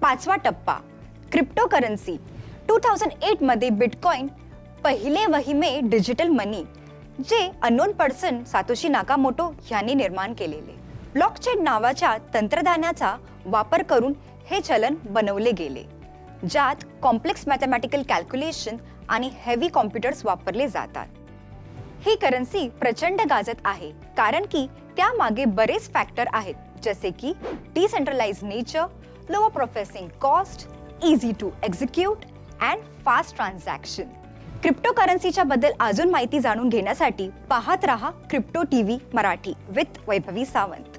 पाचवा टप्पा क्रिप्टो करन्सी. 2008 मध्ये बिटकॉइन पहिले वहिमे डिजिटल मनी जे अननोन पर्सन सातोशी नाकामोटो यांनी निर्माण केलेले. ब्लॉकचेन नावाच्या तंत्रज्ञानाचा वापर करून हे चलन बनवले गेले, ज्यात कॉम्प्लेक्स मॅथमॅटिकल कॅल्क्युलेशन आणि हेवी कॉम्प्युटर्स वापरले जातात. ही करन्सी प्रचंड गाजत आहे कारण की त्यामागे बरेच फॅक्टर आहेत, जसे की decentralised nature, lower processing cost, easy to execute and fast transaction. Crypto करन्सीच्या बद्दल अजून माहिती जाणून घेण्यासाठी पाहत रहा crypto TV Marathi with Vaibhavi Sawant.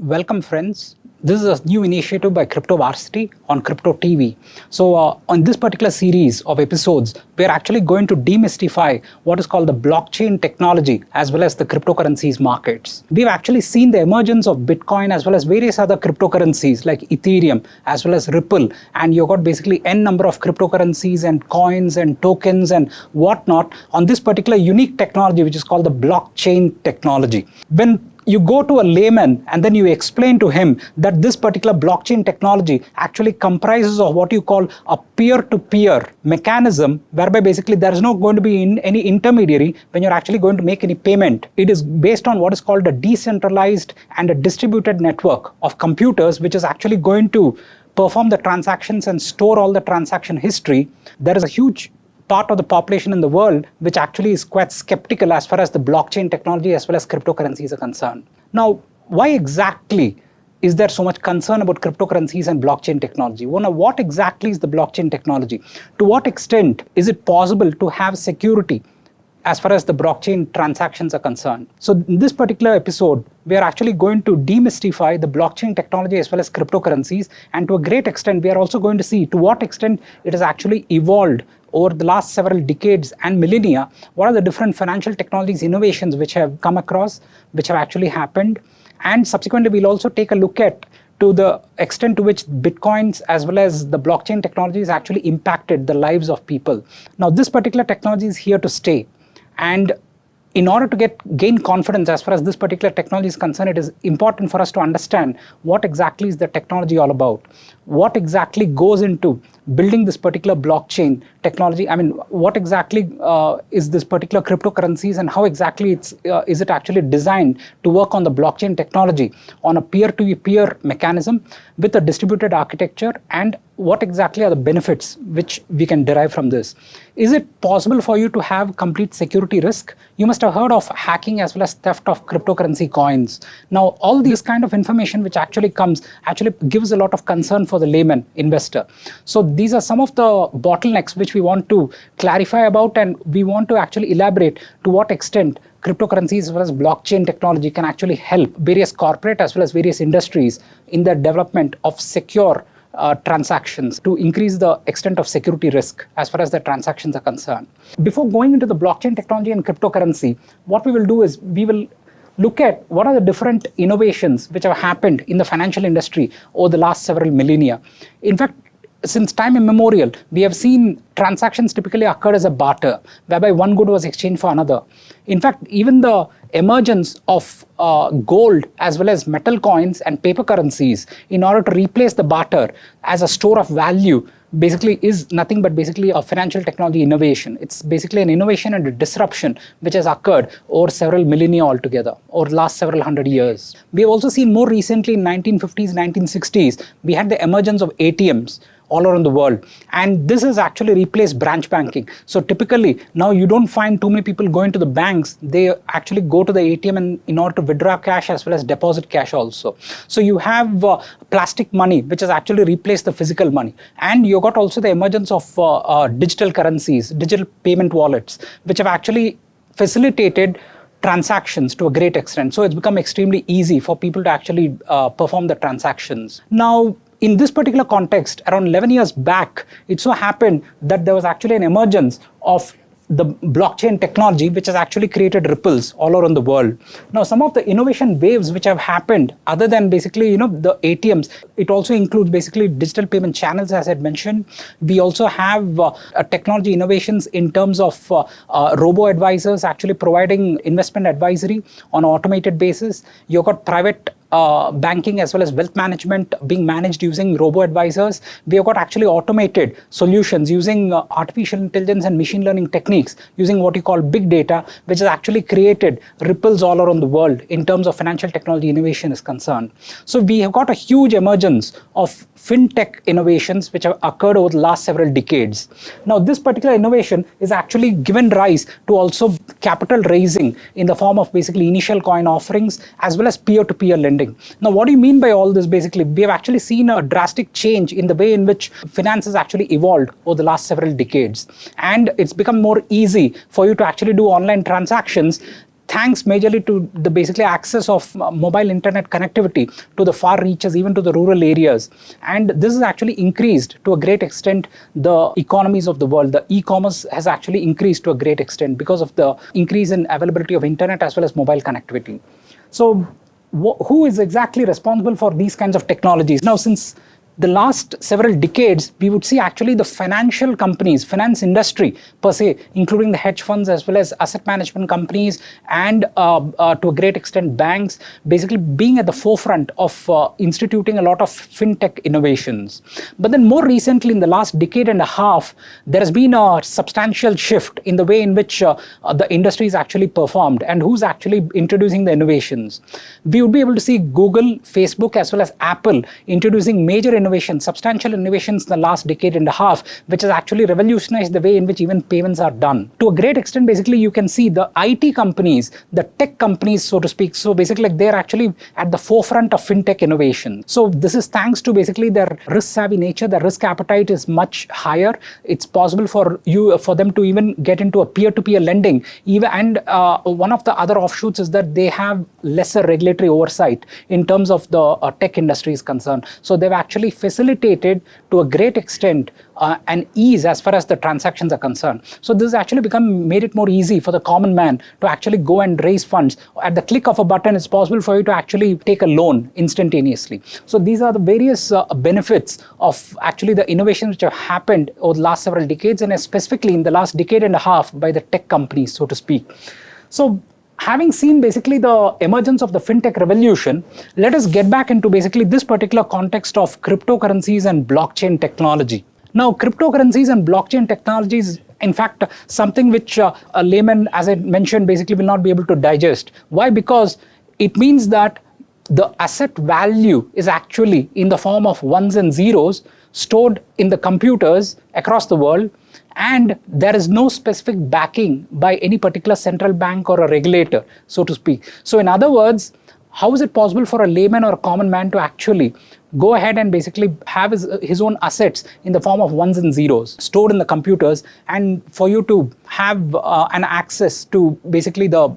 Welcome friends, this is a new initiative by Crypto Varsity on Crypto TV. So on this particular series of episodes, we are actually going to demystify what is called the blockchain technology as well as the cryptocurrencies markets. We've actually seen the emergence of Bitcoin as well as various other cryptocurrencies like Ethereum as well as Ripple, and you've got basically n number of cryptocurrencies and coins and tokens and whatnot on this particular unique technology which is called the blockchain technology. When you go to a layman and then you explain to him that this particular blockchain technology actually comprises of what you call a peer-to-peer mechanism, whereby basically there is not going to be any intermediary when you're actually going to make any payment. It is based on what is called a decentralized and a distributed network of computers, which is actually going to perform the transactions and store all the transaction history. There is a huge part of the population in the world which actually is quite skeptical as far as the blockchain technology as well as cryptocurrencies are concerned. Now, why exactly is there so much concern about cryptocurrencies and blockchain technology? Well, now, what exactly is the blockchain technology? To what extent is it possible to have security as far as the blockchain transactions are concerned? So in this particular episode, we are actually going to demystify the blockchain technology as well as cryptocurrencies, and to a great extent, we are also going to see to what extent it has actually evolved over the last several decades and millennia. What are the different financial technologies innovations which have come across, which have actually happened, and subsequently we'll also take a look at to the extent to which Bitcoins as well as the blockchain technology has actually impacted the lives of people. Now, this particular technology is here to stay, and in order to gain confidence as far as this particular technology is concerned, it is important for us to understand what exactly is the technology all about. What exactly goes into building this particular blockchain technology? I mean, what exactly is this particular cryptocurrencies, and how exactly is it actually designed to work on the blockchain technology on a peer-to-peer mechanism with a distributed architecture, and what exactly are the benefits which we can derive from this? Is it possible for you to have complete security risk? You must have heard of hacking as well as theft of cryptocurrency coins. Now, all these kind of information which actually gives a lot of concern for the layman investor. So these are some of the bottlenecks which which we want to clarify about, and we want to actually elaborate to what extent cryptocurrencies as well as blockchain technology can actually help various corporate as well as various industries in the development of secure transactions to increase the extent of security risk as far as the transactions are concerned. Before going into the blockchain technology and cryptocurrency, what we will do is we will look at what are the different innovations which have happened in the financial industry over the last several millennia. In fact, since time immemorial, we have seen transactions typically occur as a barter, whereby one good was exchanged for another. In fact, even the emergence of gold as well as metal coins and paper currencies in order to replace the barter as a store of value basically is nothing but basically a financial technology innovation. It's basically an innovation and a disruption which has occurred over several millennia altogether, over the last several hundred years. We have also seen more recently in 1950s, 1960s, we had the emergence of ATMs all around the world, and this has actually replaced branch banking. So typically now you don't find too many people going to the banks. They actually go to the ATM in order to withdraw cash as well as deposit cash also. So you have plastic money which has actually replaced the physical money, and you got also the emergence of digital currencies, digital payment wallets, which have actually facilitated transactions to a great extent. So it's become extremely easy for people to actually perform the transactions. Now, in this particular context, around 11 years back, it so happened that there was actually an emergence of the blockchain technology, which has actually created ripples all around the world. Now, some of the innovation waves which have happened, other than basically, the ATMs, it also includes basically digital payment channels, as I mentioned. We also have technology innovations in terms of robo-advisors actually providing investment advisory on an automated basis. You've got private banking as well as wealth management being managed using robo-advisors. We have got actually automated solutions using artificial intelligence and machine learning techniques using what you call big data, which has actually created ripples all around the world in terms of financial technology innovation is concerned. So we have got a huge emergence of fintech innovations which have occurred over the last several decades. Now, this particular innovation is actually given rise to also capital raising in the form of basically initial coin offerings as well as peer-to-peer lending. Now, what do you mean by all this? Basically, we have actually seen a drastic change in the way in which finance has actually evolved over the last several decades. And it's become more easy for you to actually do online transactions thanks majorly to the basically access of mobile internet connectivity to the far reaches, even to the rural areas. And this has actually increased to a great extent the economies of the world. The e-commerce has actually increased to a great extent because of the increase in availability of internet as well as mobile connectivity. So who is exactly responsible for these kinds of technologies? Now, since the last several decades, we would see actually the financial companies, finance industry per se, including the hedge funds as well as asset management companies and to a great extent banks, basically being at the forefront of instituting a lot of fintech innovations. But then more recently, in the last decade and a half, there has been a substantial shift in the way in which the industry is actually performed and who's actually introducing the innovations. We would be able to see Google, Facebook as well as Apple introducing major substantial innovations in the last decade and a half, which has actually revolutionized the way in which even payments are done. To a great extent, basically, you can see the IT companies, the tech companies, so to speak. So basically, they're actually at the forefront of fintech innovation. So this is thanks to basically their risk-savvy nature. Their risk appetite is much higher. It's possible for them to even get into a peer-to-peer lending. And one of the other offshoots is that they have lesser regulatory oversight in terms of the tech industry is concerned. So they've actually facilitated to a great extent an ease as far as the transactions are concerned. So this has actually made it more easy for the common man to actually go and raise funds. At the click of a button, it's possible for you to actually take a loan instantaneously. So these are the various benefits of actually the innovations which have happened over the last several decades, and specifically in the last decade and a half by the tech companies, so to speak. So having seen basically the emergence of the fintech revolution, let us get back into basically this particular context of cryptocurrencies and blockchain technology. Now, cryptocurrencies and blockchain technology is in fact something which a layman, as I mentioned, basically will not be able to digest. Why? Because it means that the asset value is actually in the form of ones and zeros stored in the computers across the world, and there is no specific backing by any particular central bank or a regulator, so to speak. So in other words, how is it possible for a layman or a common man to actually go ahead and basically have his own assets in the form of ones and zeros stored in the computers, and for you to have an access to basically the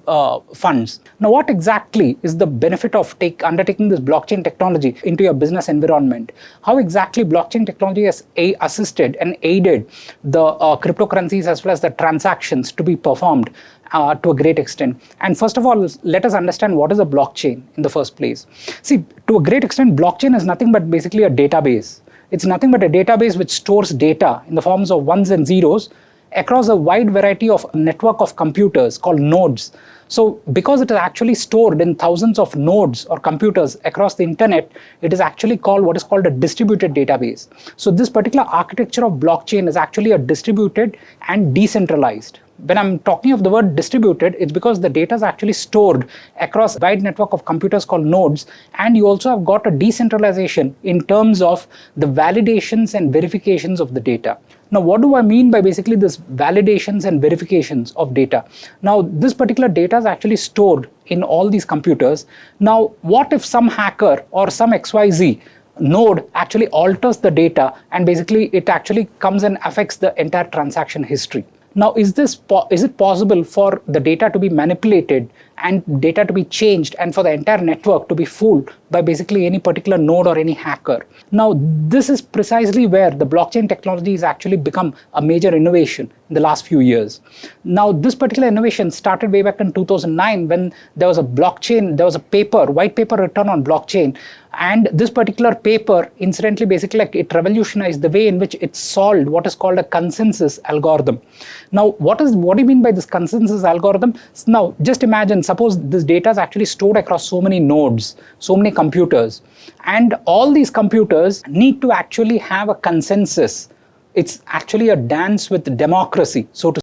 funds. Now, what exactly is the benefit of undertaking this blockchain technology into your business environment? How exactly blockchain technology has assisted and aided the cryptocurrencies as well as the transactions to be performed to a great extent? And first of all, let us understand what is a blockchain in the first place. See, to a great extent, blockchain is nothing but basically a database. It's nothing but a database which stores data in the forms of ones and zeros across a wide variety of network of computers called nodes. So because it is actually stored in thousands of nodes or computers across the internet, it is actually called what is called a distributed database. So this particular architecture of blockchain is actually a distributed and decentralized. When I'm talking of the word distributed, it's because the data is actually stored across a wide network of computers called nodes, and you also have got a decentralization in terms of the validations and verifications of the data. Now, what do I mean by basically this validations and verifications of data? Now, this particular data is actually stored in all these computers. Now, what if some hacker or some XYZ node actually alters the data and basically it actually comes and affects the entire transaction history? Now, is it possible for the data to be manipulated and data to be changed and for the entire network to be fooled by basically any particular node or any hacker? Now, this is precisely where the blockchain technology has actually become a major innovation in the last few years. Now, this particular innovation started way back in 2009 when there was a white paper written on blockchain. And this particular paper, incidentally, basically it revolutionized the way in which it solved what is called a consensus algorithm. Now, what do you mean by this consensus algorithm? Now, just imagine, suppose this data is actually stored across so many nodes, so many computers, and all these computers need to actually have a consensus. It's actually a dance with democracy, so to speak.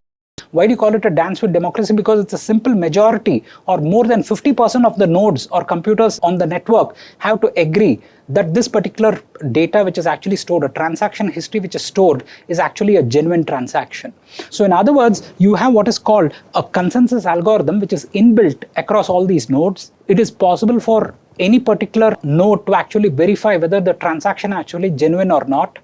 Why do you call it a dance with democracy? Because it's a simple majority, or more than 50% of the nodes or computers on the network have to agree that this particular data which is actually stored, a transaction history which is stored, is actually a genuine transaction. So in other words, you have what is called a consensus algorithm which is inbuilt across all these nodes. It is possible for any particular node to actually verify whether the transaction is actually genuine or not.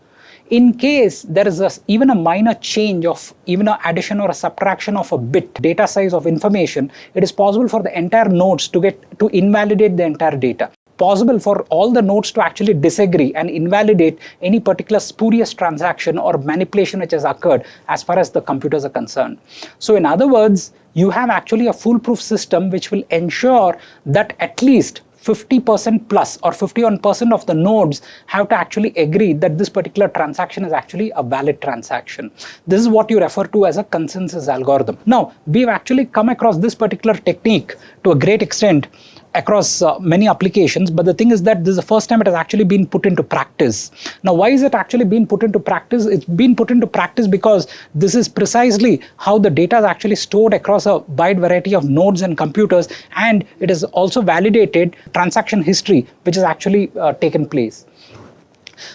In case there is even a minor change of even an addition or a subtraction of a bit data size of information, it is possible for the entire nodes to invalidate the entire data. Possible for all the nodes to actually disagree and invalidate any particular spurious transaction or manipulation which has occurred as far as the computers are concerned. So in other words, you have actually a foolproof system which will ensure that at least 50% plus or 51% of the nodes have to actually agree that this particular transaction is actually a valid transaction. This is what you refer to as a consensus algorithm. Now, we've actually come across this particular technique to a great extent across many applications, but the thing is that this is the first time it has actually been put into practice. Now, why is it actually been put into practice? It's been put into practice because this is precisely how the data is actually stored across a wide variety of nodes and computers, and it is also validated transaction history which has actually taken place.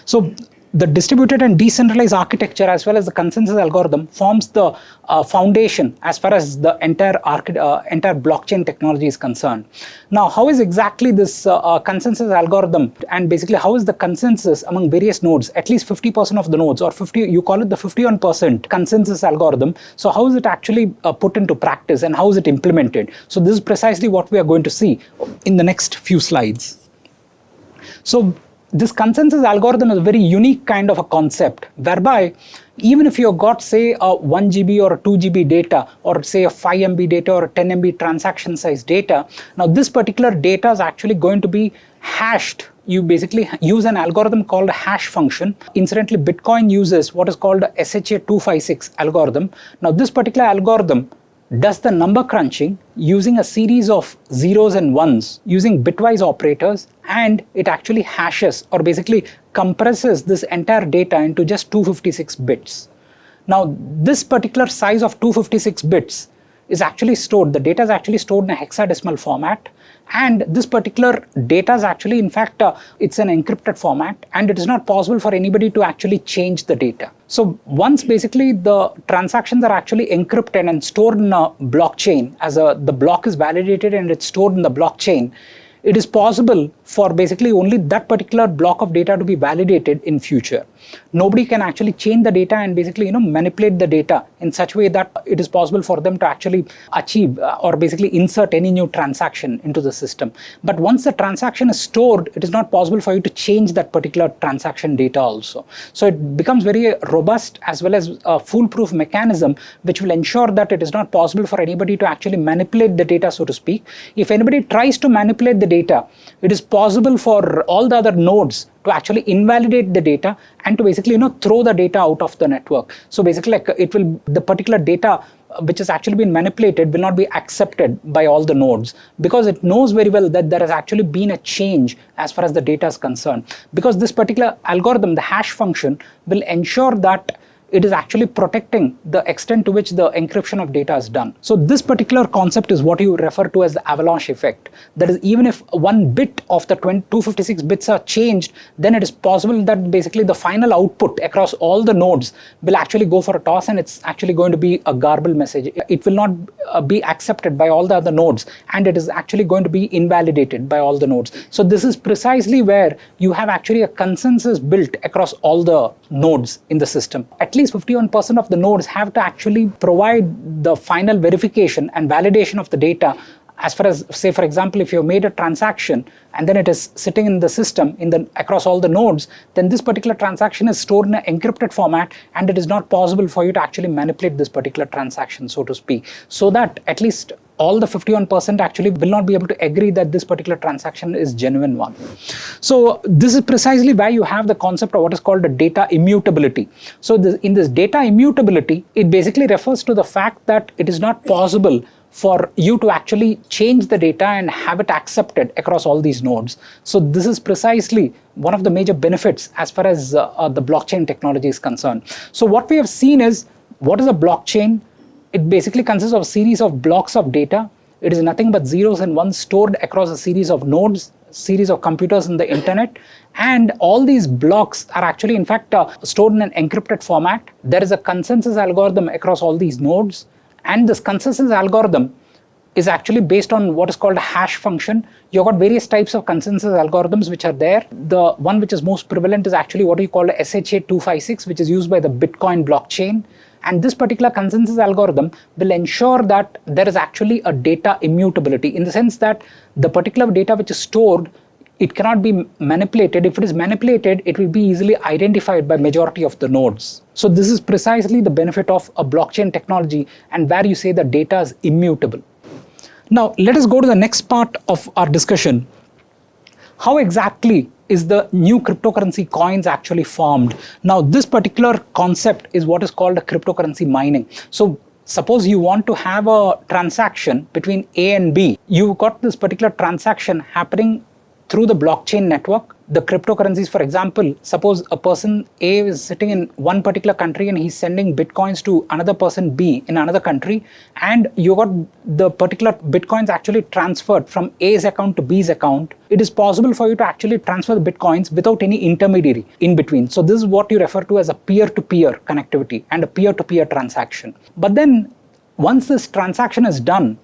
So the distributed and decentralized architecture as well as the consensus algorithm forms the foundation as far as the entire blockchain technology is concerned. Now, how is exactly this consensus algorithm, and basically how is the consensus among various nodes, at least 50% of the nodes, or 50, you call it the 51% consensus algorithm. So how is it actually put into practice and how is it implemented? So this is precisely what we are going to see in the next few slides. So this consensus algorithm is a very unique kind of a concept, whereby even if you've got, say, a 1 GB or a 2 GB data, or say a 5 MB data or a 10 MB transaction size data, now this particular data is actually going to be hashed. You basically use an algorithm called a hash function. Incidentally, Bitcoin uses what is called a SHA-256 algorithm. Now this particular algorithm does the number crunching using a series of zeros and ones using bitwise operators, and it actually hashes or basically compresses this entire data into just 256 bits. Now this particular size of 256 bits is actually stored, the data is actually stored in a hexadecimal format, and this particular data is actually, in fact, it's an encrypted format, and it is not possible for anybody to actually change the data. So once basically the transactions are actually encrypted and stored in a blockchain, as the block is validated and it's stored in the blockchain, it is possible for basically only that particular block of data to be validated in future. Nobody can actually change the data and basically manipulate the data in such a way that it is possible for them to actually achieve or basically insert any new transaction into the system. But once the transaction is stored, it is not possible for you to change that particular transaction data also. So it becomes very robust as well as a foolproof mechanism which will ensure that it is not possible for anybody to actually manipulate the data, so to speak. If anybody tries to manipulate the data, it is possible for all the other nodes to actually invalidate the data and to basically throw the data out of the network. So basically the particular data which has actually been manipulated will not be accepted by all the nodes, because it knows very well that there has actually been a change as far as the data is concerned, because this particular algorithm, the hash function, will ensure that it is actually protecting the extent to which the encryption of data is done. So this particular concept is what you refer to as the Avalanche Effect. That is, even if one bit of the 256 bits are changed, then it is possible that basically the final output across all the nodes will actually go for a toss, and it's actually going to be a garbled message. It will not be accepted by all the other nodes, and it is actually going to be invalidated by all the nodes. So this is precisely where you have actually a consensus built across all the nodes in the system. At least 51% of the nodes have to actually provide the final verification and validation of the data. As far as, say, for example, if you made a transaction and then it is sitting in the system across all the nodes, then this particular transaction is stored in an encrypted format, and it is not possible for you to actually manipulate this particular transaction, so to speak. So that at least all the 51% actually will not be able to agree that this particular transaction is genuine one. So this is precisely why you have the concept of what is called a data immutability. So in this data immutability, it basically refers to the fact that it is not possible for you to actually change the data and have it accepted across all these nodes. So this is precisely one of the major benefits as far as the blockchain technology is concerned. So what we have seen is, what is a blockchain? It basically consists of a series of blocks of data. It is nothing but zeros and ones stored across a series of nodes, series of computers in the internet, and all these blocks are actually in fact stored in an encrypted format. There is a consensus algorithm across all these nodes, and this consensus algorithm is actually based on what is called a hash function. You've got various types of consensus algorithms which are there. The one which is most prevalent is actually what we call a SHA-256, which is used by the Bitcoin blockchain. And this particular consensus algorithm will ensure that there is actually a data immutability, in the sense that the particular data which is stored, it cannot be manipulated. If it is manipulated, it will be easily identified by majority of the nodes. So this is precisely the benefit of a blockchain technology, and where you say the data is immutable. Now let us go to the next part of our discussion. How exactly is the new cryptocurrency coins actually formed? Now this particular concept is what is called a cryptocurrency mining. So suppose you want to have a transaction between A and B. You've got this particular transaction happening through the blockchain network. The cryptocurrencies, for example, suppose a person A is sitting in one particular country and he's sending bitcoins to another person B in another country, and you got the particular bitcoins actually transferred from A's account to B's account. It is possible for you to actually transfer the bitcoins without any intermediary in between. So this is what you refer to as a peer-to-peer connectivity and a peer-to-peer transaction. But then once this transaction is done,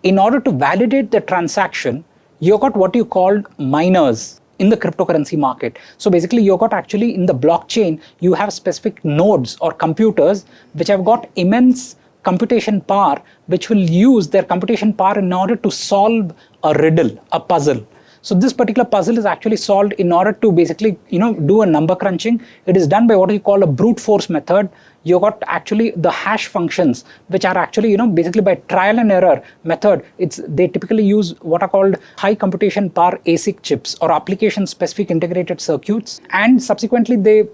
in order to validate the transaction, you got what you called miners in the cryptocurrency market. So basically you got actually in the blockchain, you have specific nodes or computers which have got immense computation power, which will use their computation power in order to solve a riddle, a puzzle. So this particular puzzle is actually solved in order to basically, do a number crunching. It is done by what you call a brute force method. You got actually the hash functions, which are actually, basically by trial and error method. They typically use what are called high computation power ASIC chips or application specific integrated circuits. And subsequently they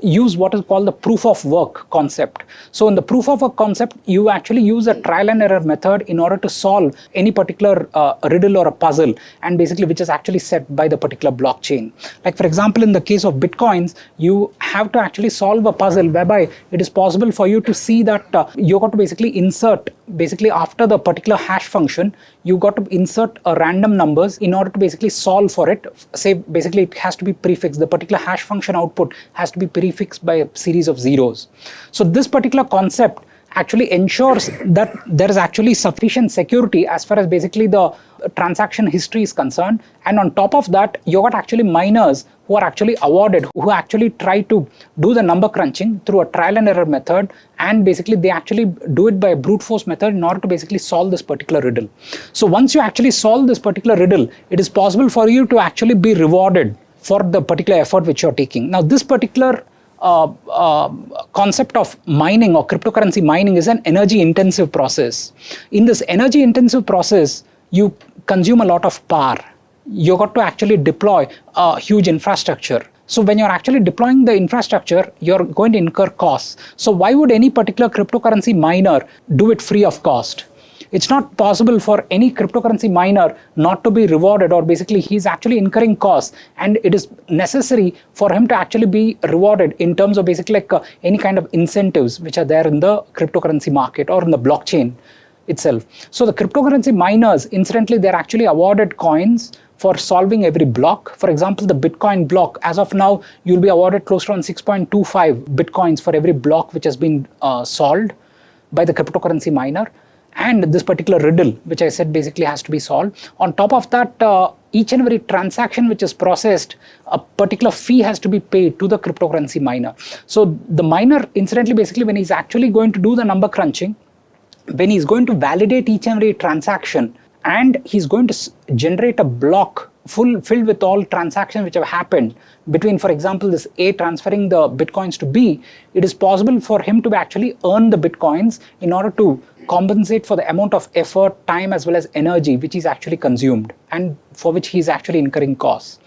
use what is called the proof of work concept. So in the proof of work concept, you actually use a trial and error method in order to solve any particular riddle or a puzzle, and basically which is actually set by the particular blockchain. Like for example, in the case of bitcoins, you have to actually solve a puzzle whereby it is possible for you to see that you got to basically insert, basically after the particular hash function, you got to insert a random numbers in order to basically solve for it. Say basically it has to be prefixed. The particular hash function output has to be prefixed by a series of zeros. So this particular concept actually ensures that there is actually sufficient security as far as basically the transaction history is concerned. And on top of that, you got actually miners who are actually awarded, who actually try to do the number crunching through a trial and error method, and basically they actually do it by a brute force method in order to basically solve this particular riddle. So once you actually solve this particular riddle, it is possible for you to actually be rewarded for the particular effort which you're taking. Now this particular concept of mining or cryptocurrency mining is an energy intensive process. In this energy intensive process, you consume a lot of power. You got to actually deploy a huge infrastructure. So when you're actually deploying the infrastructure, you're going to incur costs. So why would any particular cryptocurrency miner do it free of cost? It's not possible for any cryptocurrency miner not to be rewarded, or basically he's actually incurring costs, and it is necessary for him to actually be rewarded in terms of basically like any kind of incentives which are there in the cryptocurrency market or in the blockchain itself. So the cryptocurrency miners, incidentally, they're actually awarded coins for solving every block. For example, the Bitcoin block, as of now, you'll be awarded close to around 6.25 Bitcoins for every block which has been solved by the cryptocurrency miner. And this particular riddle, which I said basically has to be solved. On top of that, each and every transaction which is processed, a particular fee has to be paid to the cryptocurrency miner. So the miner, incidentally, basically when he's actually going to do the number crunching, when he's going to validate each and every transaction, and he's going to generate a block filled with all transactions which have happened between, for example, this A transferring the Bitcoins to B, it is possible for him to actually earn the Bitcoins in order to compensate for the amount of effort, time, as well as energy which is actually consumed and for which he is actually incurring costs.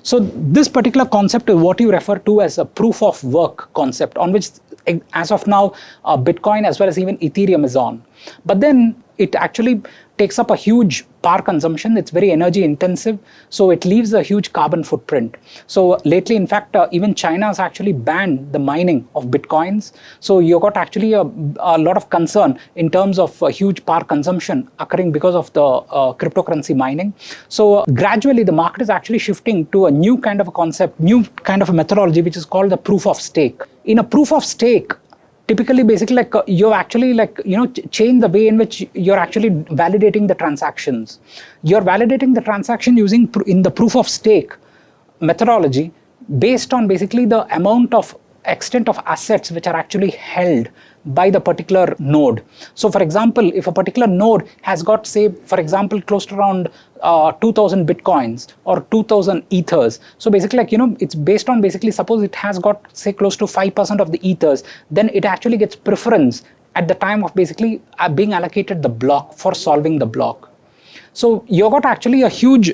So this particular concept is what you refer to as a proof of work concept, on which as of now Bitcoin as well as even Ethereum is on. But then it actually takes up a huge power consumption. It's very energy intensive, so it leaves a huge carbon footprint. So lately, in fact, even China has actually banned the mining of Bitcoins. So you got actually a lot of concern in terms of huge power consumption occurring because of the cryptocurrency mining. So gradually the market is actually shifting to a new kind of a concept, new kind of a methodology, which is called the proof of stake. In a proof of stake, typically, basically, like you actually change the way in which you're actually validating the transactions. You're validating the transaction using in the proof of stake methodology based on basically the amount of extent of assets which are actually held by the particular node. So for example, if a particular node has got, say, for example, close to around 2000 Bitcoins or 2000 Ethers. So basically, it's based on basically, suppose it has got, say, close to 5% of the Ethers, then it actually gets preference at the time of basically being allocated the block for solving the block. So you got actually a huge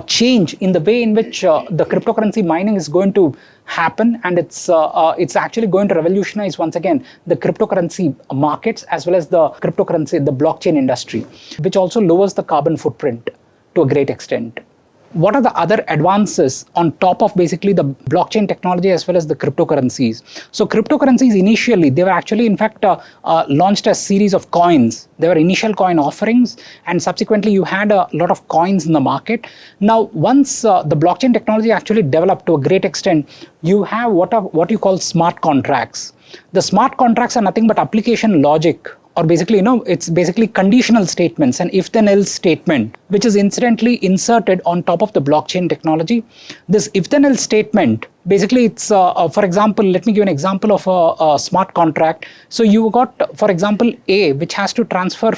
change in the way in which the cryptocurrency mining is going to happen, and it's actually going to revolutionize once again the cryptocurrency markets as well as the cryptocurrency, the blockchain industry, which also lowers the carbon footprint to a great extent. What are the other advances on top of basically the blockchain technology as well as the cryptocurrencies? So cryptocurrencies initially, they were actually in fact launched as series of coins. There were initial coin offerings, and subsequently you had a lot of coins in the market. Now once the blockchain technology actually developed to a great extent, you have what you call smart contracts. The smart contracts are nothing but application logic, or basically, it's basically conditional statements, an if then else statement, which is incidentally inserted on top of the blockchain technology. This if then else statement, basically it's, for example, let me give an example of a smart contract. So you got, for example, A, which has to transfer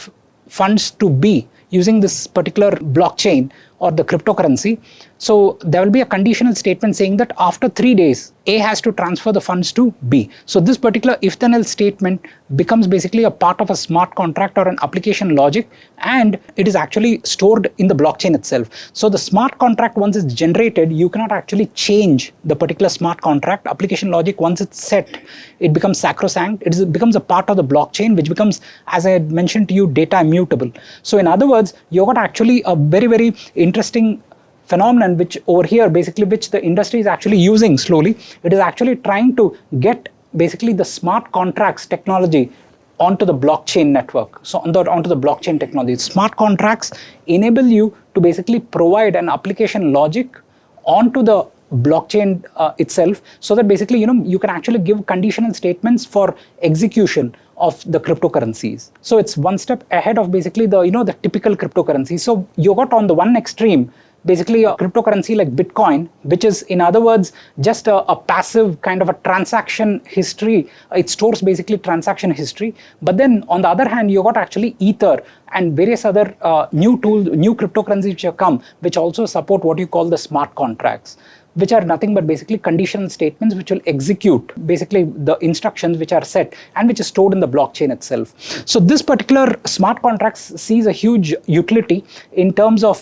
funds to B using this particular blockchain or the cryptocurrency. So there will be a conditional statement saying that after 3 days, A has to transfer the funds to B. So this particular if then else statement becomes basically a part of a smart contract or an application logic, and it is actually stored in the blockchain itself. So the smart contract, once it's generated, you cannot actually change the particular smart contract. Application logic, once it's set, it becomes sacrosanct. It becomes a part of the blockchain, which becomes, as I had mentioned to you, data immutable. So in other words, you got actually a very, very interesting phenomenon which over here basically which the industry is actually using slowly. It is actually trying to get basically the smart contracts technology onto the blockchain network. So onto the blockchain technology. Smart contracts enable you to basically provide an application logic onto the blockchain itself, so that basically you can actually give conditional statements for execution of the cryptocurrencies. So it's one step ahead of basically the the typical cryptocurrency. So you got on the one extreme basically a cryptocurrency like Bitcoin, which is in other words just a passive kind of a transaction history. It stores basically transaction history. But then on the other hand, you got actually Ether and various other new cryptocurrencies which have come, which also support what you call the smart contracts, which are nothing but basically conditional statements which will execute basically the instructions which are set and which is stored in the blockchain itself. So this particular smart contracts sees a huge utility in terms of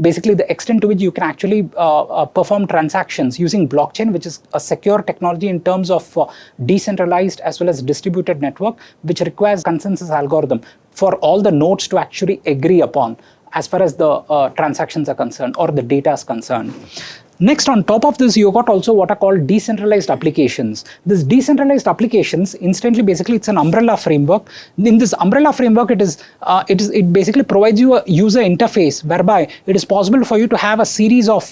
basically the extent to which you can actually perform transactions using blockchain, which is a secure technology in terms of decentralized as well as distributed network, which requires consensus algorithm for all the nodes to actually agree upon as far as the transactions are concerned or the data is concerned. Next, on top of this, you got also what are called decentralized applications. This decentralized applications, instantly, basically, it's an umbrella framework. In this umbrella framework, it basically provides you a user interface whereby it is possible for you to have a series of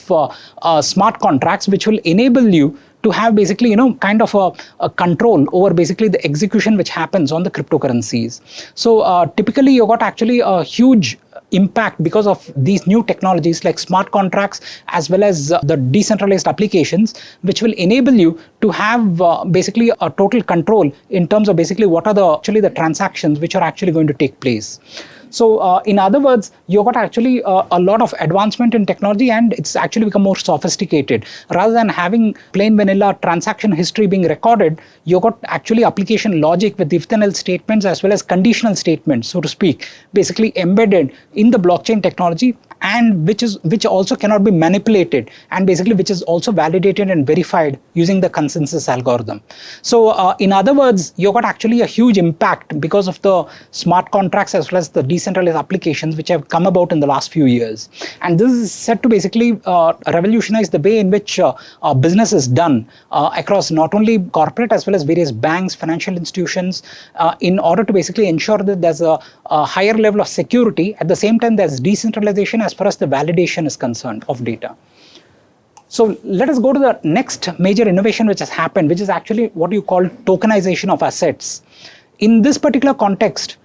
smart contracts which will enable you to have basically, kind of a control over basically the execution which happens on the cryptocurrencies. So typically, you got actually a huge impact because of these new technologies like smart contracts as well as the decentralized applications, which will enable you to have basically a total control in terms of basically what are the transactions which are actually going to take place. So in other words, you got actually a lot of advancement in technology, and it's actually become more sophisticated. Rather than having plain vanilla transaction history being recorded, you got actually application logic with if then else statements as well as conditional statements, so to speak, basically embedded in the blockchain technology, and which also cannot be manipulated, and basically which is also validated and verified using the consensus algorithm. So in other words, you got actually a huge impact because of the smart contracts as well as the decentralized applications which have come about in the last few years. And this is set to basically revolutionize the way in which business is done across not only corporate as well as various banks, financial institutions, in order to basically ensure that there's a higher level of security. At the same time, there's decentralization as far as the validation is concerned of data. So let us go to the next major innovation which has happened, which is actually what you call tokenization of assets. In this particular context,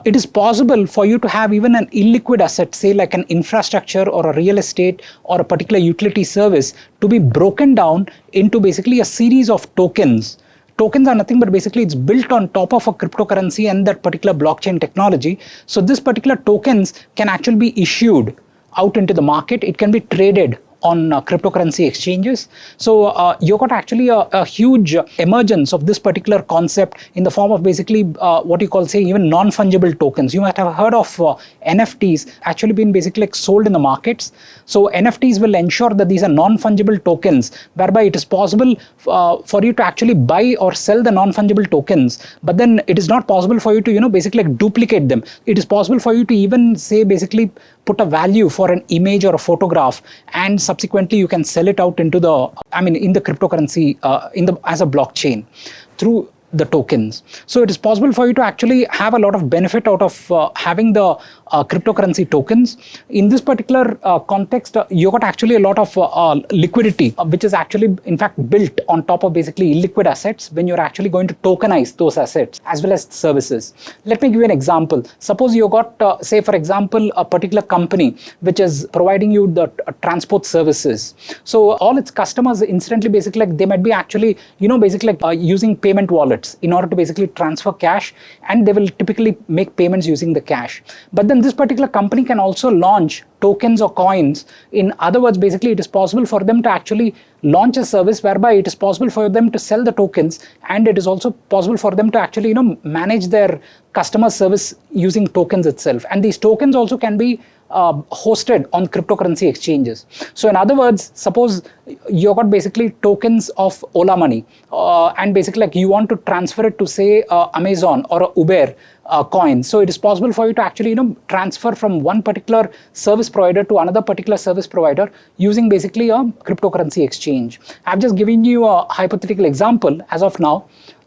it is possible for you to have even an illiquid asset, say like an infrastructure or a real estate or a particular utility service, to be broken down into basically a series of tokens. Tokens are nothing but basically it's built on top of a cryptocurrency and that particular blockchain technology. So this particular tokens can actually be issued out into the market. It can be traded on cryptocurrency exchanges. So you got actually a huge emergence of this particular concept in the form of basically what you call, say, even non-fungible tokens. You might have heard of NFTs actually being basically like sold in the markets. So NFTs will ensure that these are non-fungible tokens, whereby it is possible for you to actually buy or sell the non-fungible tokens, but then it is not possible for you to, basically like duplicate them. It is possible for you to even say basically put a value for an image or a photograph, and subsequently you can sell it out into the, in the cryptocurrency, as a blockchain through the tokens. So it is possible for you to actually have a lot of benefit out of having the cryptocurrency tokens. In this particular context, you got actually a lot of liquidity, which is actually in fact built on top of basically illiquid assets when you're actually going to tokenize those assets as well as services. Let me give you an example. Suppose you got, say for example, a particular company which is providing you the transport services. So all its customers instantly basically like they might be actually, basically like using payment wallets in order to basically transfer cash, and they will typically make payments using the cash. But then this particular company can also launch tokens or coins. In other words, basically it is possible for them to actually launch a service whereby it is possible for them to sell the tokens, and it is also possible for them to actually manage their customer service using tokens itself. And these tokens also can be hosted on cryptocurrency exchanges. So in other words, suppose you got basically tokens of Ola Money, and basically like you want to transfer it to say Amazon or Uber coin. So it is possible for you to actually transfer from one particular service provider to another particular service provider using basically a cryptocurrency exchange. I've just given you a hypothetical example as of now,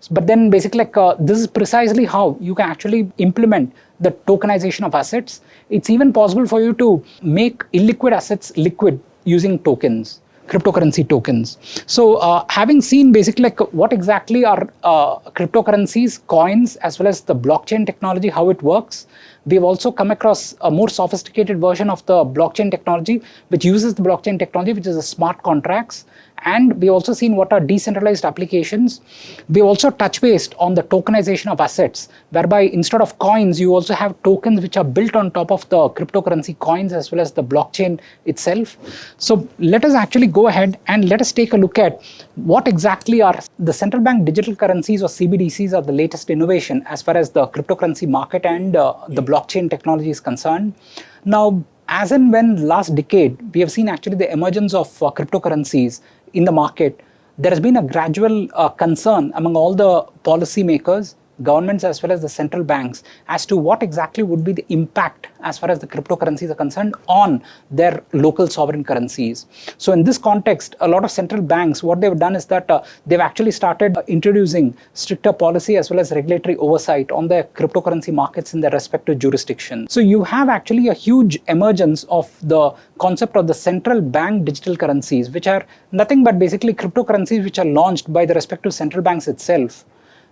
but then basically like this is precisely how you can actually implement the tokenization of assets. It's even possible for you to make illiquid assets liquid using tokens. cryptocurrency tokens. So having seen basically like what exactly are cryptocurrencies, coins, as well as the blockchain technology, how it works, we've also come across a more sophisticated version of the blockchain technology, which uses the blockchain technology, which is the smart contracts. And we've also seen what are decentralized applications. We also touch based on the tokenization of assets, whereby instead of coins, you also have tokens which are built on top of the cryptocurrency coins as well as the blockchain itself. So let us actually go ahead and let us take a look at what exactly are the central bank digital currencies, or CBDCs, are the latest innovation as far as the cryptocurrency market and the blockchain technology is concerned. Now, as and when last decade, we have seen actually the emergence of cryptocurrencies in the market, there has been a gradual concern among all the policymakers, governments, as well as the central banks as to what exactly would be the impact as far as the cryptocurrencies are concerned on their local sovereign currencies. So in this context, a lot of central banks, what they've done is that they've actually started introducing stricter policy as well as regulatory oversight on the cryptocurrency markets in their respective jurisdictions. So you have actually a huge emergence of the concept of the central bank digital currencies, which are nothing but basically cryptocurrencies which are launched by the respective central banks itself.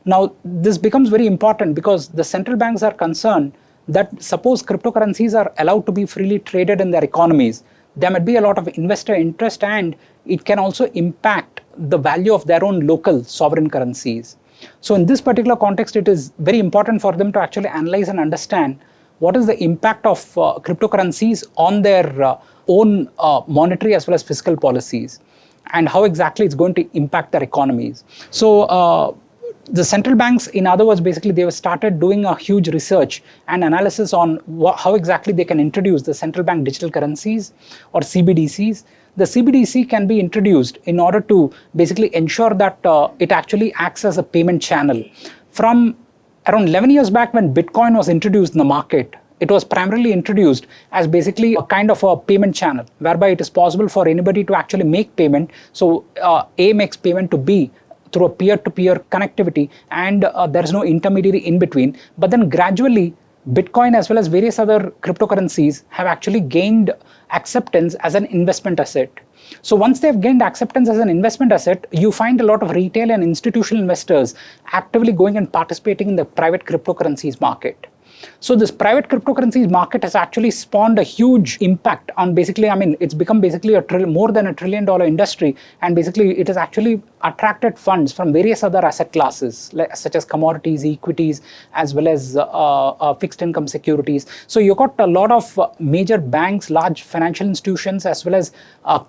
Now, this becomes very important because the central banks are concerned that suppose cryptocurrencies are allowed to be freely traded in their economies, there might be a lot of investor interest and it can also impact the value of their own local sovereign currencies. So in this particular context, it is very important for them to actually analyze and understand what is the impact of cryptocurrencies on their own monetary as well as fiscal policies, and how exactly it's going to impact their economies. So the central banks, in other words, basically they have started doing a huge research and analysis on how exactly they can introduce the central bank digital currencies, or CBDCs. The CBDC can be introduced in order to basically ensure that it actually acts as a payment channel. From around 11 years back, when Bitcoin was introduced in the market, it was primarily introduced as basically a kind of a payment channel, whereby it is possible for anybody to actually make payment. So A makes payment to B through a peer-to-peer connectivity, and there is no intermediary in between. But then gradually, Bitcoin as well as various other cryptocurrencies have actually gained acceptance as an investment asset. So once they've gained acceptance as an investment asset, you find a lot of retail and institutional investors actively going and participating in the private cryptocurrencies market. So this private cryptocurrencies market has actually spawned a huge impact on basically, it's become basically more than $1 trillion industry, and basically it has actually attracted funds from various other asset classes, such as commodities, equities, as well as fixed income securities. So you got a lot of major banks, large financial institutions, as well as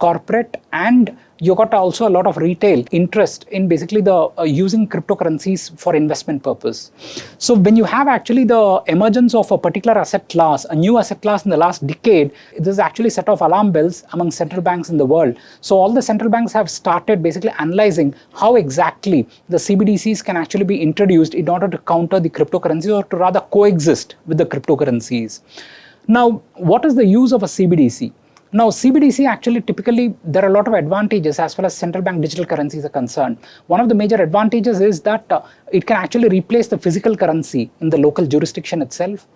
corporate, and you got also a lot of retail interest in basically the using cryptocurrencies for investment purpose. So when you have actually the emergence of a particular asset class, a new asset class in the last decade, this actually set off alarm bells among central banks in the world. So all the central banks have started basically analyzing how exactly the CBDCs can actually be introduced in order to counter the cryptocurrencies, or to rather coexist with the cryptocurrencies. Now, what is the use of a CBDC? Now, CBDC actually typically, there are a lot of advantages as far as central bank digital currencies are concerned. One of the major advantages is that it can actually replace the physical currency in the local jurisdiction itself.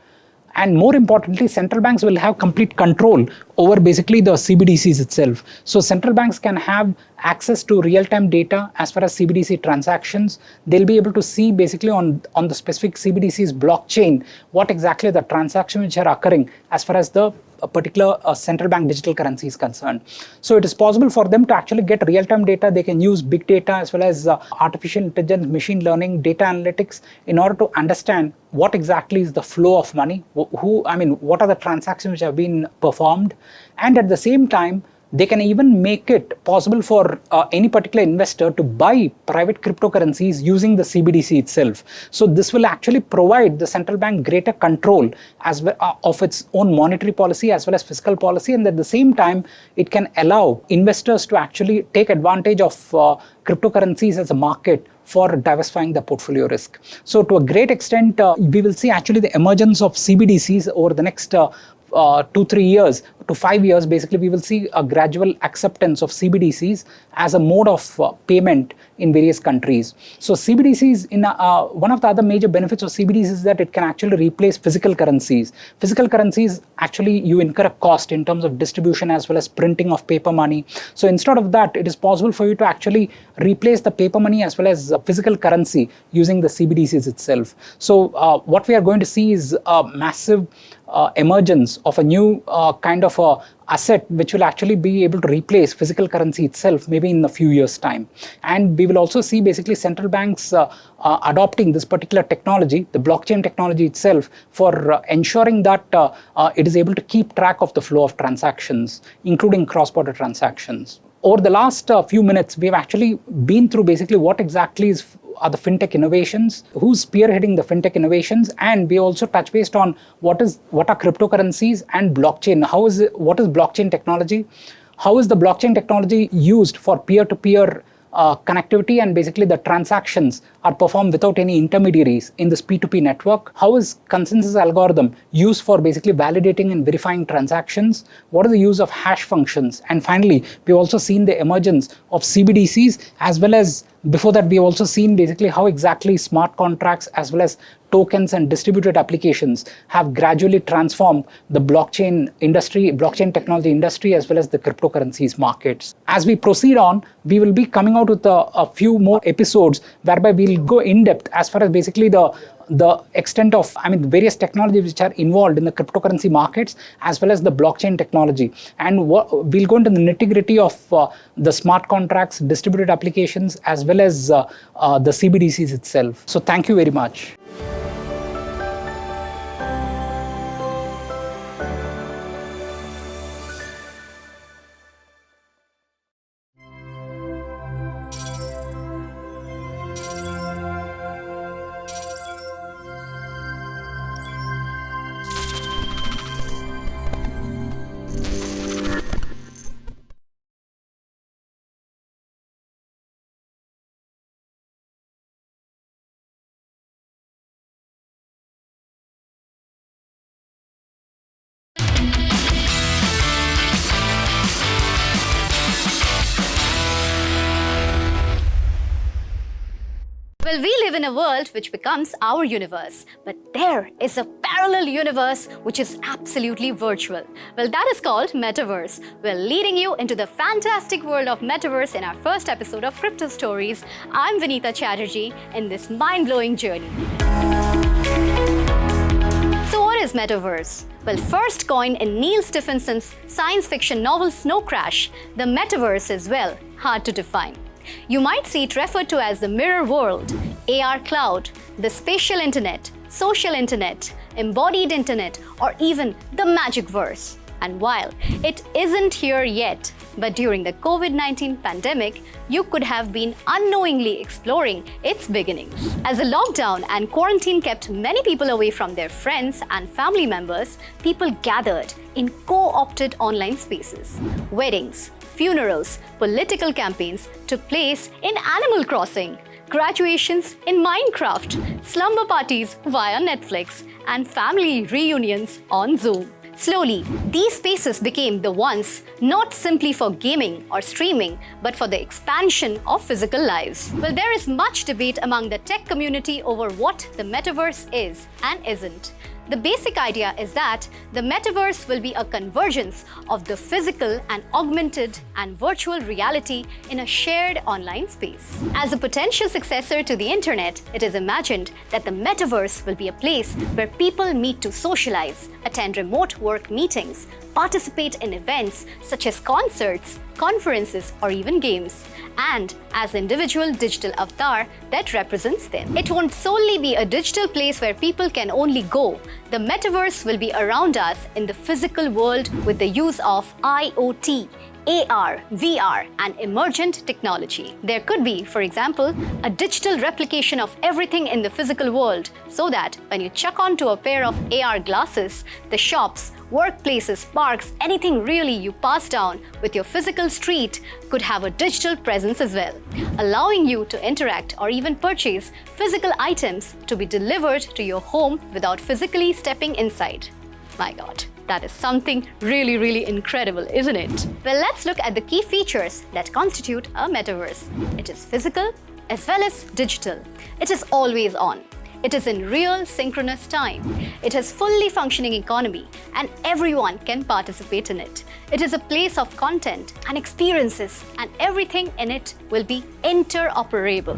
And more importantly, central banks will have complete control over basically the CBDCs itself. So central banks can have access to real-time data as far as CBDC transactions. They'll be able to see basically on the specific CBDC's blockchain what exactly the transactions which are occurring as far as the particular central bank digital currency is concerned. So it is possible for them to actually get real-time data. They can use big data as well as artificial intelligence, machine learning, data analytics in order to understand what exactly is the flow of money, what are the transactions which have been performed, and at the same time, they can even make it possible for any particular investor to buy private cryptocurrencies using the CBDC itself. So this will actually provide the central bank greater control as well, of its own monetary policy as well as fiscal policy, and at the same time, it can allow investors to actually take advantage of cryptocurrencies as a market for diversifying the portfolio risk. So to a great extent, we will see actually the emergence of CBDCs over the next 2-3 years to 5 years, basically we will see a gradual acceptance of CBDCs as a mode of payment in various countries. So CBDCs, one of the other major benefits of CBDCs is that it can actually replace physical currencies. Physical currencies, actually you incur a cost in terms of distribution as well as printing of paper money. So instead of that, it is possible for you to actually replace the paper money as well as physical currency using the CBDCs itself. So what we are going to see is a massive emergence of a new kind of a asset which will actually be able to replace physical currency itself maybe in a few years' time. And we will also see basically central banks adopting this particular technology, the blockchain technology itself, for ensuring that it is able to keep track of the flow of transactions, including cross-border transactions. Over the last few minutes, we've actually been through basically what exactly are the fintech innovations, who's spearheading the fintech innovations, and we also touch based on what are cryptocurrencies and blockchain. What is blockchain technology? How is the blockchain technology used for peer-to-peer connectivity, and basically the transactions are performed without any intermediaries in this P2P network? How is consensus algorithm used for basically validating and verifying transactions? What is the use of hash functions? And finally, we've also seen the emergence of CBDCs, as well as before that we've also seen basically how exactly smart contracts as well as tokens and distributed applications have gradually transformed the blockchain industry, blockchain technology industry, as well as the cryptocurrencies markets. As we proceed on, we will be coming out with a few more episodes whereby we'll go in depth as far as basically the extent of, various technologies which are involved in the cryptocurrency markets, as well as the blockchain technology. And we'll go into the nitty-gritty of the smart contracts, distributed applications, as well as the CBDCs itself. So thank you very much. Well, we live in a world which becomes our universe, but there is a parallel universe which is absolutely virtual. Well, that is called Metaverse. We're leading you into the fantastic world of Metaverse in our first episode of Crypto Stories. I'm Vinita Chatterjee in this mind-blowing journey. So what is Metaverse? Well, first coined in Neil Stephenson's science fiction novel Snow Crash, the Metaverse is, well, hard to define. You might see it referred to as the mirror world, AR cloud, the spatial internet, social internet, embodied internet, or even the magic verse. And while it isn't here yet, but during the COVID-19 pandemic, you could have been unknowingly exploring its beginnings. As the lockdown and quarantine kept many people away from their friends and family members, people gathered in co-opted online spaces. Weddings, funerals, political campaigns took place in Animal Crossing, graduations in Minecraft, slumber parties via Netflix, and family reunions on Zoom. Slowly, these spaces became the ones not simply for gaming or streaming, but for the expansion of physical lives. Well, there is much debate among the tech community over what the metaverse is and isn't. The basic idea is that the metaverse will be a convergence of the physical and augmented and virtual reality in a shared online space. As a potential successor to the internet, it is imagined that the metaverse will be a place where people meet to socialize, attend remote work meetings, participate in events such as concerts, conferences, or even games, and as individual digital avatar that represents them. It won't solely be a digital place where people can only go. The metaverse will be around us in the physical world with the use of IoT, AR, VR, and emergent technology. There could be, for example, a digital replication of everything in the physical world, so that when you chuck onto a pair of AR glasses, the shops, workplaces, parks, anything really you pass down with your physical street could have a digital presence as well, allowing you to interact or even purchase physical items to be delivered to your home without physically stepping inside. My God. That is something really, really incredible, isn't it? Well, let's look at the key features that constitute a metaverse. It is physical as well as digital. It is always on. It is in real synchronous time. It has fully functioning economy and everyone can participate in it. It is a place of content and experiences and everything in it will be interoperable.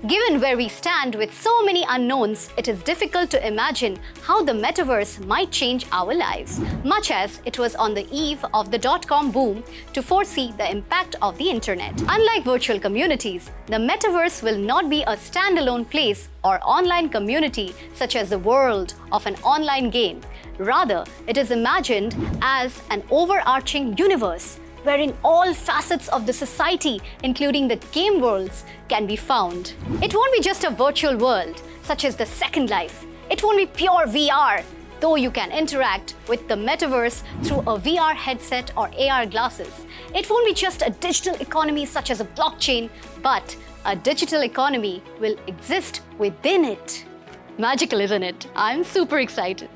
Given where we stand with so many unknowns, it is difficult to imagine how the metaverse might change our lives, much as it was on the eve of the dot-com boom to foresee the impact of the internet. Unlike virtual communities, the metaverse will not be a standalone place or online community such as the world of an online game. Rather, it is imagined as an overarching universe wherein all facets of the society, including the game worlds, can be found. It won't be just a virtual world, such as the Second Life. It won't be pure VR, though you can interact with the metaverse through a VR headset or AR glasses. It won't be just a digital economy such as a blockchain, but a digital economy will exist within it. Magical, isn't it? I'm super excited.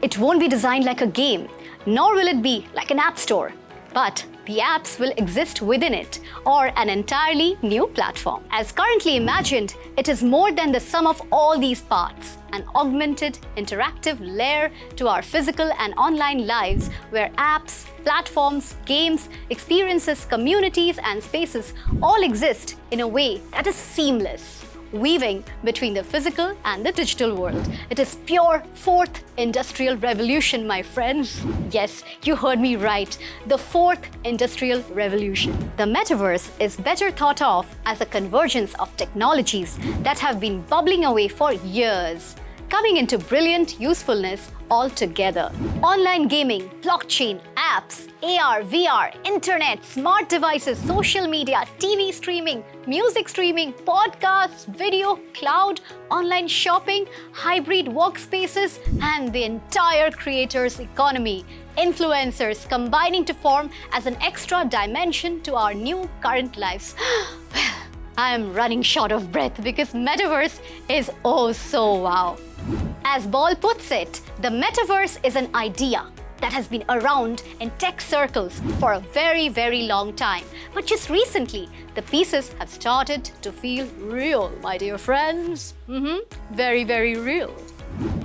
It won't be designed like a game, nor will it be like an app store, but the apps will exist within it, or an entirely new platform. As currently imagined, it is more than the sum of all these parts, an augmented, interactive layer to our physical and online lives where apps, platforms, games, experiences, communities, and spaces all exist in a way that is seamless, weaving between the physical and the digital world. It is pure fourth industrial revolution, my friends. Yes, you heard me right. The fourth industrial revolution. The metaverse is better thought of as a convergence of technologies that have been bubbling away for years, coming into brilliant usefulness altogether. Online gaming, blockchain, apps, AR, VR, internet, smart devices, social media, TV streaming, music streaming, podcasts, video, cloud, online shopping, hybrid workspaces, and the entire creators economy. Influencers combining to form as an extra dimension to our new current lives. I am running short of breath because metaverse is oh so wow. As Ball puts it, the metaverse is an idea that has been around in tech circles for a very, very long time. But just recently, the pieces have started to feel real, my dear friends. Very, very real.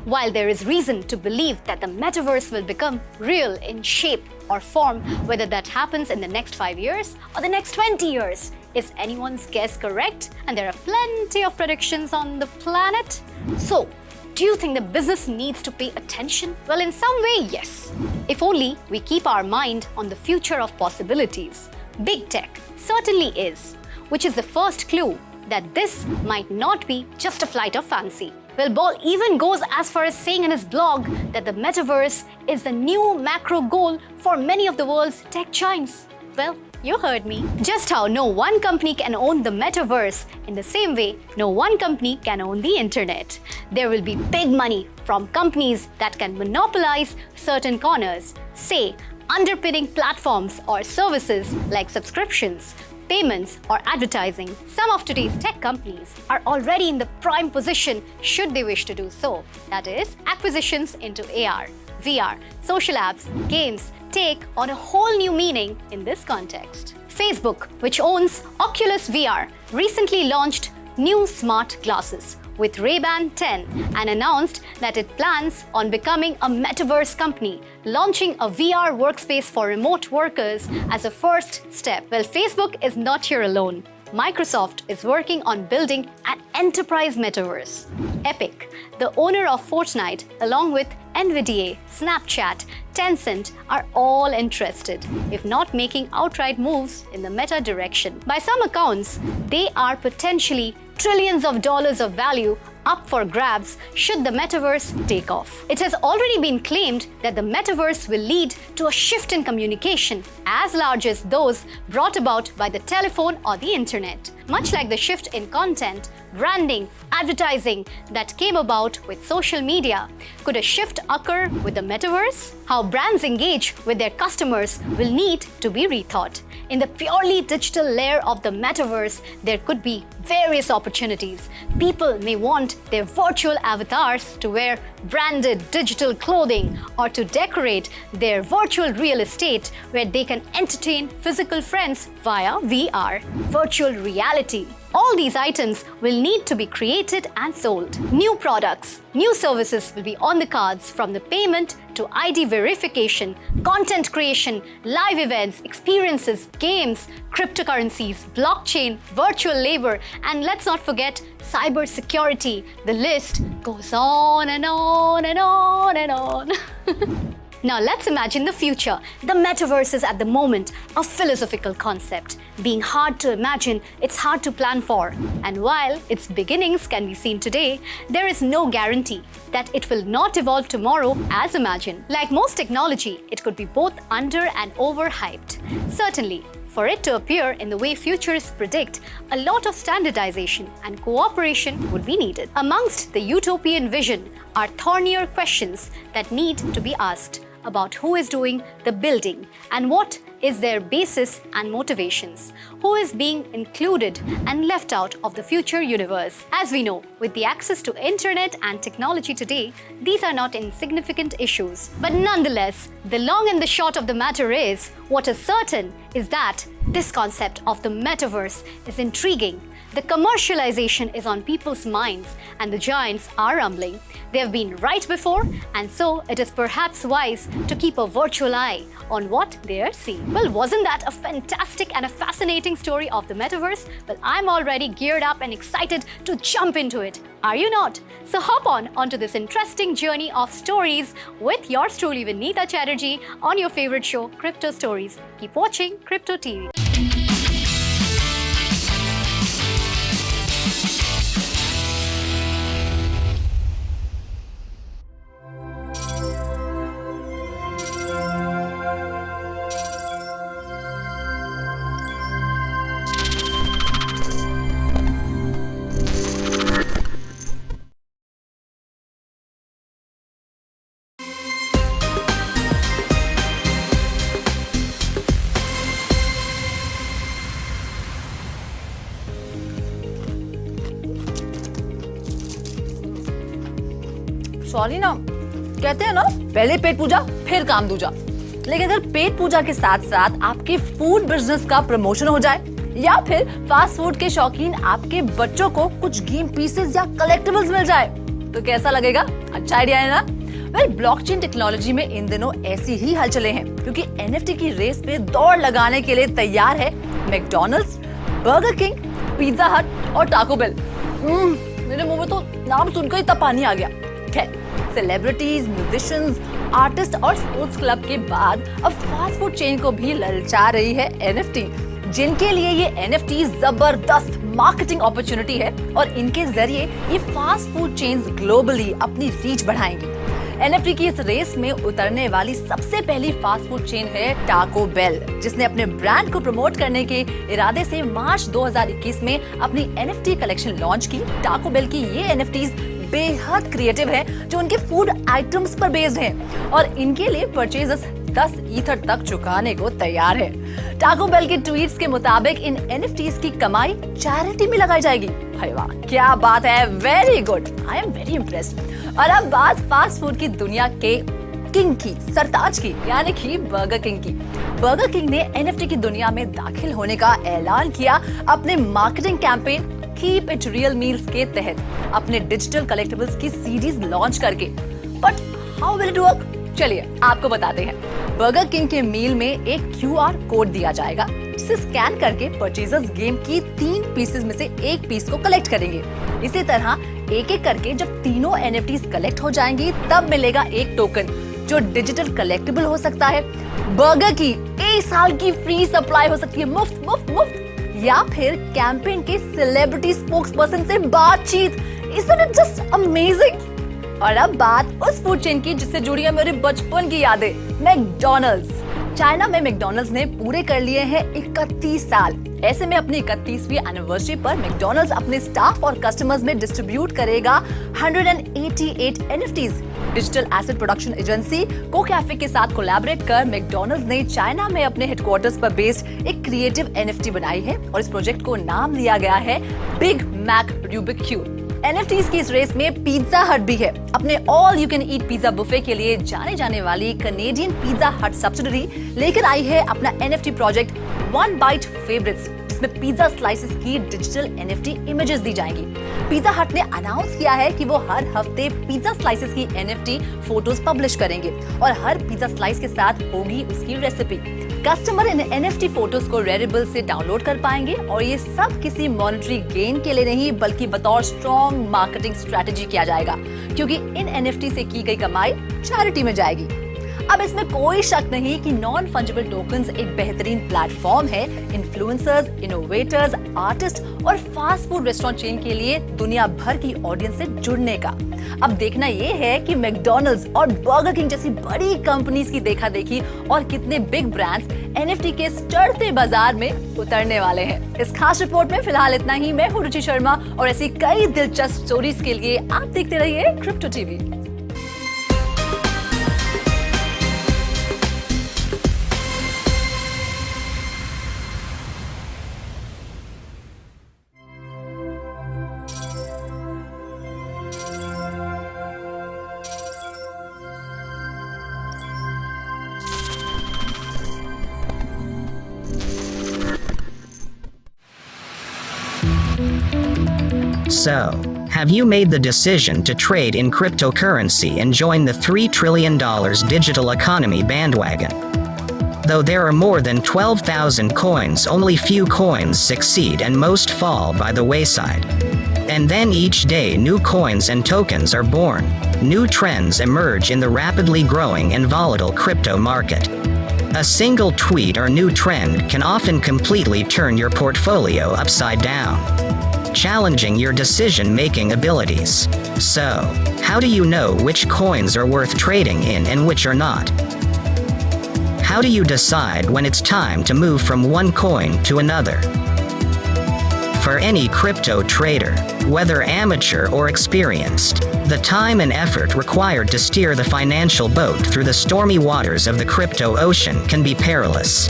While there is reason to believe that the metaverse will become real in shape or form, whether that happens in the next 5 years or the next 20 years, is anyone's guess correct? And there are plenty of predictions on the planet. So, do you think the business needs to pay attention? Well, in some way, yes. If only we keep our mind on the future of possibilities. Big tech certainly is, which is the first clue that this might not be just a flight of fancy. Well, Ball even goes as far as saying in his blog that the metaverse is the new macro goal for many of the world's tech giants. Well, you heard me. Just how no one company can own the metaverse, in the same way, no one company can own the internet. There will be big money from companies that can monopolize certain corners, say, underpinning platforms or services like subscriptions, payments, or advertising. Some of today's tech companies are already in the prime position should they wish to do so. That is, acquisitions into AR, VR, social apps, games, take on a whole new meaning in this context. Facebook, which owns Oculus VR, recently launched new smart glasses with Ray-Ban 10 and announced that it plans on becoming a metaverse company, launching a VR workspace for remote workers as a first step. Well, Facebook is not here alone. Microsoft is working on building an enterprise metaverse. Epic, the owner of Fortnite, along with NVIDIA, Snapchat, Tencent are all interested, if not making outright moves in the meta direction. By some accounts, they are potentially trillions of dollars of value up for grabs should the metaverse take off. It has already been claimed that the metaverse will lead to a shift in communication as large as those brought about by the telephone or the internet. Much like the shift in content, branding, advertising that came about with social media, could a shift occur with the metaverse? How brands engage with their customers will need to be rethought. In the purely digital layer of the metaverse, there could be various opportunities. People may want their virtual avatars to wear branded digital clothing or to decorate their virtual real estate where they can entertain physical friends via VR. Virtual reality. All these items will need to be created and sold. New products, new services will be on the cards, from the payment to ID verification, content creation, live events, experiences, games, cryptocurrencies, blockchain, virtual labor, and let's not forget cyber security. The list goes on and on and on and on. Now let's imagine the future. The metaverse is at the moment a philosophical concept. Being hard to imagine, it's hard to plan for. And while its beginnings can be seen today, there is no guarantee that it will not evolve tomorrow as imagined. Like most technology, it could be both under and overhyped. Certainly, for it to appear in the way futurists predict, a lot of standardization and cooperation would be needed. Amongst the utopian vision are thornier questions that need to be asked about who is doing the building and what is their basis and motivations, who is being included and left out of the future universe. As we know, with the access to internet and technology today, these are not insignificant issues. But nonetheless, the long and the short of the matter is, what is certain is that this concept of the metaverse is intriguing. The commercialization is on people's minds and the giants are rumbling. They have been right before, and so it is perhaps wise to keep a virtual eye on what they are seeing. Well, wasn't that a fantastic and a fascinating story of the metaverse? Well, I'm already geared up and excited to jump into it. Are you not? So hop onto this interesting journey of stories with yours truly, Vinita Chatterjee, on your favorite show, Crypto Stories. Keep watching Crypto TV. Sorry ना, कहते हैं ना, पहले पेट पूजा फिर काम दूजा। लेकिन अगर पेट पूजा के साथ साथ आपके फूड बिजनेस का प्रमोशन हो जाए या फिर फास्ट फूड के शौकीन आपके बच्चों को कुछ गेम पीसेस या कलेक्टिबल्स मिल जाए तो कैसा लगेगा? अच्छा आइडिया है ना? वेल, ब्लॉकचेन टेक्नोलॉजी में इन दिनों ऐसी ही हलचलें हैं क्योंकि एनएफटी की रेस पे दौड़ लगाने के लिए तैयार है मैकडॉनल्ड्स, बर्गर किंग, पिज्जा हट और टाको बेल। मेरे मुंह में तो नाम सुनकर ही पानी आ गया। सेलिब्रिटीज, म्यूजिशियंस, आर्टिस्ट और स्पोर्ट्स क्लब के बाद अब फास्ट फूड चेन को भी ललचा रही है एनएफटी, जिनके लिए ये एनएफटी जबरदस्त मार्केटिंग अपॉर्चुनिटी है और इनके जरिए ये फास्ट फूड चेन्स ग्लोबली अपनी रीच बढ़ाएंगी। एनएफटी की इस रेस में उतरने वाली सबसे पहली फास्ट फूड चेन है टाको बेल, जिसने अपने ब्रांड को प्रमोट करने के इरादे से मार्च 2021 में अपनी एनएफटी कलेक्शन लॉन्च की। टाको बेल की ये एनएफटीज बेहद क्रिएटिव है जो उनके फूड आइटम्स पर बेस्ड हैं और इनके लिए परचेजर्स 10 ईथर तक चुकाने को तैयार है। टाको बेल के ट्वीट्स के मुताबिक इन एनएफटीज की कमाई चैरिटी में लगाई जाएगी। भाई वाह, क्या बात है, very good, I am very impressed. और अब बात फास्ट फूड की दुनिया के किंग की, सरताज की, यानी कि बर्गर किंग की। बर्गर किंग ने एनएफटी की दुनिया में दाखिल होने का ऐलान किया अपने marketing campaign keep it real meals के तहत अपने डिजिटल कलेक्टिबल्स की सीरीज लॉन्च करके। But how will it work? चलिए आपको बताते हैं। बर्गर किंग के मील में एक क्यूआर कोड दिया जाएगा जिसे स्कैन करके परचेजर्स गेम की 3 पीसेस में से एक पीस को कलेक्ट करेंगे। इसी तरह एक एक करके जब तीनों एनएफटीज कलेक्ट हो जाएंगी तब मिलेगा एक टोकन जो डिजिटल कलेक्टिबल हो सकता है। बर्गर की 1 साल की फ्री सप्लाई हो सकती है, मुफ्त मुफ्त मुफ्त, या फिर कैंपेन के सेलिब्रिटी स्पोक्सपर्सन से बातचीत। Isn't it just amazing? और अब बात उस फूड चेन की जिससे जुड़ी है मेरे बचपन की यादें, मैकडॉनल्ड्स। चाइना में मैकडॉनल्ड्स ने पूरे कर लिए हैं 31 साल। ऐसे में अपनी 31वीं एनिवर्सरी पर मैकडॉनल्ड्स अपने स्टाफ और कस्टमर्स में डिस्ट्रीब्यूट करेगा 188 NFTs। Digital asset production agency को कैफे के साथ कोलैबोरेट कर मैकडॉनल्ड्स ने चाइना में अपने हेडक्वार्टर्स पर बेस्ड एक क्रिएटिव NFT बनाई है और इस प्रोजेक्ट को नाम दिया गया है Big Mac Rubik cube. NFTs की इस रेस में पिज्जा हट भी है। अपने all you can eat pizza buffet के लिए जाने जाने वाली कनेडियन पिज्जा हट सब्सिडरी लेकर आई है अपना NFT project one byte favourites, जिसमें पिज्जा स्लाइसेस की डिजिटल NFT इमेजेस दी जाएंगी। पिज्जा हट ने अनाउंस किया है कि वो हर हफ्ते पिज्जा स्लाइसेस की NFT फोटोज पब्लिश करेंगे और हर पिज्जा स्लाइस के साथ होगी उसकी recipe. Customer in NFT photos को रेडिबल से डाउनलोड कर पाएंगे और ये सब किसी मॉनेटरी गेन के लिए नहीं बल्कि बतौर स्ट्रॉन्ग मार्केटिंग स्ट्रेटेजी किया जाएगा, क्योंकि इन NFT से की गई कमाई चैरिटी में जाएगी। अब इसमें कोई शक नहीं कि नॉन फंजिबल टोकन्स एक बेहतरीन प्लेटफॉर्म है इन्फ्लुएंसर्स, इनोवेटर्स, आर्टिस्ट और फास्ट फूड रेस्टोरेंट चेन के लिए दुनिया भर की ऑडियंस से जुड़ने का। अब देखना ये है कि मैकडॉनल्ड्स और बर्गर किंग जैसी बड़ी कंपनीज की देखा देखी और कितने बिग ब्रांड्स NFT के चढ़ते बाजार में उतरने वाले हैं। इस खास रिपोर्ट में फिलहाल इतना ही। मैं हूं रुचि शर्मा और ऐसी कई दिलचस्प स्टोरीज के लिए आप देखते रहिए crypto TV. So, have you made the decision to trade in cryptocurrency and join the $3 trillion digital economy bandwagon? Though there are more than 12,000 coins, only few coins succeed and most fall by the wayside. And then each day new coins and tokens are born. New trends emerge in the rapidly growing and volatile crypto market. A single tweet or new trend can often completely turn your portfolio upside down, challenging your decision-making abilities. So, how do you know which coins are worth trading in and which are not? How do you decide when it's time to move from one coin to another? For any crypto trader, whether amateur or experienced, the time and effort required to steer the financial boat through the stormy waters of the crypto ocean can be perilous.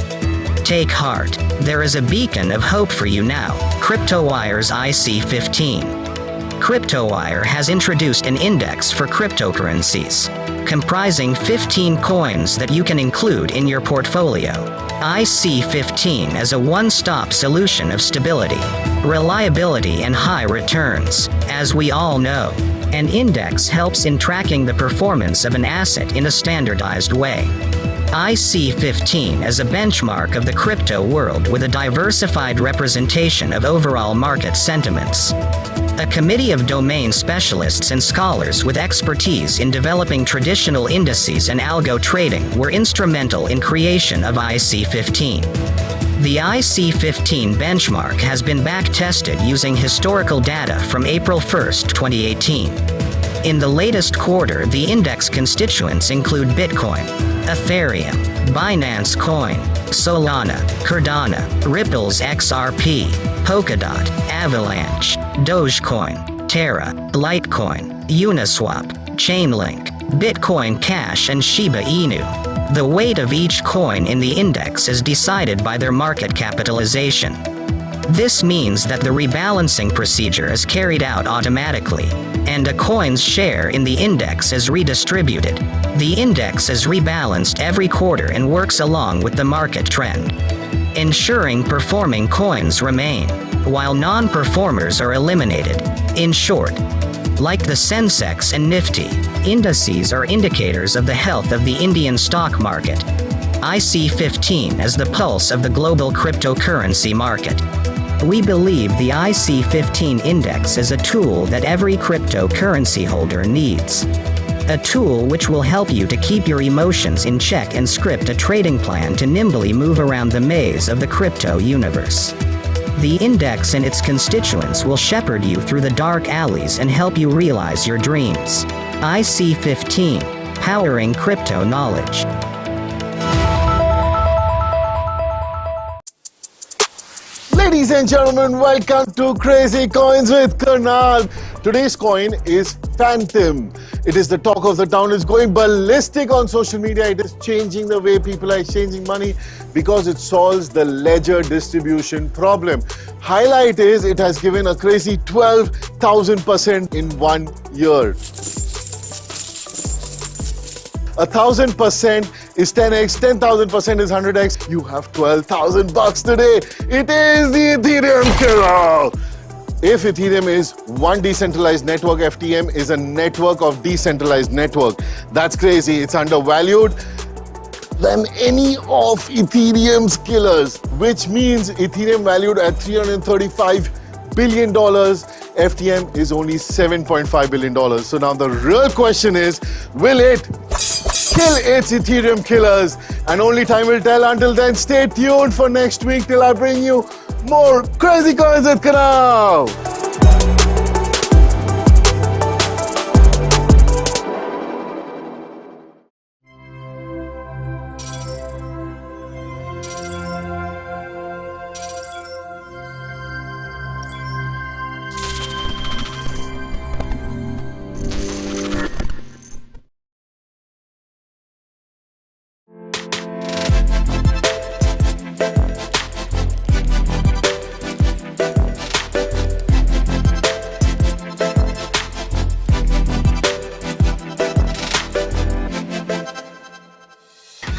Take heart, there is a beacon of hope for you now, CryptoWire's IC15. CryptoWire has introduced an index for cryptocurrencies, comprising 15 coins that you can include in your portfolio. IC15 is a one-stop solution of stability, reliability, and high returns. As we all know, an index helps in tracking the performance of an asset in a standardized way. IC15 is a benchmark of the crypto world with a diversified representation of overall market sentiments. A committee of domain specialists and scholars with expertise in developing traditional indices and algo trading were instrumental in creation of IC15. The IC15 benchmark has been back-tested using historical data from April 1, 2018. In the latest quarter, the index constituents include Bitcoin, Ethereum, Binance Coin, Solana, Cardano, Ripple's XRP, Polkadot, Avalanche, Dogecoin, Terra, Litecoin, Uniswap, Chainlink, Bitcoin Cash, and Shiba Inu. The weight of each coin in the index is decided by their market capitalization. This means that the rebalancing procedure is carried out automatically, and a coin's share in the index is redistributed. The index is rebalanced every quarter and works along with the market trend, ensuring performing coins remain, while non-performers are eliminated. In short, like the Sensex and Nifty, indices are indicators of the health of the Indian stock market. IC15 is the pulse of the global cryptocurrency market. We believe the IC15 index is a tool that every cryptocurrency holder needs. A tool which will help you to keep your emotions in check and script a trading plan to nimbly move around the maze of the crypto universe. The index and its constituents will shepherd you through the dark alleys and help you realize your dreams. IC15, powering crypto knowledge. Ladies and gentlemen, welcome to Crazy Coins with Karnal. Today's coin is Phantom. It is the talk of the town. It's going ballistic on social media. It is changing the way people are exchanging money because it solves the ledger distribution problem. Highlight is it has given a crazy 12,000% in 1 year. 1,000% is 10x, 10,000% is 100x. You have 12,000 bucks today. It is the Ethereum killer. If Ethereum is one decentralized network, FTM is a network of decentralized network. That's crazy. It's undervalued than any of Ethereum's killers, which means Ethereum valued at $335 billion. FTM is only $7.5 billion. So now the real question is, will it kill its Ethereum killers? And only time will tell. Until then, stay tuned for next week till I bring you more Crazy Coins with Karnal.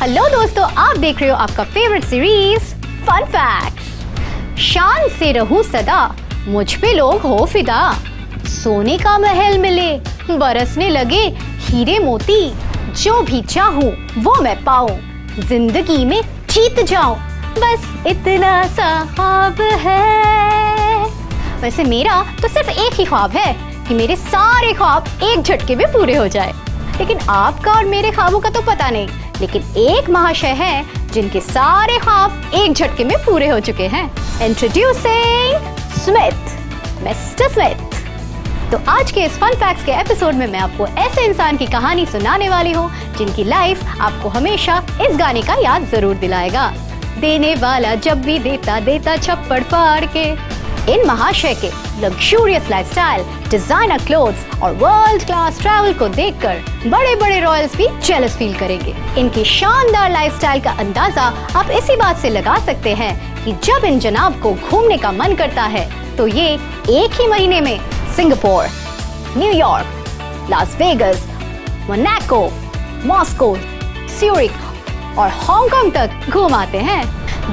Hello दोस्तों, आप देख रहे हो आपका favourite series fun facts. शान से रहूं सदा, मुझ पे लोग हो फिदा। सोने का महल मिले, बरसने लगे हीरे मोती। जो भी चाहूं वो मैं पाऊं, जिंदगी में जीत जाऊं। बस इतना सा ख्वाब है। वैसे मेरा तो सिर्फ एक ही ख्वाब है कि मेरे सारे ख्वाब एक झटके में पूरे हो जाए। लेकिन आपका और मेरे ख्वाबों का तो पता नहीं, लेकिन एक महाशय है जिनके सारे ख्वाब एक झटके में पूरे हो चुके हैं। Introducing Smith, mister Smith. तो आज के इस फन फैक्ट्स के एपिसोड में मैं आपको ऐसे इंसान की कहानी सुनाने वाली हूँ जिनकी लाइफ आपको हमेशा इस गाने का याद जरूर दिलाएगा। देने वाला जब भी देता, देता छप्पड़ फाड़ के। इन महाशय के लग्जूरियस लाइफस्टाइल, डिजाइनर क्लोथ्स और वर्ल्ड क्लास ट्रैवल को देखकर बड़े बड़े रॉयल्स भी जेलस फील करेंगे। इनकी शानदार लाइफस्टाइल का अंदाजा आप इसी बात से लगा सकते हैं कि जब इन जनाब को घूमने का मन करता है तो ये एक ही महीने में Singapore, New York, Las Vegas, Monaco, Moscow, Zurich और हांगकांग तक घूम आते हैं।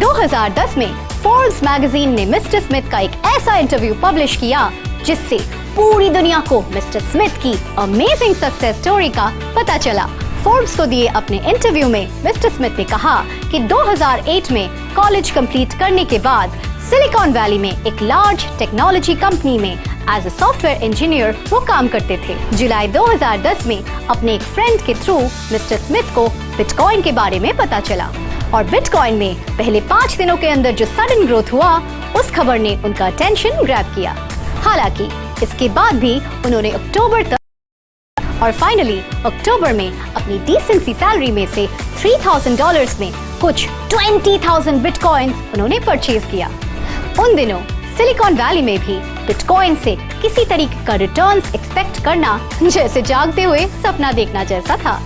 2010 में फोर्ब्स मैगजीन ने मिस्टर स्मिथ का एक ऐसा इंटरव्यू पब्लिश किया जिससे पूरी दुनिया को मिस्टर स्मिथ की अमेजिंग सक्सेस स्टोरी का पता चला। फोर्ब्स को दिए अपने इंटरव्यू में मिस्टर स्मिथ ने कहा कि 2008 में कॉलेज कंप्लीट करने के बाद सिलिकॉन वैली में एक लार्ज टेक्नोलॉजी कंपनी में एज अ सॉफ्टवेयर इंजीनियर वो काम करते थे। जुलाई 2010 में अपने एक फ्रेंड के थ्रू मिस्टर स्मिथ को बिटकॉइन के बारे में पता चला और बिटकॉइन में पहले 5 दिनों के अंदर जो सडन ग्रोथ हुआ, उस खबर ने उनका अटेंशन ग्रैब किया। हालांकि इसके बाद भी उन्होंने अक्टूबर तक और फाइनली अक्टूबर में अपनी डिसेंट सी सैलरी में से $3,000 में कुछ 20,000 बिटकॉइंस उन्होंने परचेज किया। उन दिनों सिलिकॉन वैली में भी बिटकॉइन से किसी तरीके का रिटर्न्स एक्सपेक्ट करना जैसे जागते हुए सपना देखना जैसा था।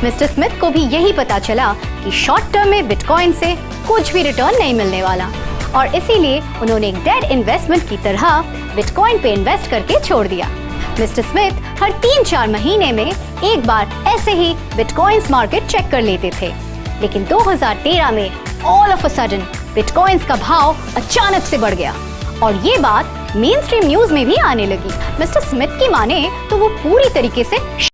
मिस्टर स्मिथ को भी यही पता चला कि शॉर्ट टर्म में बिटकॉइन से कुछ भी रिटर्न नहीं मिलने वाला और इसीलिए उन्होंने एक डेड इन्वेस्टमेंट की तरह बिटकॉइन पे इन्वेस्ट करके छोड़ दिया। मिस्टर स्मिथ हर 3-4 महीने में एक बार ऐसे ही बिटकॉइंस मार्केट चेक कर लेते थे, लेकिन 2013 में all of a sudden bitcoins का भाव अचानक से बढ़ गया और ये बात मेन स्ट्रीम न्यूज में भी आने लगी। मिस्टर स्मिथ की माने तो वो पूरी तरीके से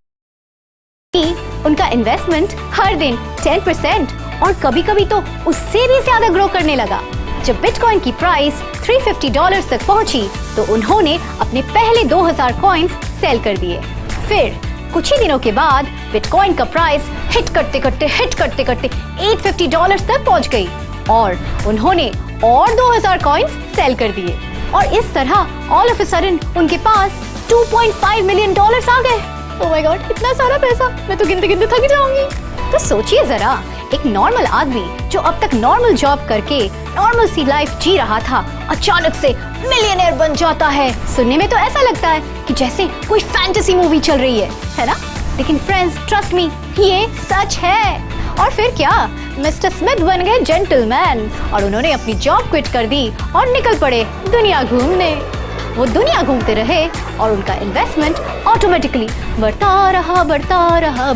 उनका इन्वेस्टमेंट हर दिन 10% और कभी-कभी तो उससे भी ज्यादा ग्रो करने लगा। जब बिटकॉइन की प्राइस $350 तक पहुंची तो उन्होंने अपने पहले 2000 कॉइन्स सेल कर दिए। फिर कुछ ही दिनों के बाद बिटकॉइन का प्राइस हिट करते करते $850 तक पहुंच गई और उन्होंने और 2000 कॉइन्स सेल कर दिए और इस तरह ऑल ऑफ अ सडन उनके पास $2.5 मिलियन आ गए। ओह माय गॉड, इतना सारा पैसा, मैं तो गिनते गिनते थक जाऊंगी। तो सोचिए जरा, एक नॉर्मल आदमी जो अब तक नॉर्मल जॉब करके नॉर्मल सी लाइफ जी रहा था अचानक से मिलियनेयर बन जाता है। सुनने में तो ऐसा लगता है कि जैसे कोई फैंटेसी मूवी चल रही है ना? लेकिन फ्रेंड्स ट्रस्ट मी, ये सच है। और फिर क्या, मिस्टर स्मिथ बन गए जेंटलमैन और उन्होंने अपनी जॉब क्विट कर दी और निकल पड़े दुनिया घूमने। वो दुनिया घूमते रहे और उनका इन्वेस्टमेंट ऑटोमेटिकली बढ़ता रहा।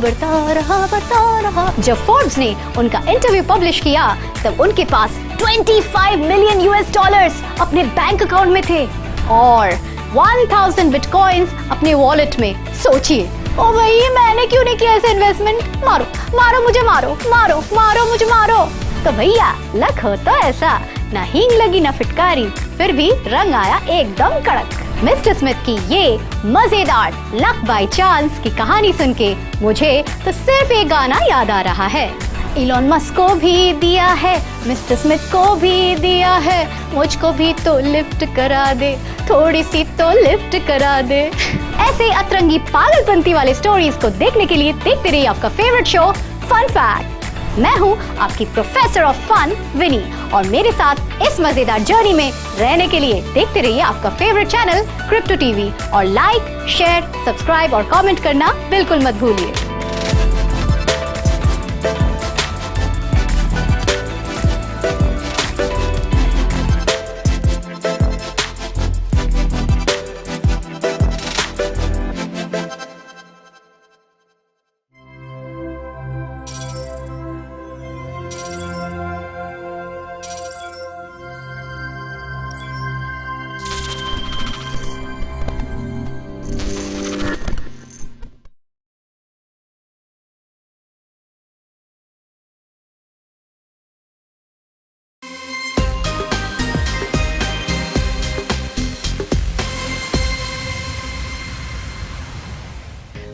जब फोर्ब्स ने उनका इंटरव्यू पब्लिश किया तब उनके पास 25 मिलियन यूएस डॉलर्स अपने बैंक अकाउंट में थे और 1000 बिटकॉइंस अपने वॉलेट में। सोचिए, ओ भाई मैंने क्यों नहीं किया ऐसे इन्वेस्टमेंट, मारो मुझे, मारो मुझे। तो भैया लक हो तो ऐसा, ना हींग लगी ना फिटकारी, फिर भी रंग आया एकदम कड़क। मिस्टर स्मिथ की ये मजेदार लक बाय चांस की कहानी सुन के मुझे तो सिर्फ एक गाना याद आ रहा है। इलॉन मस्क को भी दिया है, मिस्टर स्मिथ को भी दिया है, मुझको भी तो लिफ्ट करा दे, थोड़ी सी तो लिफ्ट करा दे। ऐसे अतरंगी पागलपंती वाले स्टोरीज को देखने के लिए देखते रहिए आपका फेवरेट शो फन फैक्ट। मैं हूँ आपकी प्रोफेसर ऑफ फन विनी और मेरे साथ इस मजेदार जर्नी में रहने के लिए देखते रहिए आपका फेवरेट चैनल क्रिप्टो टीवी और लाइक, शेयर, सब्सक्राइब और कमेंट करना बिल्कुल मत भूलिए।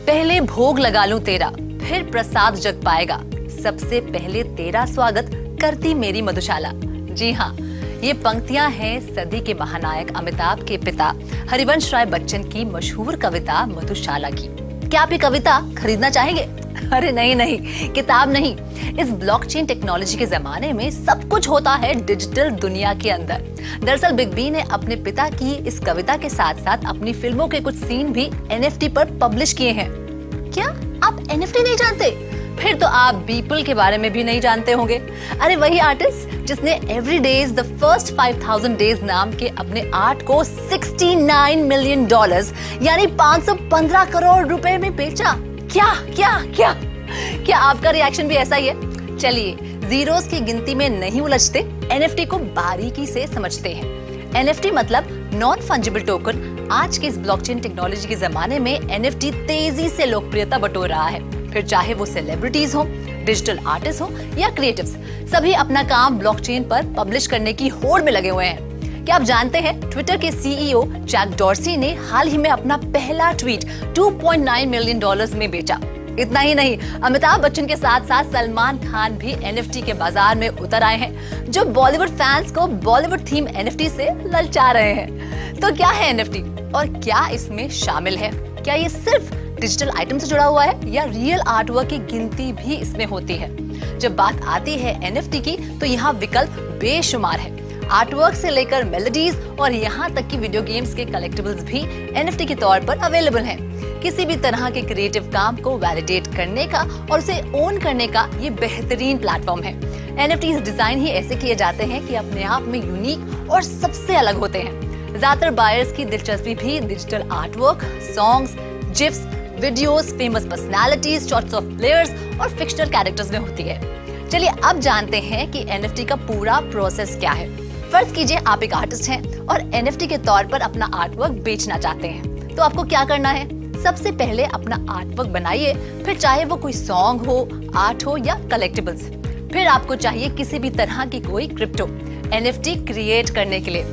पहले भोग लगा लूं तेरा, फिर प्रसाद जग पाएगा, सबसे पहले तेरा स्वागत करती मेरी मधुशाला। जी हाँ, ये पंक्तियां हैं सदी के महानायक अमिताभ के पिता हरिवंश राय बच्चन की मशहूर कविता मधुशाला की। क्या आप ये कविता खरीदना चाहेंगे? अरे नहीं, किताब नहीं। इस ब्लॉकचेन टेक्नोलॉजी के जमाने में सब कुछ होता है डिजिटल दुनिया के अंदर। दरअसल बिग बी ने अपने पिता की इस कविता के साथ साथ अपनी फिल्मों के कुछ सीन भी NFT पर पब्लिश किए हैं। क्या आप NFT नहीं जानते? फिर तो आप बीपल के बारे में भी नहीं जानते होंगे। अरे वही आर्टिस्ट जिसने every days the first 5000 days नाम के अपने आर्ट को $69 मिलियन यानी 515 करोड़ रुपए में बेचा। क्या आपका रिएक्शन भी ऐसा ही है? चलिए जीरोस की गिनती में नहीं उलझते, NFT को बारीकी से समझते हैं। NFT मतलब नॉन फंजिबल टोकन। आज के इस ब्लॉकचेन टेक्नोलॉजी के जमाने में NFT तेजी से लोकप्रियता बटोर रहा है। फिर चाहे वो सेलिब्रिटीज हो, डिजिटल आर्टिस्ट हो या क्रिएटिव्स, सभी अपना काम ब्लॉकचेन पर पब्लिश करने की होड़ में लगे हुए हैं। क्या आप जानते हैं ट्विटर के CEO जैक डॉर्सी ने हाल ही में अपना पहला ट्वीट $2.9 मिलियन में बेचा। इतना ही नहीं, अमिताभ बच्चन के साथ साथ सलमान खान भी NFT के बाजार में उतर आए हैं, जो बॉलीवुड फैंस को बॉलीवुड थीम NFT से ललचा रहे हैं। तो क्या है NFT और क्या इसमें शामिल है? क्या ये सिर्फ डिजिटल आइटम से जुड़ा हुआ है या रियल आर्टवर्क की गिनती भी इसमें होती है? जब बात आती है NFT की तो यहाँ विकल्प बेशुमार है। आर्टवर्क से लेकर मेलोडीज और यहाँ तक कि वीडियो गेम्स के कलेक्टिबल्स भी NFT के तौर पर अवेलेबल हैं। किसी भी तरह के क्रिएटिव काम को वैलिडेट करने का और उसे ओन करने का ये बेहतरीन प्लेटफॉर्म है। NFTs डिजाइन ही ऐसे किए जाते हैं कि अपने आप में यूनिक और सबसे अलग होते हैं। ज्यादातर बायर्स की दिलचस्पी भी digital artwork, songs, GIFs, videos, famous personalities, shots of players और फिक्शनल कैरेक्टर्स में होती है। चलिए अब जानते हैं कि NFT का पूरा प्रोसेस क्या है। फर्ज कीजिए आप एक आर्टिस्ट हैं और NFT के तौर पर अपना आर्टवर्क बेचना चाहते हैं। तो आपको क्या करना है? सबसे पहले अपना आर्टवर्क बनाइए, फिर चाहे वो कोई सॉन्ग हो, आर्ट हो या कलेक्टिबल्स। फिर आपको चाहिए किसी भी तरह की कोई क्रिप्टो NFT क्रिएट करने के लिए,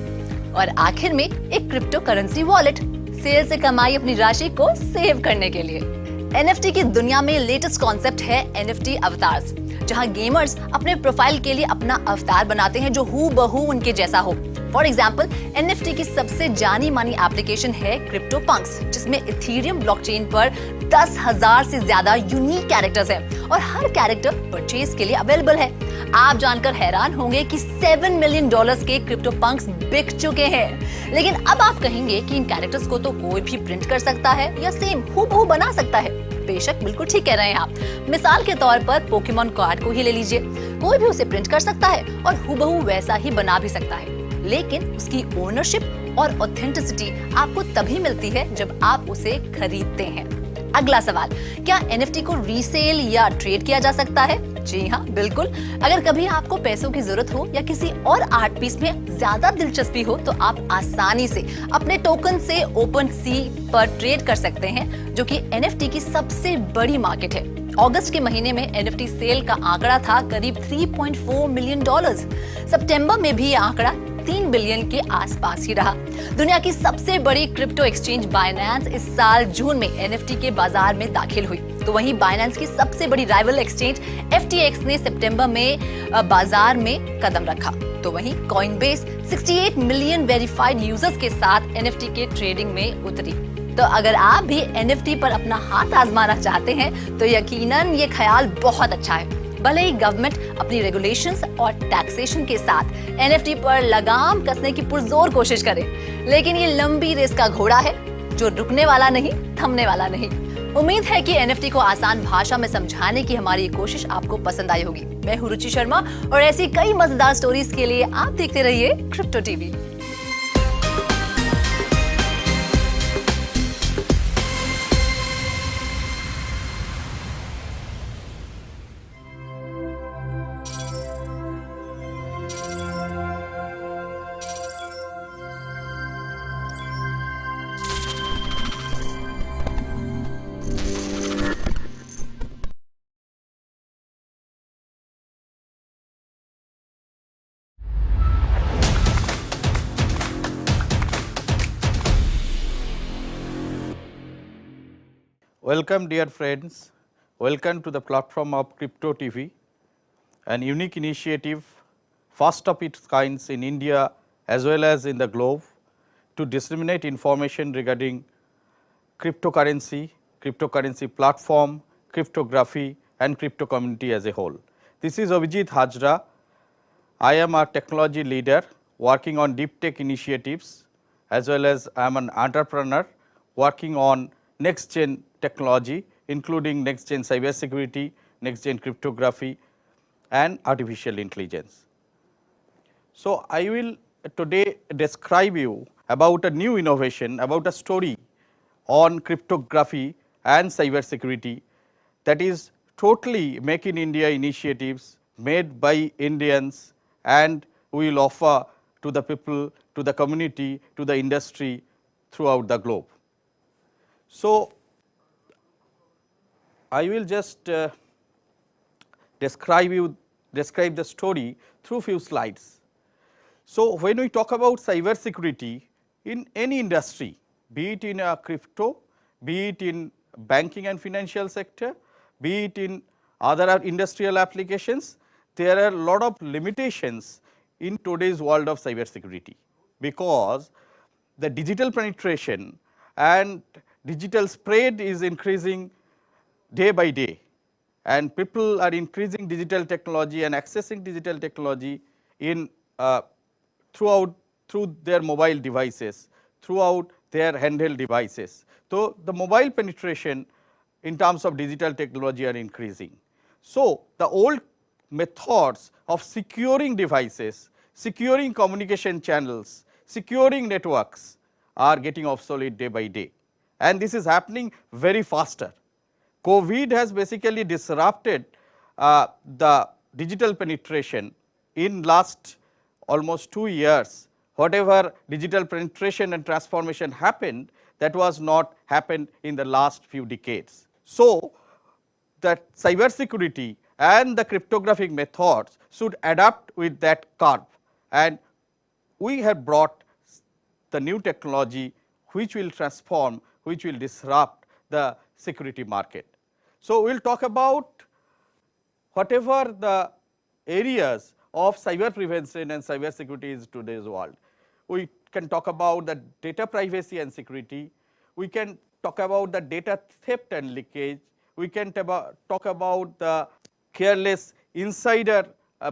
और आखिर में एक क्रिप्टो करेंसी वॉलेट सेल से कमाई अपनी राशि को सेव करने के लिए। NFT की दुनिया में लेटेस्ट कॉन्सेप्ट है NFT अवतार्स, जहां गेमर्स अपने प्रोफाइल के लिए अपना अवतार बनाते हैं जो हूबहू उनके जैसा हो। फॉर एग्जाम्पल, NFT की सबसे जानी मानी एप्लीकेशन है क्रिप्टो पंक्स, जिसमें इथेरियम ब्लॉकचेन पर 10,000 से ज्यादा यूनिक कैरेक्टर्स हैं और हर कैरेक्टर परचेज के लिए अवेलेबल है। आप जानकर हैरान होंगे कि $7 मिलियन के क्रिप्टो पंक्स बिक चुके हैं। लेकिन अब आप कहेंगे कि इन कैरेक्टर्स को तो कोई भी प्रिंट कर सकता है या सेम हूबहू बना सकता है। बेशक, बिल्कुल ठीक कह रहे हैं आप। मिसाल के तौर पर पोकेमॉन कार्ड को ही ले लीजिए, कोई भी उसे प्रिंट कर सकता है और हूबहू वैसा ही बना भी सकता है, लेकिन उसकी ओनरशिप और ऑथेंटिसिटी आपको तभी मिलती है जब आप उसे खरीदते हैं। अगला सवाल, क्या NFT को रीसेल या ट्रेड किया जा सकता है? जी हाँ, बिल्कुल। अगर कभी आपको पैसों की जरूरत हो या किसी और आर्ट पीस में ज्यादा दिलचस्पी हो तो आप आसानी से अपने टोकन से ओपन सी पर ट्रेड कर सकते हैं, जो कि NFT की सबसे बड़ी मार्केट है। अगस्त के महीने में NFT सेल का आंकड़ा था करीब $3.4 मिलियन। सितंबर में भी यह आंकड़ा 3 बिलियन के आसपास ही रहा। दुनिया की सबसे बड़ी क्रिप्टो एक्सचेंज बाइनेंस इस साल जून में NFT के बाजार में दाखिल हुई, तो वहीं बाइनेंस की सबसे बड़ी राइवल एक्सचेंज FTX ने सितंबर में बाजार में कदम रखा। तो वहीं कॉइनबेस 68 मिलियन वेरीफाइड यूजर्स के साथ NFT के ट्रेडिंग में उतरी। तो अगर आप भी NFT पर अपना हाथ आजमाना चाहते हैं तो यकीनन ये ख्याल बहुत अच्छा है। भले ही गवर्नमेंट अपनी रेगुलेशंस और टैक्सेशन के साथ NFT पर लगाम कसने की पुरजोर कोशिश करे, लेकिन ये लंबी रेस का घोड़ा है जो रुकने वाला नहीं, थमने वाला नहीं। उम्मीद है कि NFT को आसान भाषा में समझाने की हमारी ये कोशिश आपको पसंद आई होगी। मैं हूं रुचि शर्मा और ऐसी कई मजेदार स्टोरीज के लिए आप देखते रहिए crypto TV. Welcome dear friends, welcome to the platform of Crypto TV, an unique initiative, first of its kinds in India as well as in the globe, to disseminate information regarding cryptocurrency, cryptocurrency platform, cryptography and crypto community as a whole. This is Abhijit Hajra. I am a technology leader working on deep tech initiatives, as well as I am an entrepreneur working on next gen technology, including next gen cybersecurity, next gen cryptography and artificial intelligence. So, I will today describe you about a new innovation, about a story on cryptography and cybersecurity that is totally Make in India initiatives made by Indians, and we will offer to the people, to the community, to the industry throughout the globe. So, I will just describe the story through few slides. So, when we talk about cyber security in any industry, be it in a crypto, be it in banking and financial sector, be it in other industrial applications, there are a lot of limitations in today's world of cyber security, because the digital penetration and digital spread is increasing day by day, and people are increasing digital technology and accessing digital technology in through their mobile devices, throughout their handheld devices. So, the mobile penetration in terms of digital technology are increasing. So, the old methods of securing devices, securing communication channels, securing networks are getting obsolete day by day, and this is happening very faster. COVID has basically disrupted the digital penetration in last almost 2 years. Whatever digital penetration and transformation happened, that was not happened in the last few decades. So, that cyber security and the cryptographic methods should adapt with that curve, and we have brought the new technology which will transform, which will disrupt the security market. So, we will talk about whatever the areas of cyber prevention and cyber security is today's world. We can talk about the data privacy and security, we can talk about the data theft and leakage, we can talk about the careless insider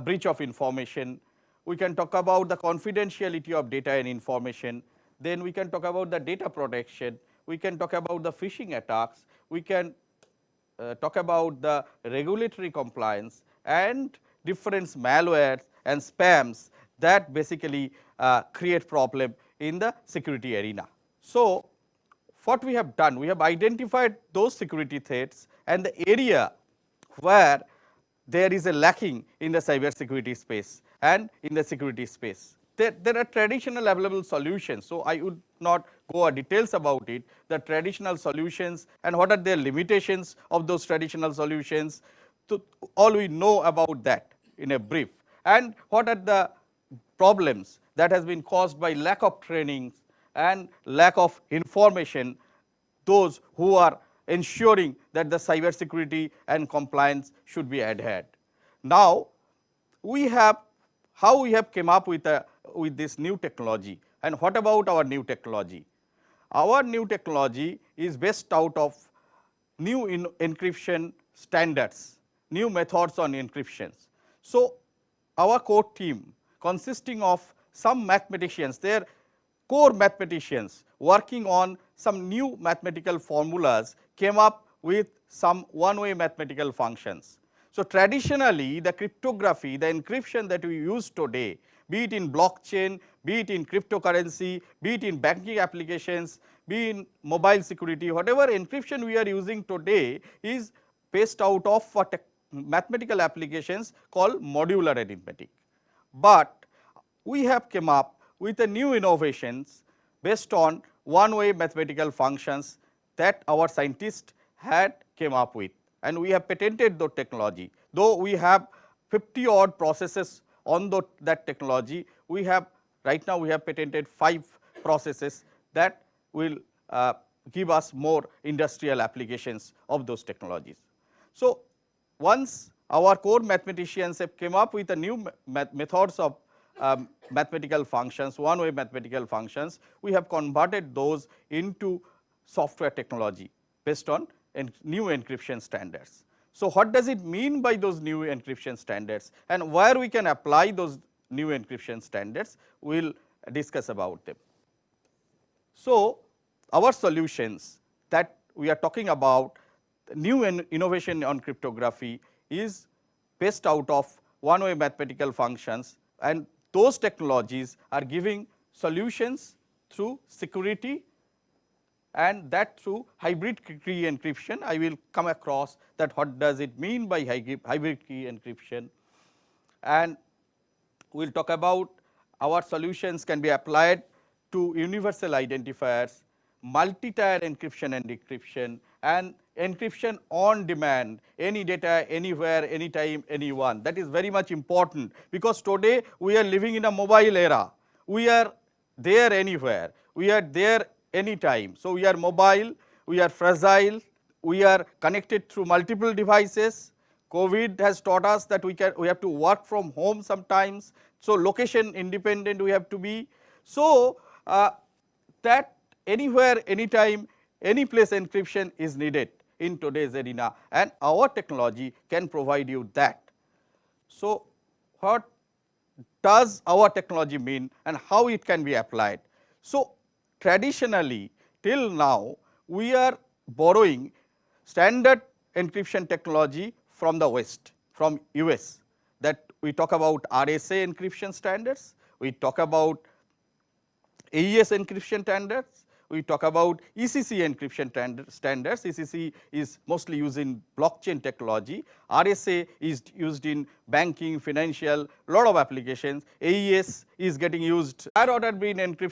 breach of information, we can talk about the confidentiality of data and information, then we can talk about the data protection, we can talk about the phishing attacks, we can talk about the regulatory compliance and different malwares and spams that basically create problem in the security arena. So, what we have done, we have identified those security threats and the area where there is a lacking in the cyber security space and in the security space. There are traditional available solutions, so I would not go into details about it, the traditional solutions and what are their limitations of those traditional solutions, so all we know about that in a brief, and what are the problems that has been caused by lack of training and lack of information, those who are ensuring that the cyber security and compliance should be adhered. Now, we have how we have came up with this new technology, and what about our new technology? Our new technology is based out of new encryption standards, new methods on encryptions. So, our core team consisting of some mathematicians, their core mathematicians working on some new mathematical formulas came up with some one-way mathematical functions. So, traditionally the cryptography, the encryption that we use today, be it in blockchain, be it in cryptocurrency, be it in banking applications, be in mobile security, whatever encryption we are using today is based out of mathematical applications called modular arithmetic. But we have come up with a new innovations based on one-way mathematical functions that our scientists had came up with, and we have patented the technology. Though we have 50 odd processes on that technology, we have right now we have patented 5 processes that will give us more industrial applications of those technologies. So, once our core mathematicians have came up with a new methods of mathematical functions, one-way mathematical functions, we have converted those into software technology based on new encryption standards. So, what does it mean by those new encryption standards and where we can apply those new encryption standards, we will discuss about them. So, our solutions that we are talking about, new innovation on cryptography is based out of one-way mathematical functions, and those technologies are giving solutions through security and that through hybrid key encryption. I will come across that what does it mean by hybrid key encryption, and we will talk about our solutions can be applied to universal identifiers, multi-tier encryption and decryption, and encryption on demand, any data, anywhere, anytime, anyone. That is very much important, because today we are living in a mobile era. We are there anywhere, we are there anytime. So, we are mobile, we are fragile, we are connected through multiple devices. COVID has taught us that we have to work from home sometimes. So, location independent we have to be. So, that anywhere, anytime, any place encryption is needed in today's arena, and our technology can provide you that. So, what does our technology mean and how it can be applied? So, traditionally till now we are borrowing standard encryption technology from the West, from US, that we talk about Rsa encryption standards, we talk about AES encryption standards, we talk about ECC encryption standards. ECC is mostly used in blockchain technology, RSA is used in banking, financial, lot of applications, AES is getting used higher order bin encryption